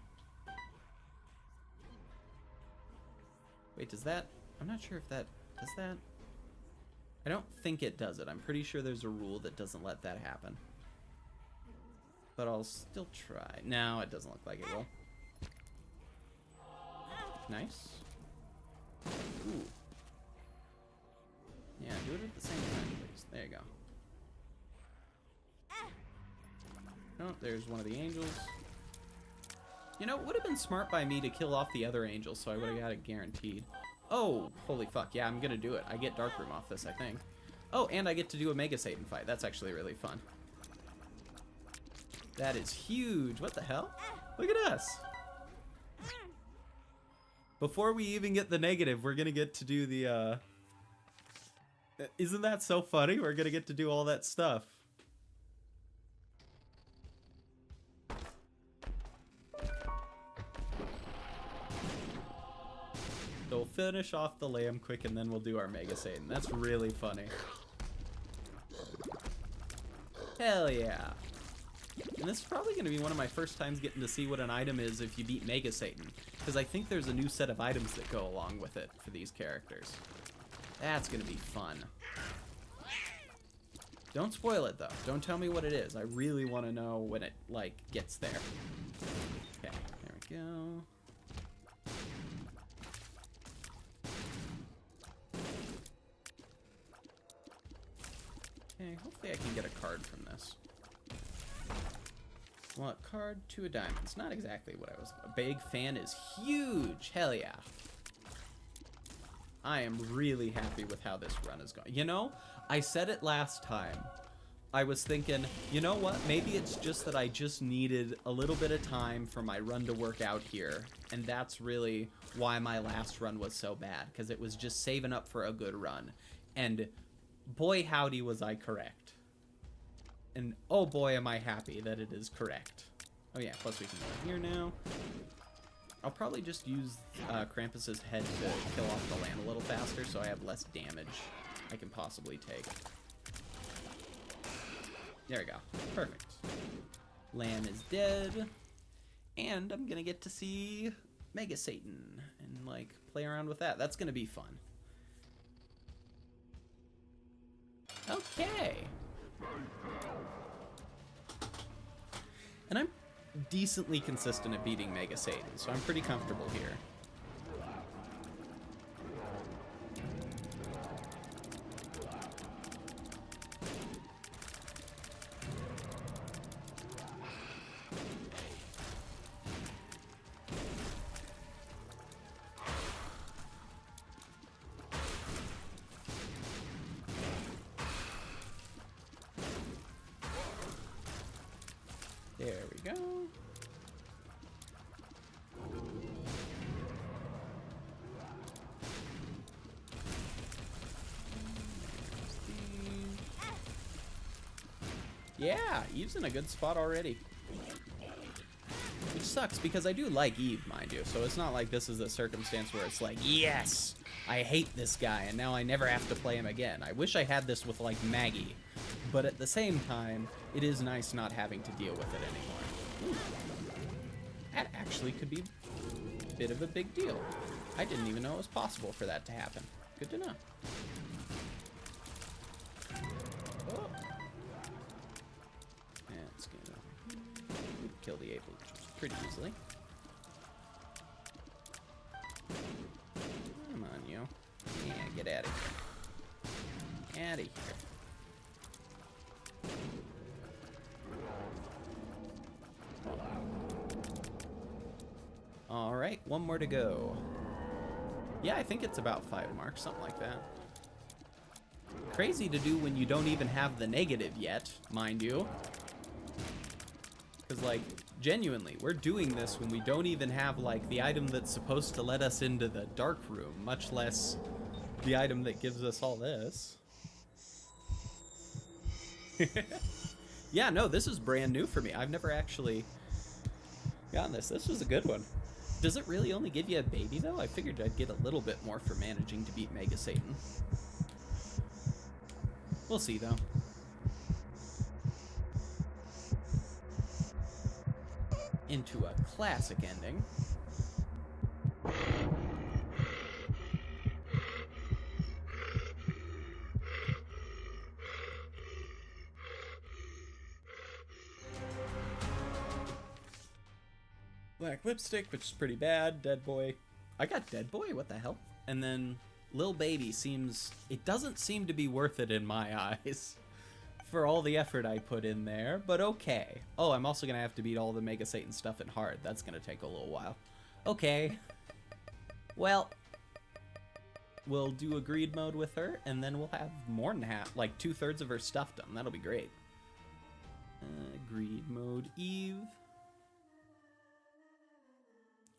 A: Wait, does that... I'm not sure if that... Does that? I don't think it does it. I'm pretty sure there's a rule that doesn't let that happen. But I'll still try. No, it doesn't look like it will. Nice. Ooh. Yeah, do it at the same time, please. There you go. Oh, there's one of the angels. You know, it would have been smart by me to kill off the other angels, so I would have got it guaranteed. Oh, holy fuck. Yeah, I'm gonna do it. I get Dark Room off this, I think. Oh, and I get to do a Mega Satan fight. That's actually really fun. That is huge. What the hell? Look at us. Before we even get the negative, we're gonna get to do the, Isn't that so funny? We're gonna get to do all that stuff. So we'll finish off the lamb quick and then we'll do our Mega Satan. That's really funny. Hell yeah. And this is probably going to be one of my first times getting to see what an item is if you beat Mega Satan. Because I think there's a new set of items that go along with it for these characters. That's going to be fun. Don't spoil it though. Don't tell me what it is. I really want to know when it, like, gets there. Okay, there we go. Okay, hopefully I can get a card from this. Well, a card to a diamond. It's not exactly what I was... A big fan is huge! Hell yeah. I am really happy with how this run is going. You know, I said it last time. I was thinking, you know what? Maybe it's just that I just needed a little bit of time for my run to work out here. And that's really why my last run was so bad. Because it was just saving up for a good run. And boy howdy was I correct. And oh boy am I happy that it is correct. Oh yeah, plus we can go here now. I'll probably just use Krampus's head to kill off the land a little faster so I have less damage I can possibly take. There we go. Perfect. Lan is dead. And I'm gonna get to see Mega Satan and like play around with that. That's gonna be fun. Okay. And I'm decently consistent at beating Mega Satan, so I'm pretty comfortable here. There we go. Yeah, Eve's in a good spot already. Which sucks because I do like Eve, mind you. So it's not like this is a circumstance where it's like, yes, I hate this guy and now I never have to play him again. I wish I had this with like Maggie. But at the same time, it is nice not having to deal with it anymore. Ooh. That actually could be a bit of a big deal. I didn't even know it was possible for that to happen. Good to know. Oh. That's gonna kill the ape pretty easily. Come on, you. Yeah, get out of here. Out of here. Alright, one more to go. Yeah, I think it's about 5 marks, something like that. Crazy to do when you don't even have the negative yet, mind you. Because, like, genuinely, we're doing this when we don't even have, like, the item that's supposed to let us into the dark room, much less the item that gives us all this. Yeah, no, this is brand new for me. I've never actually gotten this. This was a good one. Does it really only give you a baby, though? I figured I'd get a little bit more for managing to beat Mega Satan. We'll see, though. Into a classic ending. Black Lipstick, which is pretty bad. Dead Boy. I got Dead Boy? What the hell? And then Lil Baby seems... It doesn't seem to be worth it in my eyes for all the effort I put in there, but okay. Oh, I'm also going to have to beat all the Mega Satan stuff in hard. That's going to take a little while. Okay. Well, we'll do a greed mode with her, and then we'll have more than half, like 2/3 of her stuff done. That'll be great. Greed mode Eve.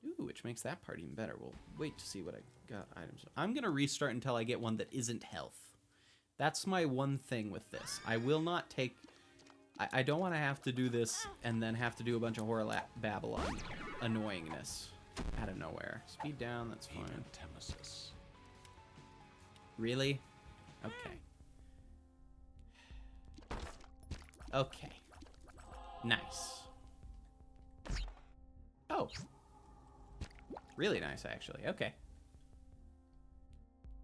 A: Ooh, which makes that part even better. We'll wait to see what I got items. I'm going to restart until I get one that isn't health. That's my one thing with this. I will not take... I don't want to have to do this and then have to do a bunch of horror Babylon annoyingness out of nowhere. Speed down, that's fine. Really? Okay. Okay. Nice. Oh. Really nice, actually. Okay.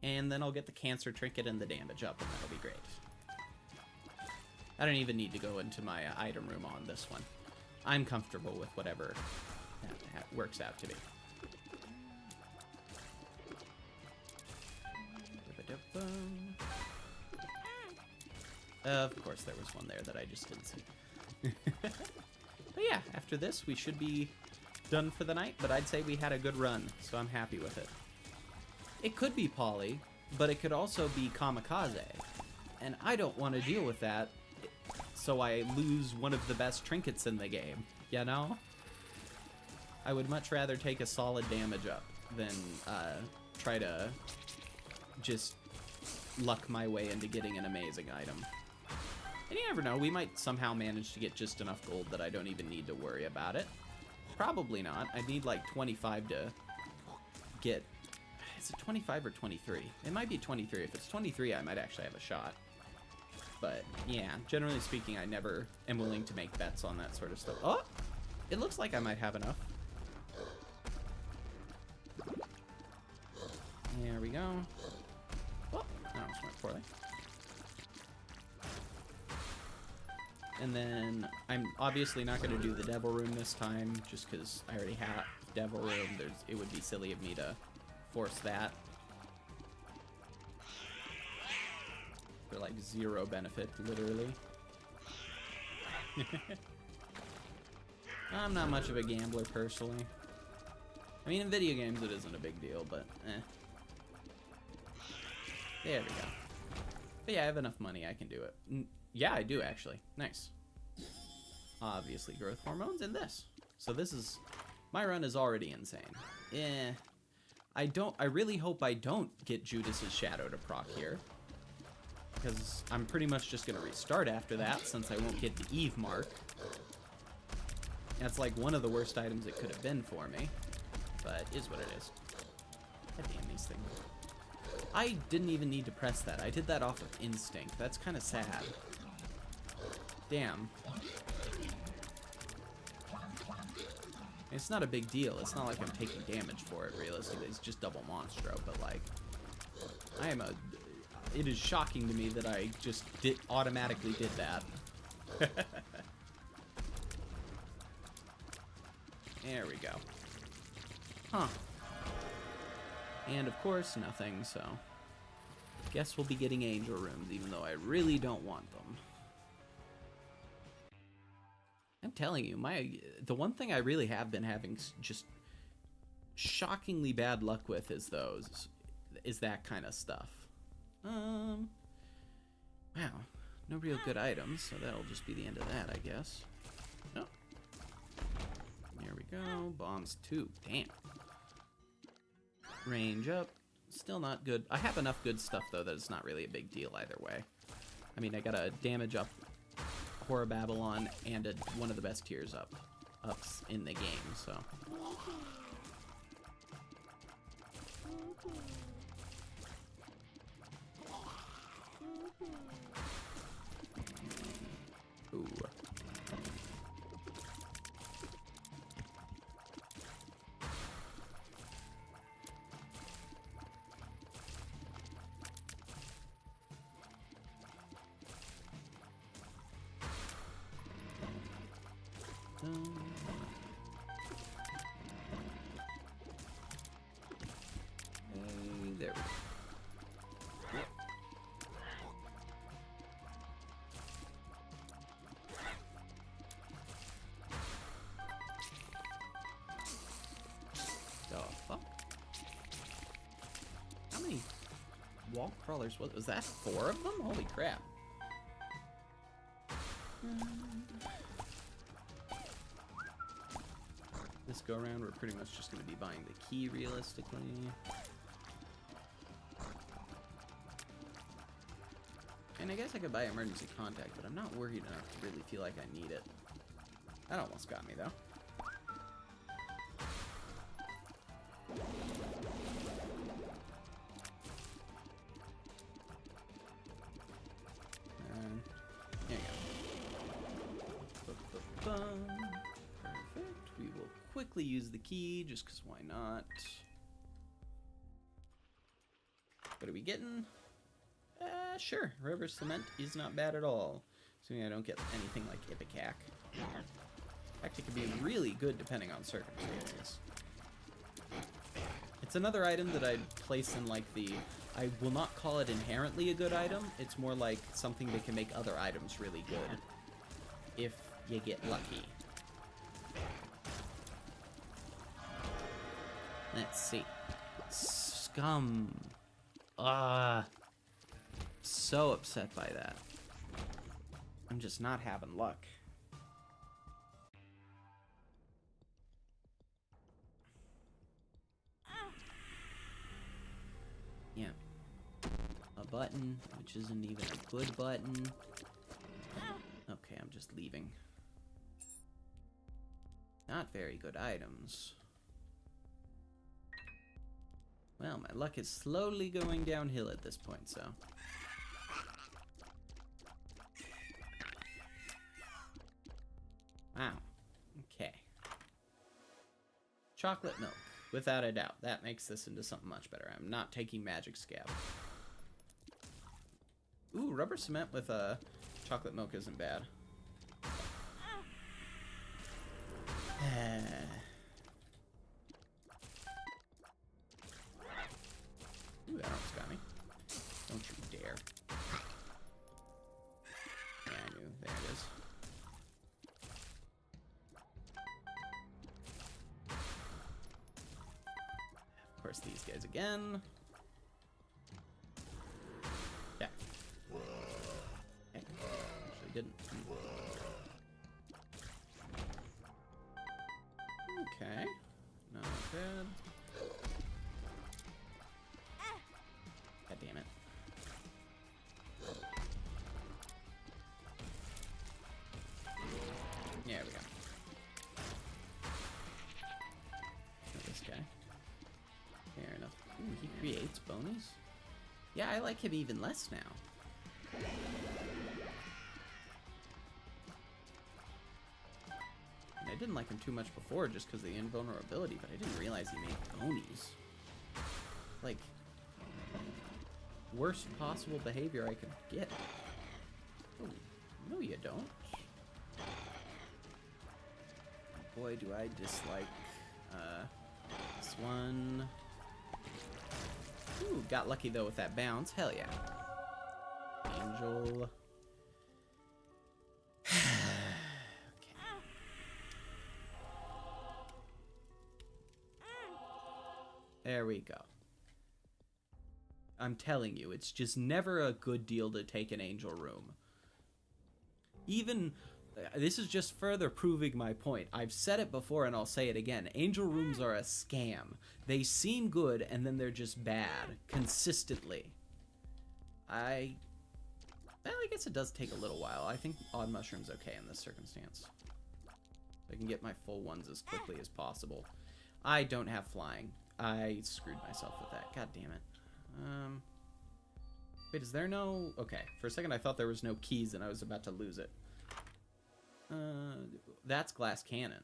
A: And then I'll get the cancer trinket and the damage up, and that'll be great. I don't even need to go into my item room on this one. I'm comfortable with whatever that works out to be. Of course, there was one there that I just didn't see. But yeah, after this, we should be done for the night, but I'd say we had a good run, so I'm happy with it. It could be Poly, but it could also be Kamikaze, and I don't want to deal with that, so I lose one of the best trinkets in the game, you know? I would much rather take a solid damage up than try to just luck my way into getting an amazing item. And you never know, we might somehow manage to get just enough gold that I don't even need to worry about it. Probably not. I need like 25 to get... Is it 25 or 23? It might be 23. If it's 23, I might actually have a shot. But yeah, generally speaking, I never am willing to make bets on that sort of stuff. Oh! It looks like I might have enough. There we go. Oh, that almost went poorly. And then I'm obviously not going to do the Devil Room this time, just because I already have Devil Room. It would be silly of me to force that. For like 0 benefit, literally. I'm not much of a gambler, personally. I mean, in video games it isn't a big deal, but eh. There we go. But yeah, I have enough money, I can do it. Yeah, I do, actually. Nice. Obviously, growth hormones and this. So this is... My run is already insane. Eh. I really hope I don't get Judas's Shadow to proc here. Because I'm pretty much just going to restart after that, since I won't get the Eve mark. That's like one of the worst items it could have been for me. But it is what it is. God damn these things. I didn't even need to press that. I did that off of instinct. That's kind of sad. Damn. It's not a big deal. It's not like I'm taking damage for it, realistically. It's just double Monstro, but like... It is shocking to me that I just automatically did that. There we go. Huh. And of course, nothing, so... Guess we'll be getting angel rooms, even though I really don't want them. I'm telling you, the one thing I really have been having just shockingly bad luck with is that kind of stuff. Wow. No real good items, so that'll just be the end of that, I guess. Oh. There we go. Bombs 2. Damn. Range up. Still not good. I have enough good stuff, though, that it's not really a big deal either way. I mean, I got a damage up Horror Babylon and one of the best tiers ups in the game, so... Ooh. wall crawlers. What was that? 4 of them? Holy crap. This go around, we're pretty much just going to be buying the key realistically. And I guess I could buy emergency contact, but I'm not worried enough to really feel like I need it. That almost got me, though. And there you go. Perfect. We will quickly use the key, just because why not? What are we getting? Sure. Rubber cement is not bad at all. Assuming I don't get anything like Ipecac. Actually, could be really good depending on circumstances. It's another item that I'd place in like the... I will not call it inherently a good item. It's more like something that can make other items really good. If you get lucky. Let's see. Scum. So upset by that. I'm just not having luck. Yeah. A button, which isn't even a good button. Okay, I'm just leaving. Not very good items. Well, my luck is slowly going downhill at this point, so... Wow. Okay. Chocolate milk. Without a doubt. That makes this into something much better. I'm not taking magic scab. Ooh, rubber cement with chocolate milk isn't bad. Ooh, that almost got me. Don't you dare. Yeah, I knew. There it is. Of course, these guys again. Yeah. Okay. Actually didn't. Okay. Not bad. God damn it. There we go. This guy. Fair enough. Ooh, he creates bonies? Yeah, I like him even less now. And I didn't like him too much before just because of the invulnerability, but I didn't realize he made bonies. Like, worst possible behavior I could get. Oh, no you don't. Boy, do I dislike this one. Ooh, got lucky though with that bounce. Hell yeah. Angel. Okay. There we go. I'm telling you, it's just never a good deal to take an angel room. Even, this is just further proving my point. I've said it before and I'll say it again. Angel rooms are a scam. They seem good and then they're just bad. Consistently. Well, I guess it does take a little while. I think Odd Mushroom's okay in this circumstance. I can get my full ones as quickly as possible. I don't have flying. I screwed myself with that. God damn it. Wait, is there no... Okay, for a second I thought there was no keys and I was about to lose it. That's glass cannon.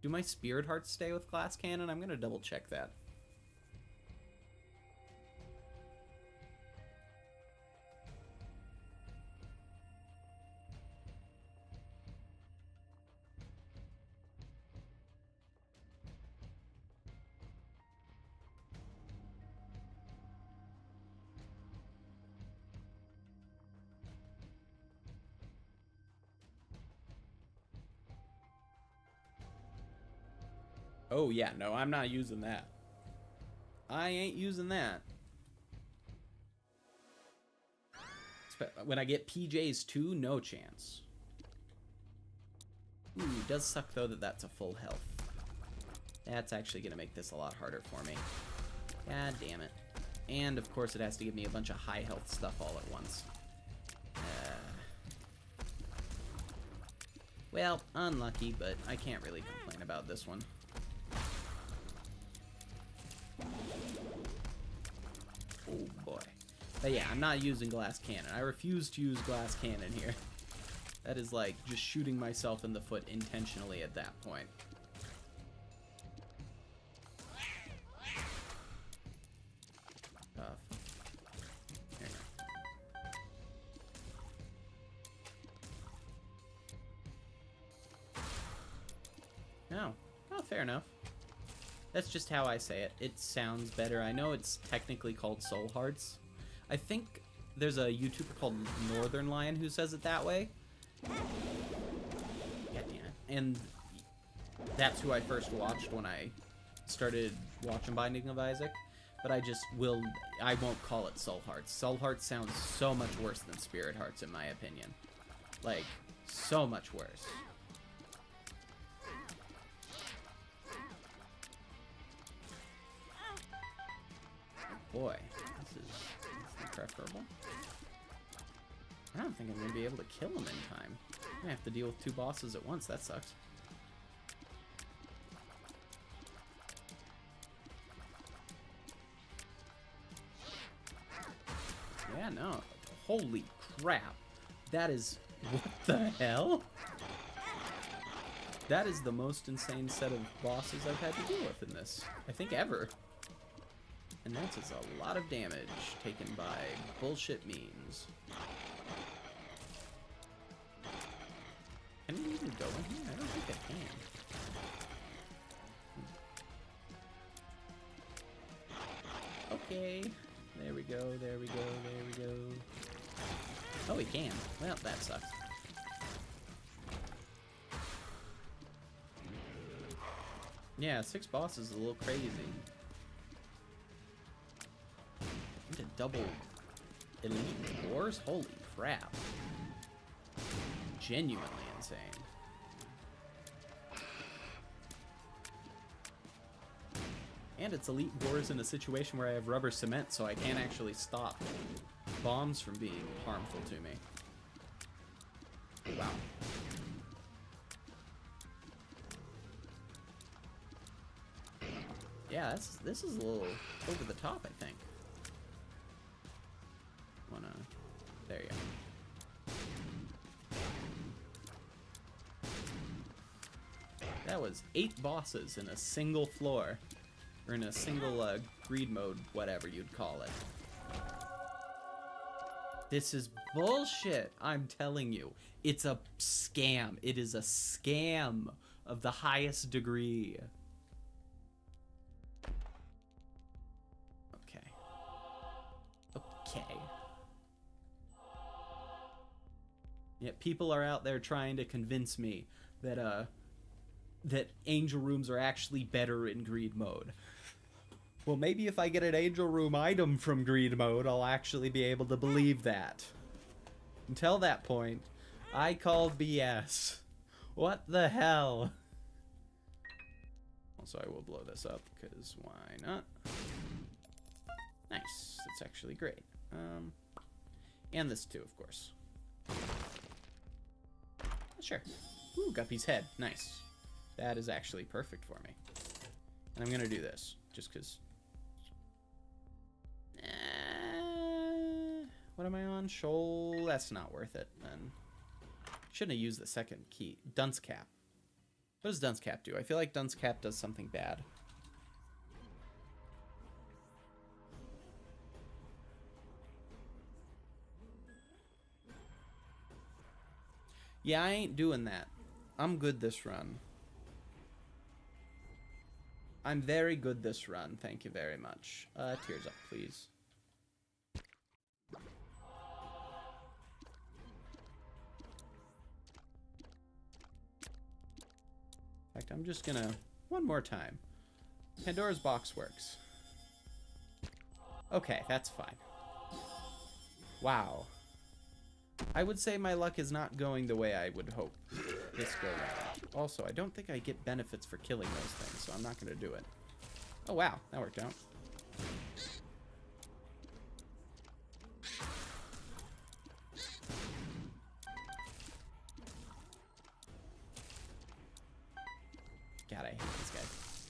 A: Do my spirit hearts stay with glass cannon? I'm gonna double check that. Oh, yeah, no, I'm not using that. I ain't using that. When I get PJs too, no chance. Ooh, it does suck though that that's a full health. That's actually gonna make this a lot harder for me. God damn it. And of course it has to give me a bunch of high health stuff all at once. Well, unlucky, but I can't really complain about this one. Oh boy. But yeah, I'm not using glass cannon. I refuse to use glass cannon here. That is like just shooting myself in the foot intentionally at that point. There you go. No. Oh, fair enough. That's just how I say it. It sounds better. I know it's technically called Soul Hearts. I think there's a YouTuber called Northern Lion who says it that way. Yeah, and that's who I first watched when I started watching Binding of Isaac. But I won't call it Soul Hearts. Soul Hearts sounds so much worse than Spirit Hearts in my opinion. Like, so much worse. Boy, this is preferable. I don't think I'm going to be able to kill him in time. I'm going to have to deal with 2 bosses at once. That sucks. Yeah, no. Holy crap. That is... What the hell? That is the most insane set of bosses I've had to deal with in this. I think ever. And that is a lot of damage taken by bullshit means. Can I even go in here? I don't think I can. Okay. There we go, there we go, there we go. Oh, we can. Well, that sucks. Yeah, 6 bosses is a little crazy. Into double elite wars? Holy crap. Genuinely insane. And it's elite wars in a situation where I have rubber cement, so I can't actually stop bombs from being harmful to me. Wow. Yeah, this is a little over the top, I think. There you go. That was 8 bosses in a single floor. Or in a single greed mode, whatever you'd call it. This is bullshit, I'm telling you. It's a scam. It is a scam of the highest degree. Okay. Okay. Yeah, people are out there trying to convince me that that angel rooms are actually better in greed mode. Well, maybe if I get an angel room item from greed mode, I'll actually be able to believe that. Until that point, I call BS. What the hell? Also, I will blow this up, because why not? Nice. That's actually great. And this too, of course. Sure. Ooh, Guppy's head. Nice. That is actually perfect for me. And I'm going to do this, just because... what am I on? Shoal? That's not worth it, then. Shouldn't have used the second key. Dunce Cap. What does Dunce Cap do? I feel like Dunce Cap does something bad. Yeah, I ain't doing that. I'm good this run. I'm very good this run. Thank you very much. Tears up, please. In fact, I'm just gonna... One more time. Pandora's box works. Okay, that's fine. Wow. I would say my luck is not going the way I would hope this go round. Also, I don't think I get benefits for killing those things, so I'm not going to do it. Oh, wow. That worked out. God, I hate these guys.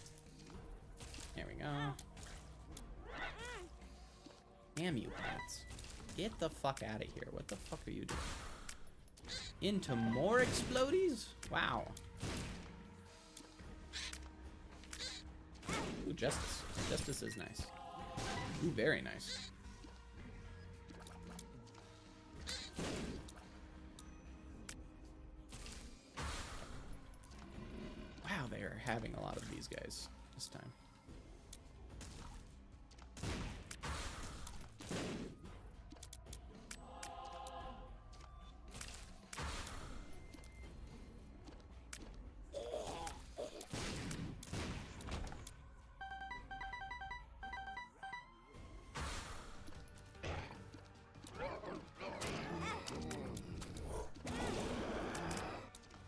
A: There we go. Damn you, bats. Get the fuck out of here. What the fuck are you doing? Into more explodies? Wow. Ooh, justice. Justice is nice. Ooh, very nice. Wow, they are having a lot of these guys this time.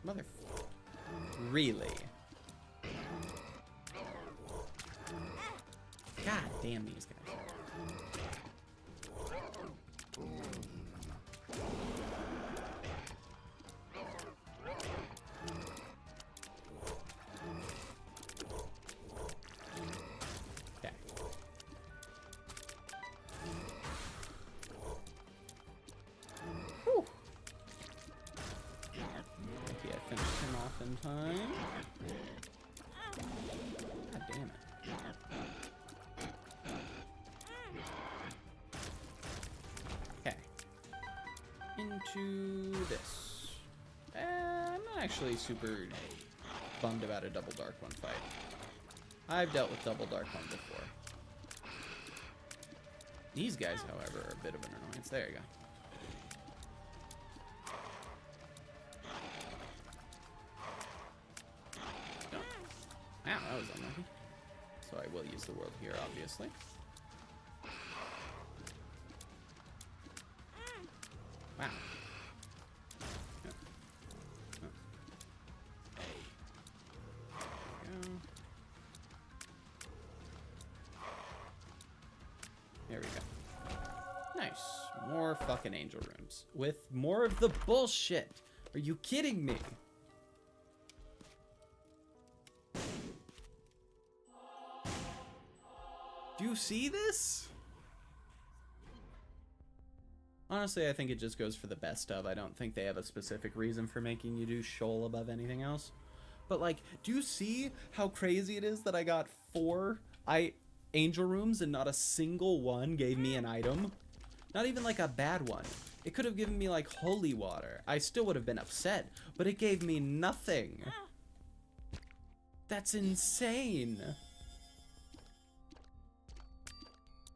A: Mother... Really? God damn these guys. Okay. Whew. Okay, I finished him off in time. God damn it. Okay. Into this. I'm not actually super bummed about a double dark one fight. I've dealt with double dark one before. These guys, however, are a bit of an annoyance. There you go. Wow, that was unlucky. So I will use the world here, obviously. Wow. Yep. Oh. There we go. Nice. More fucking angel rooms. With more of the bullshit. Are you kidding me? Do you see this? Honestly, I think it just goes for the best of. I don't think they have a specific reason for making you do shoal above anything else. But, like, do you see how crazy it is that I got 4 angel rooms and not a single one gave me an item? Not even, like, a bad one. It could have given me, like, holy water. I still would have been upset, but it gave me nothing. That's insane.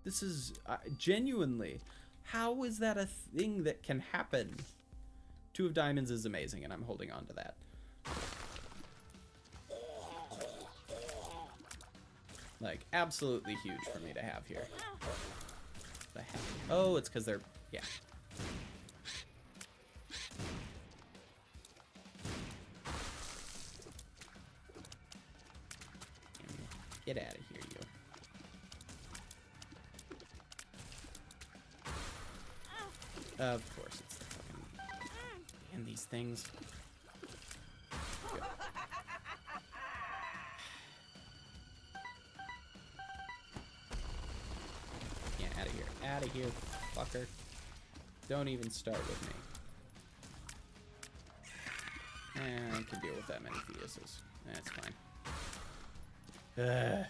A: This is genuinely, how is that a thing that can happen? 2 of diamonds is amazing, and I'm holding on to that. Like, absolutely huge for me to have here. The heck? Oh, it's because they're, yeah. Get out of here, you. Of course, it's the fucking... And these things. Go. Yeah, out of here. Out of here, fucker. Don't even start with me. I can deal with that many fetuses. That's fine. Okay.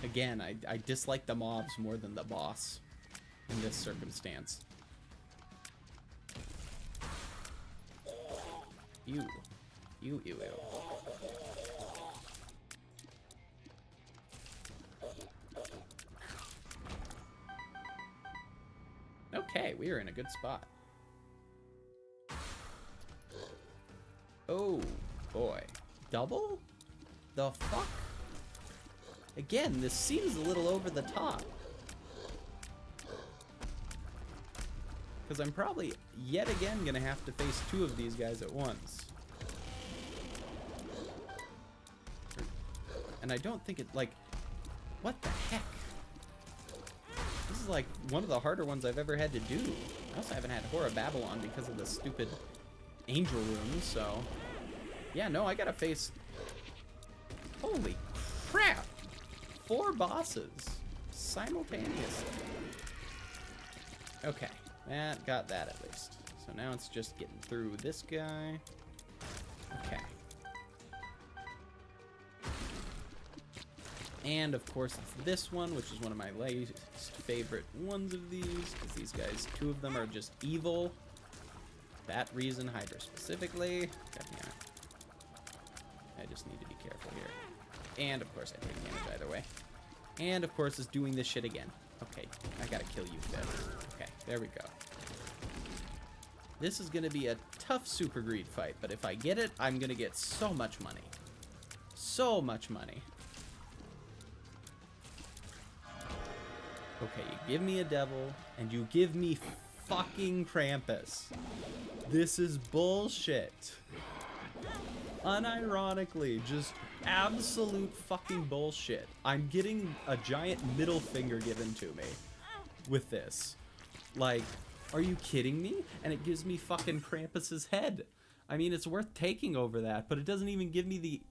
A: Again, I dislike the mobs more than the boss in this circumstance. Ew. Ew, ew, ew. Okay, we are in a good spot. Oh, boy. Double? The fuck? Again, this seems a little over the top. Because I'm probably, yet again, going to have to face 2 of these guys at once. And I don't think it, like, what the heck? This is like one of the harder ones I've ever had to do. I also haven't had Horror Babylon because of the stupid angel rooms, so... Yeah, no, I gotta face... Holy crap! 4 bosses simultaneously. Okay, that got that at least. So now it's just getting through this guy. Okay. And of course it's this one, which is one of my least favorite ones of these, because these guys, 2 of them are just evil. That reason, Hydra specifically. God damn it. I just need to be careful here. And of course I take damage either way. And of course it's doing this shit again. Okay, I gotta kill you, Fed. Okay, there we go. This is gonna be a tough super greed fight, but if I get it, I'm gonna get so much money. So much money. Okay, you give me a devil, and you give me fucking Krampus. This is bullshit. Unironically, just absolute fucking bullshit. I'm getting a giant middle finger given to me with this. Like, are you kidding me? And it gives me fucking Krampus's head. I mean, it's worth taking over that, but it doesn't even give me the...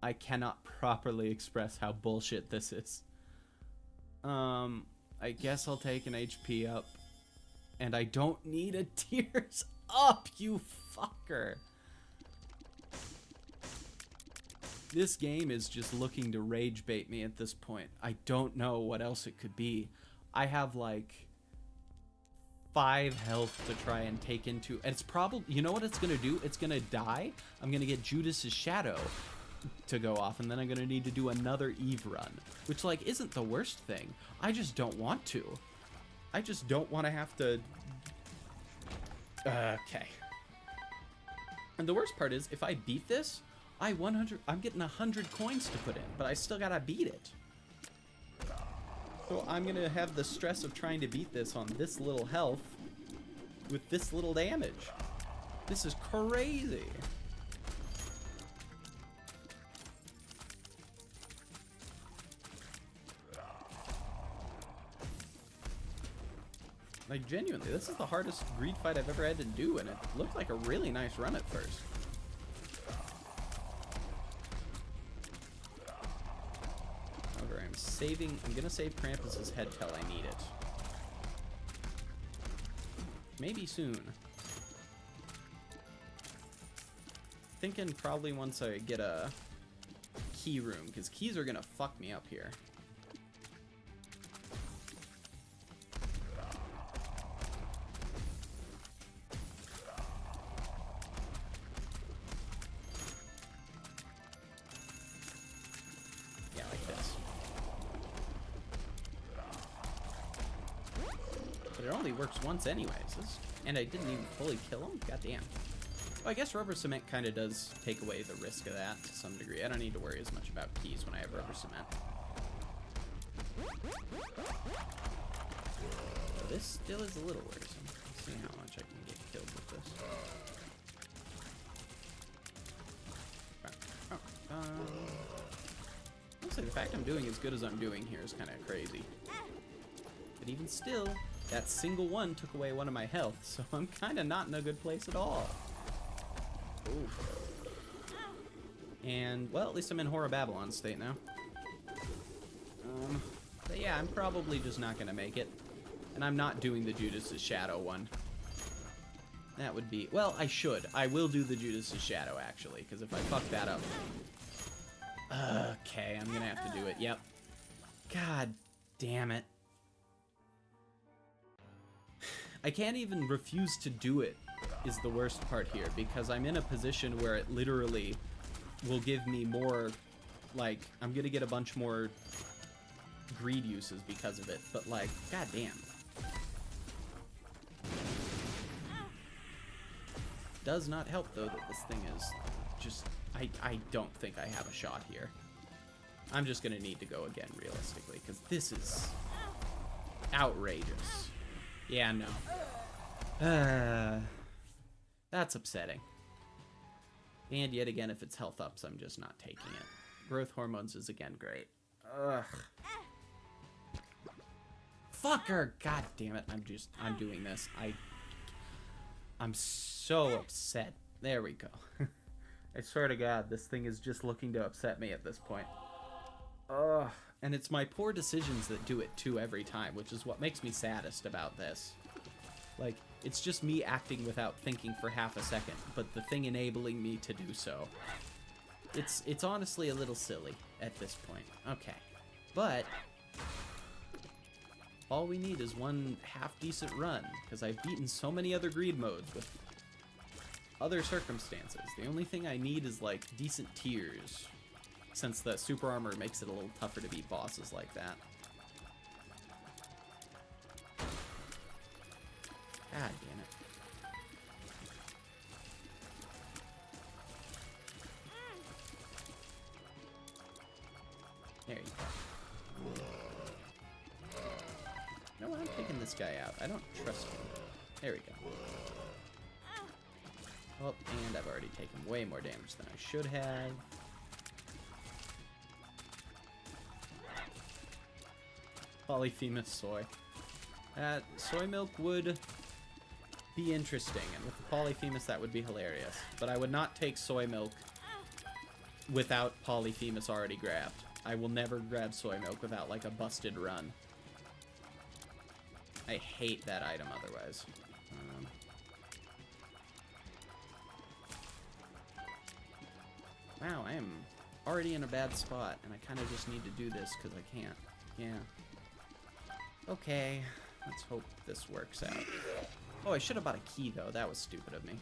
A: I cannot properly express how bullshit this is. I guess I'll take an HP up. And I don't need a tears up, you fucker. This game is just looking to rage bait me at this point. I don't know what else it could be. I have like 5 health to try and take into, and it's probably, you know what it's gonna do? It's gonna die. I'm gonna get Judas's shadow to go off, and then I'm gonna need to do another Eve run, which like isn't the worst thing. I just don't want to. I just don't want to have to. Okay. And the worst part is, if I beat this, I'm getting 100 coins to put in, but I still gotta beat it. So I'm gonna have the stress of trying to beat this on this little health with this little damage. This is crazy. Like, genuinely, this is the hardest greed fight I've ever had to do, and it looked like a really nice run at first. However, I'm gonna save Krampus's head till I need it. Maybe soon. Thinking probably once I get a key room, because keys are gonna fuck me up here. Works once anyways, and I didn't even fully kill him. God damn. Well, I guess rubber cement kind of does take away the risk of that to some degree. I don't need to worry as much about keys when I have rubber cement. So this still is a little worrisome. Let's see how much I can get killed with this. Honestly, the fact I'm doing as good as I'm doing here is kind of crazy. But even still, that single one took away one of my health, so I'm kind of not in a good place at all. Oof. And, well, at least I'm in Horror Babylon state now. But yeah, I'm probably just not going to make it. And I'm not doing the Judas's Shadow one. That would be... Well, I should. I will do the Judas's Shadow, actually, because if I fuck that up... Okay, I'm going to have to do it. Yep. God damn it. I can't even refuse to do it, is the worst part here, because I'm in a position where it literally will give me more, like, I'm gonna get a bunch more greed uses because of it, but like, goddamn. Does not help, though, that this thing is just, I don't think I have a shot here. I'm just gonna need to go again, realistically, because this is Outrageous. Yeah, no. That's upsetting. And yet again, if it's health ups, I'm just not taking it. Growth hormones is again great. Ugh. Fucker! God damn it. I'm doing this. I'm so upset. There we go. I swear to God, this thing is just looking to upset me at this point. Ugh. And it's my poor decisions that do it too every time, which is what makes me saddest about this. Like, it's just me acting without thinking for half a second, but the thing enabling me to do so. It's honestly a little silly at this point. Okay. But all we need is one half-decent run, because I've beaten so many other greed modes with other circumstances. The only thing I need is, like, decent tiers, since the super armor makes it a little tougher to beat bosses like that. God damn it. There you go. No, I'm taking this guy out. I don't trust him. There we go. Oh, and I've already taken way more damage than I should have. Polyphemus soy. Soy milk would be interesting, and with the Polyphemus that would be hilarious. But I would not take soy milk without Polyphemus already grabbed. I will never grab soy milk without, like, a busted run. I hate that item otherwise. Wow, I am already in a bad spot, and I kind of just need to do this because I can't. Yeah. Okay, let's hope this works out. Oh, I should have bought a key, though. That was stupid of me.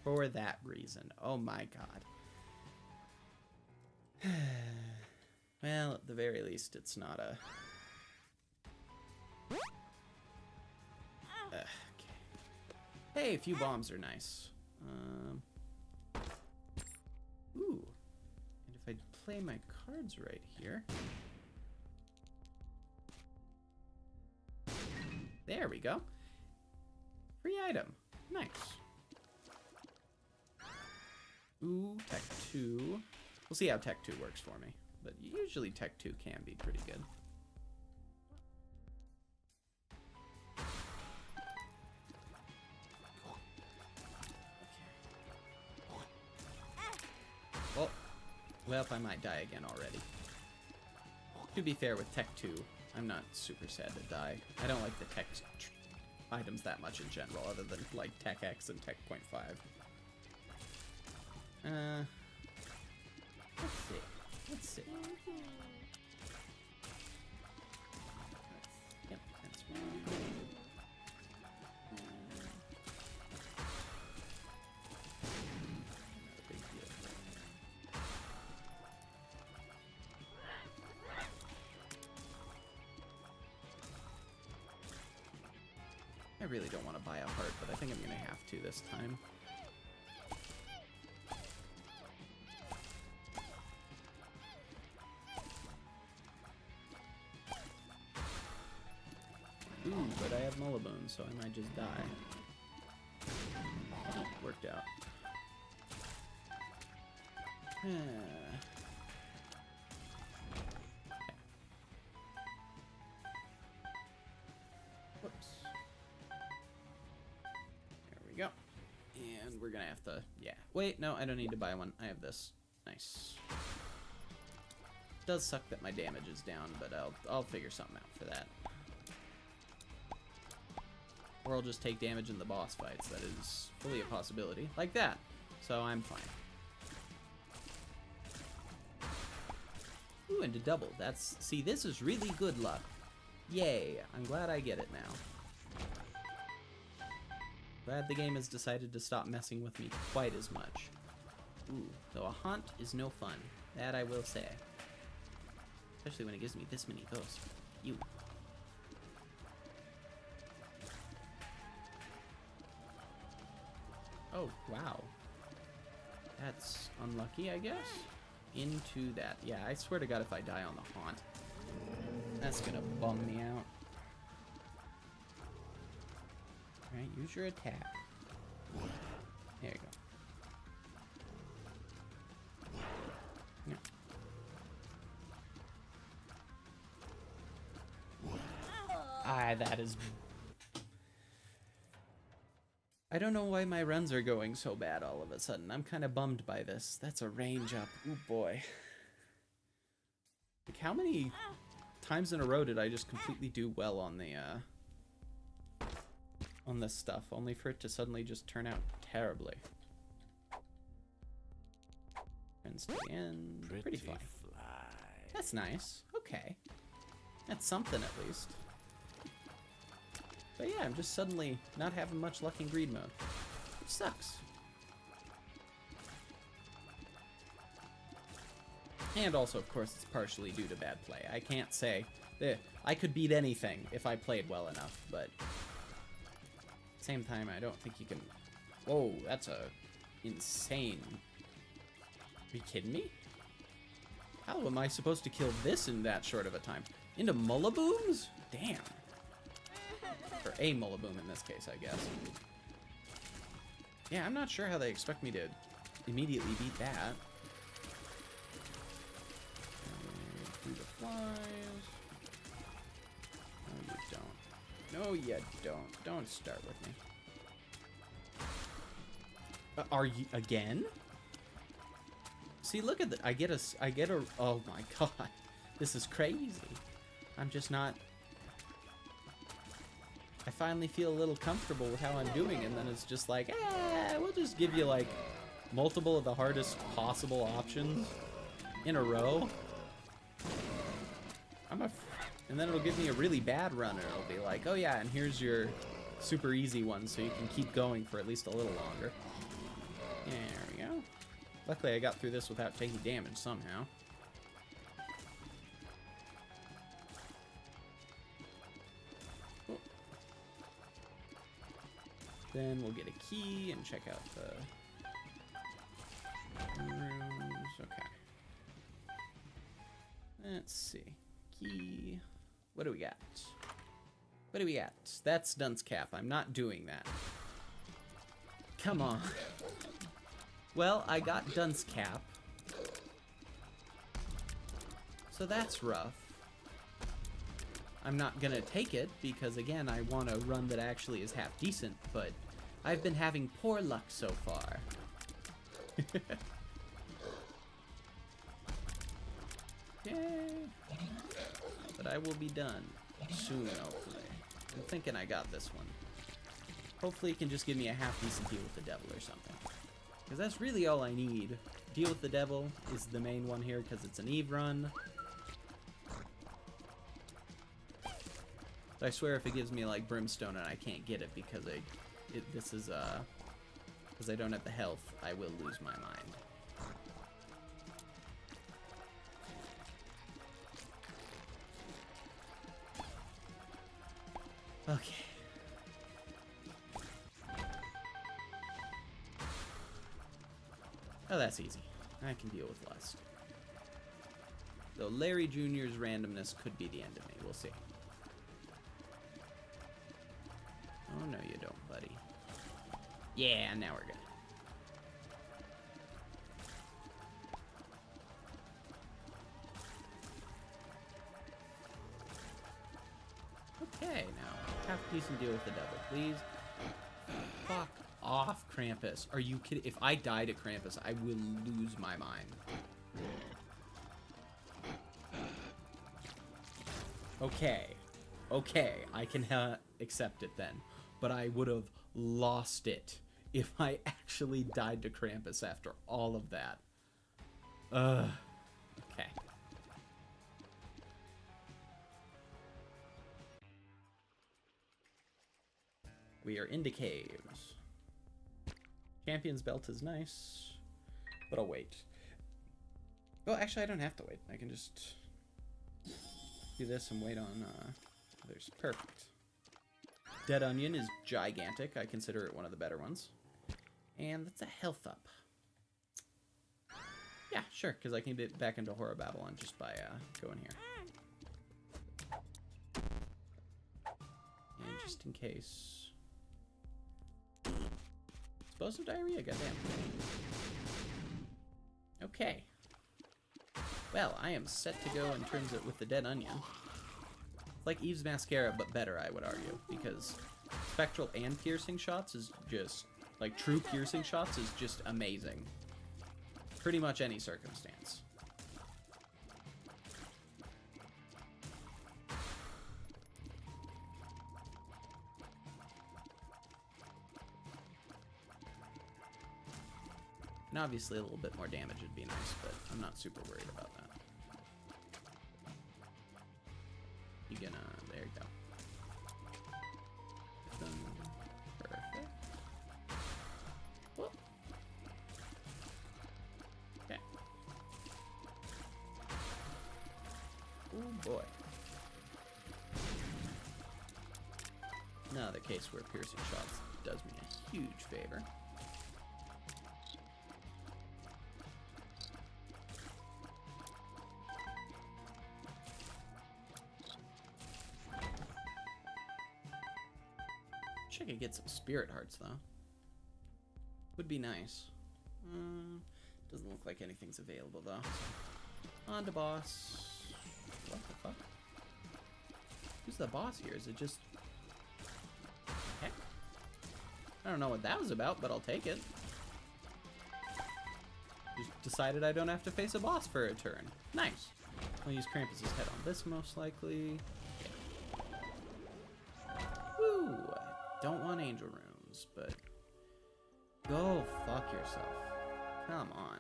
A: For that reason. Oh my god. Well, at the very least, it's not a... okay. Hey, a few bombs are nice. Ooh. And if I play my cards right here... There we go. Free item. Nice. Ooh, Tech 2. We'll see how Tech 2 works for me. But usually Tech 2 can be pretty good. Okay. Well, I might die again already. To be fair, with Tech 2, I'm not super sad to die. I don't like the Tech items that much in general, other than, like, Tech X and Tech .5. Let's see. Let's see. Yep, that's one. Not a big deal. I really don't want to buy a heart, but I think I'm gonna have to this time. Ooh, but I have Mullibone, so I might just die. Oh, worked out. Okay. Whoops. There we go. And we're gonna have to, yeah. Wait, no, I don't need to buy one. I have this. Nice. Does suck that my damage is down, but I'll figure something out for that. Or I'll just take damage in the boss fights. That is fully a possibility. Like that. So I'm fine. Ooh, and a double. That's... See, this is really good luck. Yay. I'm glad I get it now. Glad the game has decided to stop messing with me quite as much. Ooh, though a haunt is no fun. That I will say. Especially when it gives me this many ghosts. You. Oh, wow. That's unlucky, I guess. into that. Yeah, I swear to God, if I die on the haunt, that's gonna bum me out. Alright, use your attack. There you go. Yeah. Ah, that is... I don't know why my runs are going so bad all of a sudden. I'm kind of bummed by this. That's a range up. Ooh, boy. Like, how many times in a row did I just completely do well on the, on this stuff, only for it to suddenly just turn out terribly? Friends to the end. Pretty fine. That's nice. Okay. That's something at least. But yeah, I'm just suddenly not having much luck in greed mode. Which sucks. And also, of course, it's partially due to bad play. I can't say... I could beat anything if I played well enough, but... At the same time, I don't think you can... Whoa, that's a... insane... Are you kidding me? How am I supposed to kill this in that short of a time? Into Mullabooms? Damn. Or a Mullaboom in this case, I guess. Yeah, I'm not sure how they expect me to immediately beat that. Do the flies. No, you don't. No, you don't. Don't start with me. Are you again? See, look at that. I get a, oh my God. This is crazy. I'm just not, I finally feel a little comfortable with how I'm doing, and then it's just like, we'll just give you like multiple of the hardest possible options in a row. And then it'll give me a really bad run, and it'll be like, oh yeah, and here's your super easy one, so you can keep going for at least a little longer. There we go. Luckily, I got through this without taking damage somehow. Cool. Then we'll get a key and check out the rooms. Okay. Let's see. Key. What do we got? What do we got? That's Dunce Cap. I'm not doing that. Come on. Well, I got Dunce Cap. So that's rough. I'm not gonna take it because, again, I want a run that actually is half decent, but I've been having poor luck so far. Yay. But I will be done soon, hopefully. I'm thinking I got this one. Hopefully it can just give me a half decent deal with the devil or something. Because that's really all I need. Deal with the devil is the main one here because it's an Eve run. But I swear if it gives me like brimstone and I can't get it because this is because I don't have the health, I will lose my mind. Okay. Oh, that's easy. I can deal with lust. Though Larry Jr.'s randomness could be the end of me. We'll see. Oh, no you don't, buddy. Yeah, now we're good. Okay, now, have a decent deal with the devil, please. Fuck off, Krampus. Are you kidding? If I die to Krampus, I will lose my mind. Okay. Okay, I can accept it then. But I would have lost it if I actually died to Krampus after all of that. Okay. We are into caves. Champion's belt is nice, but I'll wait. Well, actually, I don't have to wait. I can just do this and wait on others. Perfect. Dead Onion is gigantic. I consider it one of the better ones. And that's a health up. Yeah, sure, because I can get back into Horror Babylon just by going here. And just in case. Explosive diarrhea, goddamn. Okay. Well, I am set to go in terms of with the Dead Onion. It's like Eve's Mascara, but better, I would argue, because spectral and piercing shots is just, like, true piercing shots is just amazing. Pretty much any circumstance. And obviously a little bit more damage would be nice, but I'm not super worried about that. You gonna, there you go. Perfect. Whoop. Okay. Oh boy. Another case where piercing shots does me a huge favor. I could get some spirit hearts though. Would be nice. Doesn't look like anything's available though. On to boss. What the fuck? Who's the boss here? Is it just... Heck. I don't know what that was about, but I'll take it. Just decided I don't have to face a boss for a turn. Nice. I'll use Krampus's head on this most likely. Woo! Don't want angel runes, but go fuck yourself. Come on.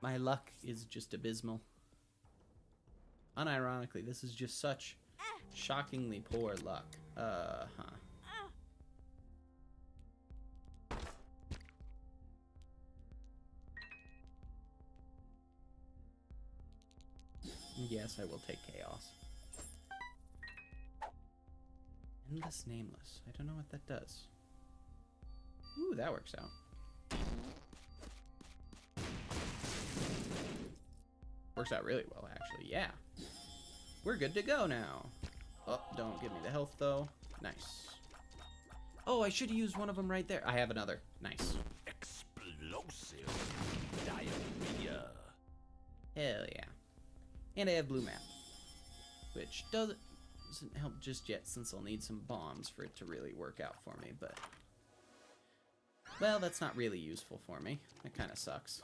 A: My luck is just abysmal. Unironically, this is just such shockingly poor luck. Yes, I will take chaos. Endless Nameless. I don't know what that does. Ooh, that works out. Works out really well, actually. Yeah. We're good to go now. Oh, don't give me the health, though. Nice. Oh, I should have used one of them right there. I have another. Nice.
B: Explosive diarrhea.
A: Hell yeah. And I have blue map. Which doesn't help just yet, since I'll need some bombs for it to really work out for me, but... Well, that's not really useful for me. That kind of sucks.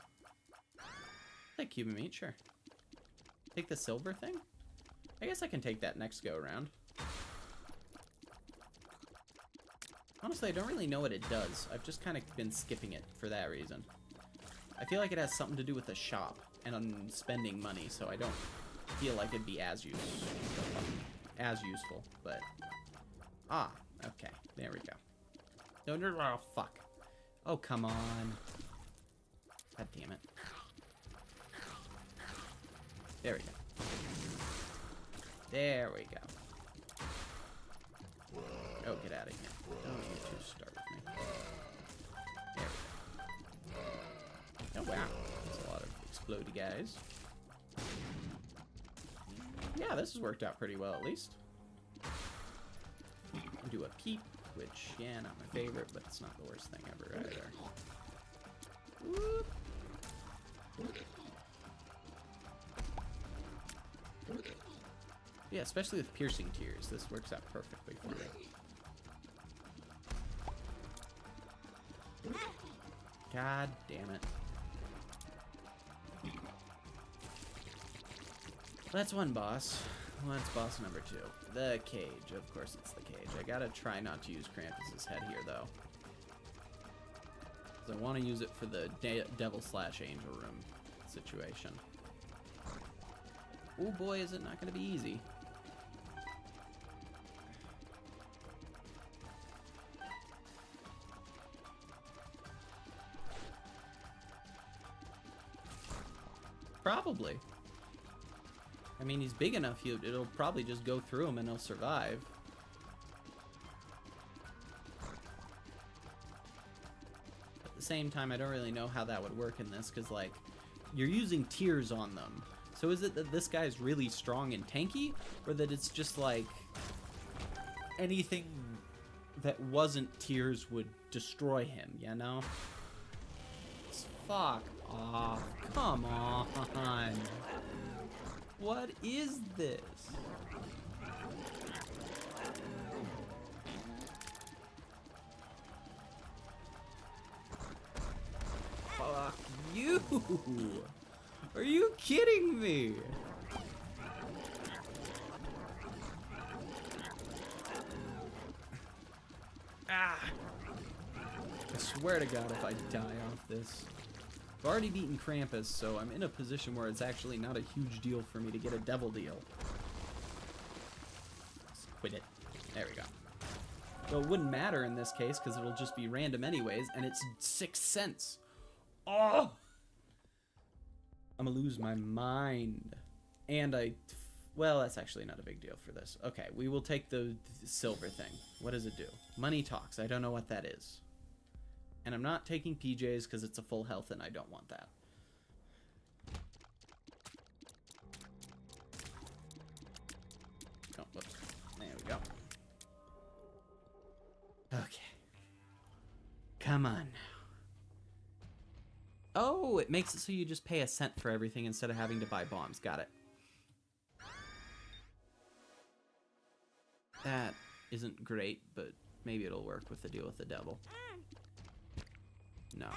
A: Take Cuban meat, sure. Take the silver thing? I guess I can take that next go around. Honestly, I don't really know what it does. I've just kind of been skipping it for that reason. I feel like it has something to do with the shop and on spending money, so I don't feel like it'd be as useful, but... Ah, okay. There we go. No, oh, fuck. Oh, come on. God damn it. There we go. There we go. Oh, get out of here. Don't you two start with me. There we go. Oh, wow. That's a lot of explodey guys. Yeah, this has worked out pretty well, at least. Do a peep, which, yeah, not my favorite, but it's not the worst thing ever either. Whoop. Yeah, especially with piercing tears, this works out perfectly for me. God damn it. That's one boss. What's boss number 2? The cage. Of course it's the cage. I gotta try not to use Krampus's head here, though. Because I want to use it for the devil/angel room situation. Oh boy, is it not gonna be easy. Probably. I mean, he's big enough, it'll probably just go through him and he'll survive. the same time, I don't really know how that would work in this, because, like, you're using tears on them. So is it that this guy's really strong and tanky, or that it's just, like, anything that wasn't tears would destroy him, you know? Fuck off. Come on. What is this? Fuck you! Are you kidding me? Ah! I swear to God if I die off this. I've already beaten Krampus, so I'm in a position where it's actually not a huge deal for me to get a devil deal. Just quit it. There we go. So it wouldn't matter in this case, because it'll just be random anyways, and it's 6 cents. Oh! I'm gonna lose my mind. And well, that's actually not a big deal for this. Okay, we will take the silver thing. What does it do? Money talks. I don't know what that is. And I'm not taking PJs because it's a full health and I don't want that. Oh, whoops. There we go. Okay. Come on now. Oh, it makes it so you just pay a cent for everything instead of having to buy bombs. Got it. That isn't great, but maybe it'll work with the deal with the devil. No.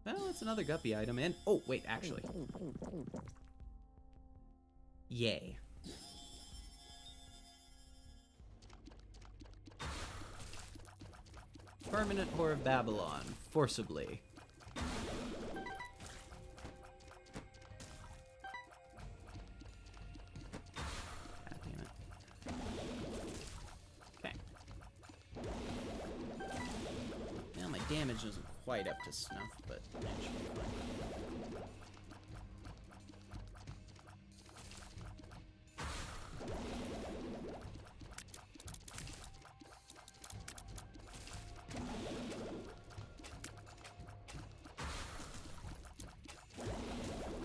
A: Well, it's another guppy item, and... Oh, wait, actually. Yay. Permanent Whore of Babylon. Forcibly. God damn it. Okay. Now my damage isn't quite up to snuff, but it should be fine.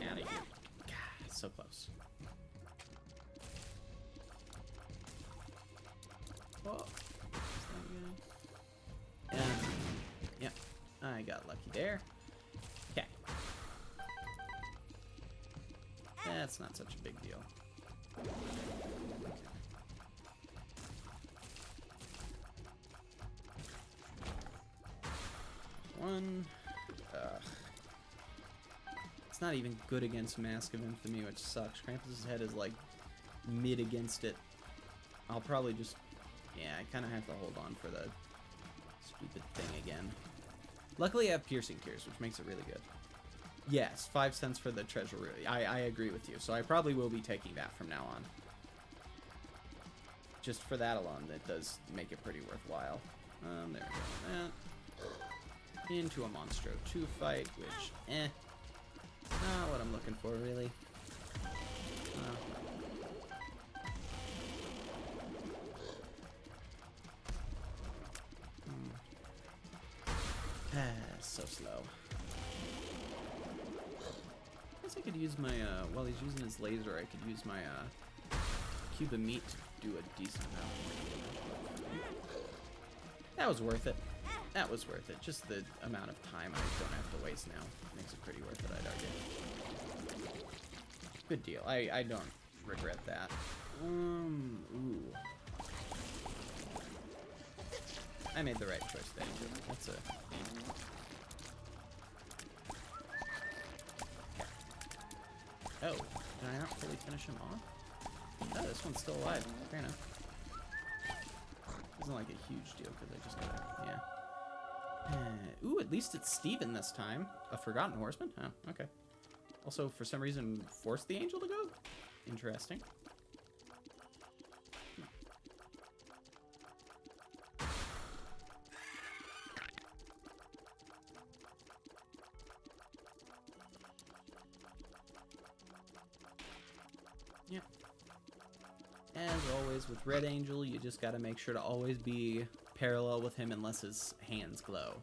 A: Out of here. God, so close. Whoa. Yep, I got lucky there. Okay. That's not such a big deal. One. It's not even good against Mask of Infamy, which sucks. Krampus's head is like mid against it. I'll probably just... Yeah, I kind of have to hold on for the stupid thing again. Luckily I have Piercing Tears, which makes it really good. Yes, 5 cents for the treasure room. I agree with you, so I probably will be taking that from now on. Just for that alone, that does make it pretty worthwhile. There we go. That. Into a Monstro 2 fight, which, not what I'm looking for, really. So slow. I guess I could use my, while he's using his laser, I could use my, cube of meat to do a decent amount more damage. That was worth it. That was worth it. Just the amount of time I don't have to waste now makes it pretty worth it, I'd argue. Good deal. I don't regret that. Ooh. I made the right choice there, too. That's a... Oh, did I not fully finish him off? Oh, this one's still alive. Fair enough. Isn't like a huge deal because I just gotta, yeah. Ooh, at least it's Steven this time. A Forgotten Horseman? Oh, okay. Also, for some reason, forced the angel to go? Interesting. As always with Red Angel, you just gotta make sure to always be parallel with him unless his hands glow.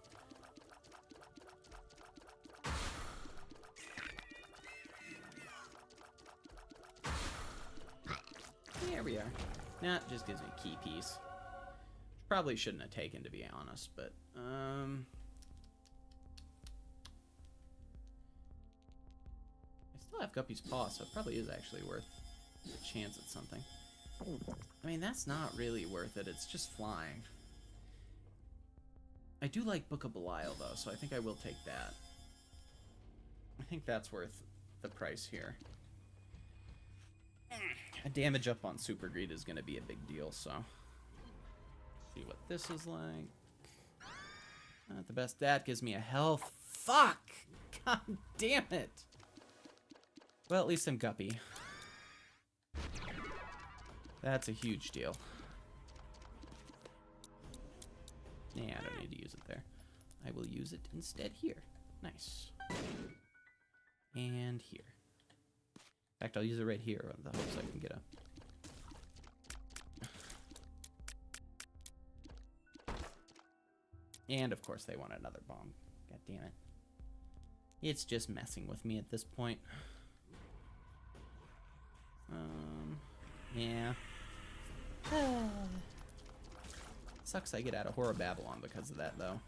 A: There we are. Nah, it just gives me a key piece. Probably shouldn't have taken, to be honest, but, I still have Guppy's paw, so it probably is actually worth a chance at something. I mean, that's not really worth it. It's just flying. I do like Book of Belial, though, so I think I will take that. I think that's worth the price here. A damage up on Super Greed is going to be a big deal, so... see what this is like. Not the best. That gives me a health. Fuck! God damn it! Well, at least I'm Guppy. That's a huge deal. Yeah, I don't need to use it there. I will use it instead here. Nice. And here. In fact, I'll use it right here in the hopes I can get a... And, of course, they want another bomb. God damn it. It's just messing with me at this point. Yeah. Sucks I get out of Horror Babylon because of that, though.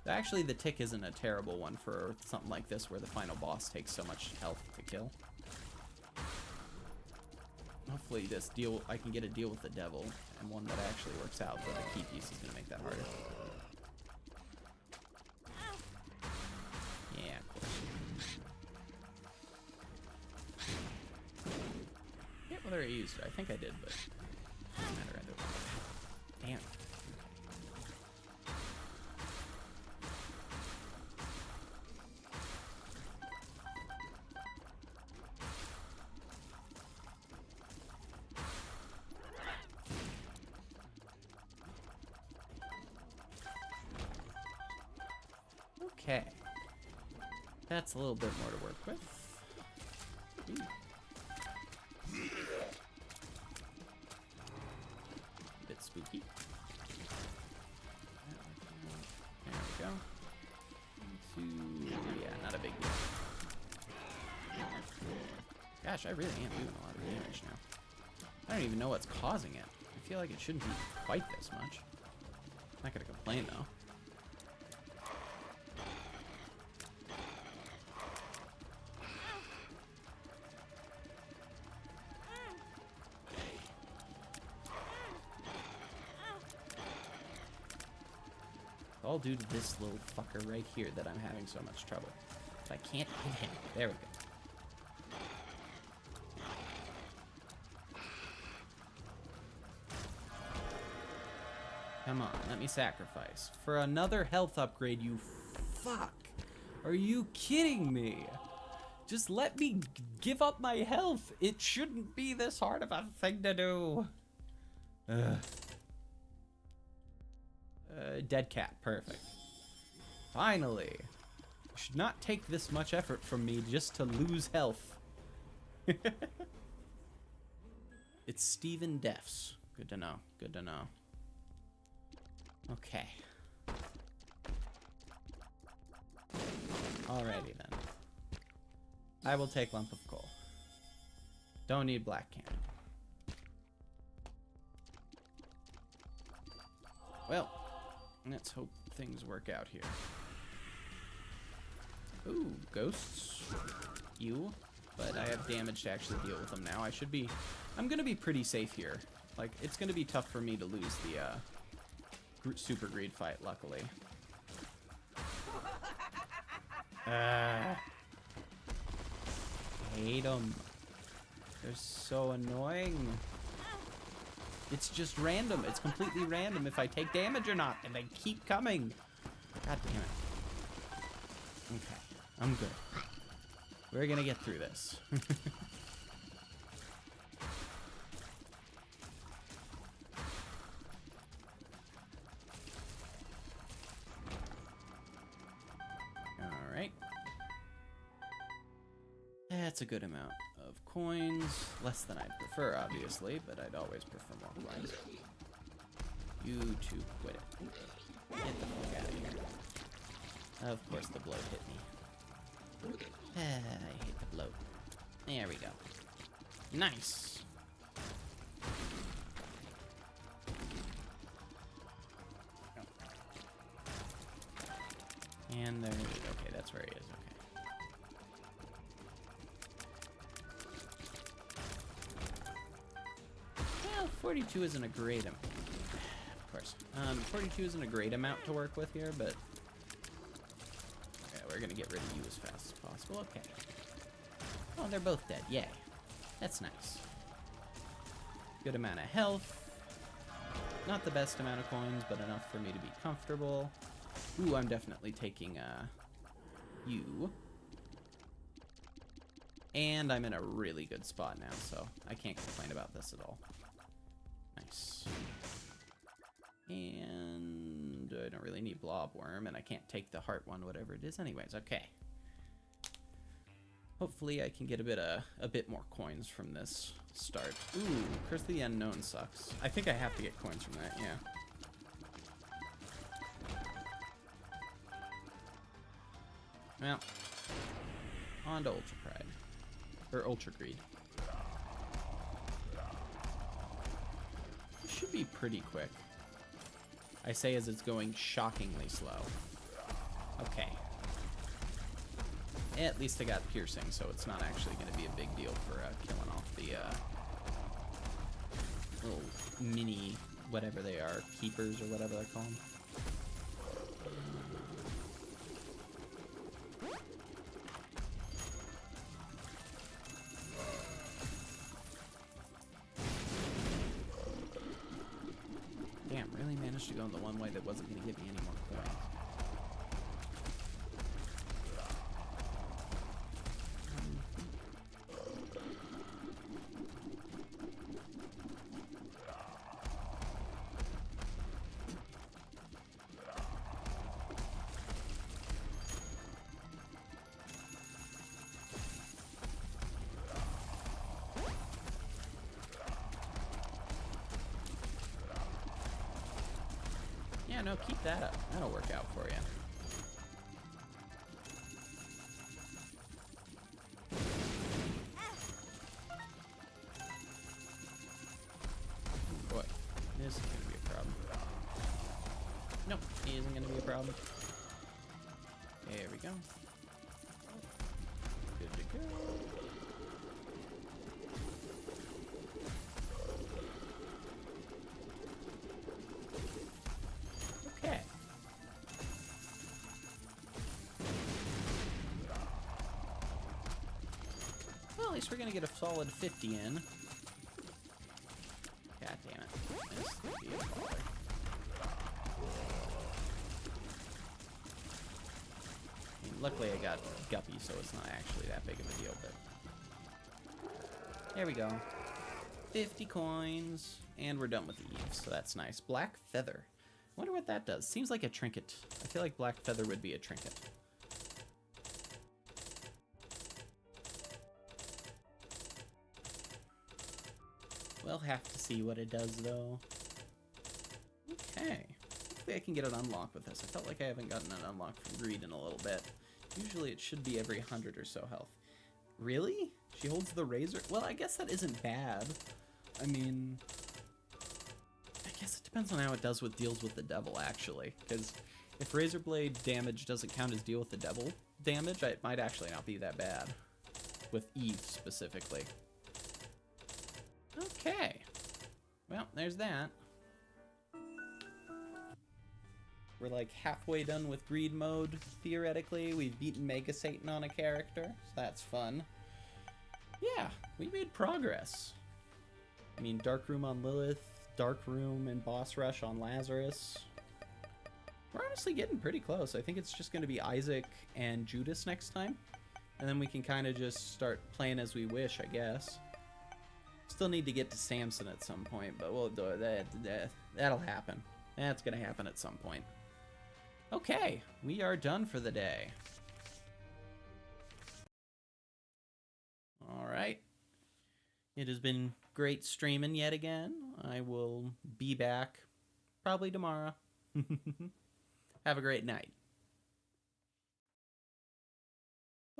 A: Actually, the tick isn't a terrible one for something like this where the final boss takes so much health to kill. Hopefully this deal, I can get a deal with the devil, and one that actually works out, but the key piece is going to make that harder. Yeah, of course. I forget whether I used it. I think I did, but it doesn't matter either way. Damn. Okay. That's a little bit more to work with. Ooh. Bit spooky. There we go. Yeah, not a big deal. Gosh, I really am doing a lot of damage now. I don't even know what's causing it. I feel like it shouldn't be quite this much. I'm not gonna complain though. All due to this little fucker right here that I'm having so much trouble. I can't hit him. There we go. Come on, let me sacrifice. For another health upgrade, you fuck. Are you kidding me? Just let me give up my health. It shouldn't be this hard of a thing to do. Ugh. Dead cat, perfect. Finally. It should not take this much effort from me just to lose health. It's Stephen Defs. Good to know, good to know. Okay. Alrighty then. I will take lump of coal. Don't need black cannon. Well, let's hope things work out here. Ooh, ghosts. You. But I have damage to actually deal with them now. I'm gonna be pretty safe here. Like, it's gonna be tough for me to lose the, Super Greed fight, luckily. Hate them. They're so annoying. It's just random. It's completely random if I take damage or not, and they keep coming. God damn it. Okay, I'm good. We're gonna get through this. Alright. That's a good amount of coins. Less than I'd prefer, obviously, but I'd always prefer more coins. You two quit it. Get the fuck out of here. Of course the bloat hit me. I hate the bloat. There we go. Nice. And there, okay, that's where he is, okay. Well, 42 isn't a great amount. Of course. 42 isn't a great amount to work with here, but yeah, we're gonna get rid of you as fast as possible. Okay. Oh, they're both dead. Yay. That's nice. Good amount of health. Not the best amount of coins, but enough for me to be comfortable. Ooh, I'm definitely taking you. And I'm in a really good spot now, so I can't complain about this at all. Nice. And I don't really need Blobworm, and I can't take the heart one, whatever it is anyways. Okay. Hopefully I can get a bit more coins from this start. Ooh, Curse of the Unknown sucks. I think I have to get coins from that, yeah. Well, on to Ultra Pride. Or Ultra Greed. It should be pretty quick. I say as it's going shockingly slow. Okay. At least I got piercing, so it's not actually going to be a big deal for killing off the little mini, whatever they are, keepers or whatever they're called. Damn, really managed to go in the one way that wasn't going to give me any more coins. Yeah, no, keep that up. That'll work out for you. Boy, this is gonna be a problem. Nope, he isn't gonna be a problem. There we go. Good to go. Okay. Well, at least we're gonna get a solid 50 in. God damn it. This would be a bother. I mean, luckily I got Guppy, so it's not actually that big of a deal, but... There we go. 50 coins, and we're done with the Eves, so that's nice. Black Feather. Wonder what that does. Seems like a trinket. I feel like Black Feather would be a trinket. We'll have to see what it does, though. Okay. Hopefully I can get an unlock with this. I felt like I haven't gotten an unlock from Greed in a little bit. Usually it should be every 100 or so health. Really? She holds the razor? Well, I guess that isn't bad. I mean... I guess it depends on how it deals with the devil, actually. Because if Razor Blade damage doesn't count as deal with the devil damage, it might actually not be that bad. With Eve, specifically. Okay. Well, there's that. We're like halfway done with Greed mode, theoretically. We've beaten Mega Satan on a character, so that's fun. Yeah, we made progress. I mean, Dark Room on Lilith, Dark Room and Boss Rush on Lazarus. We're honestly getting pretty close. I think it's just going to be Isaac and Judas next time. And then we can kind of just start playing as we wish, I guess. Still need to get to Samson at some point, but we'll do it. That'll happen. That's going to happen at some point. Okay, we are done for the day. All right. It has been great streaming yet again. I will be back probably tomorrow. Have a great night.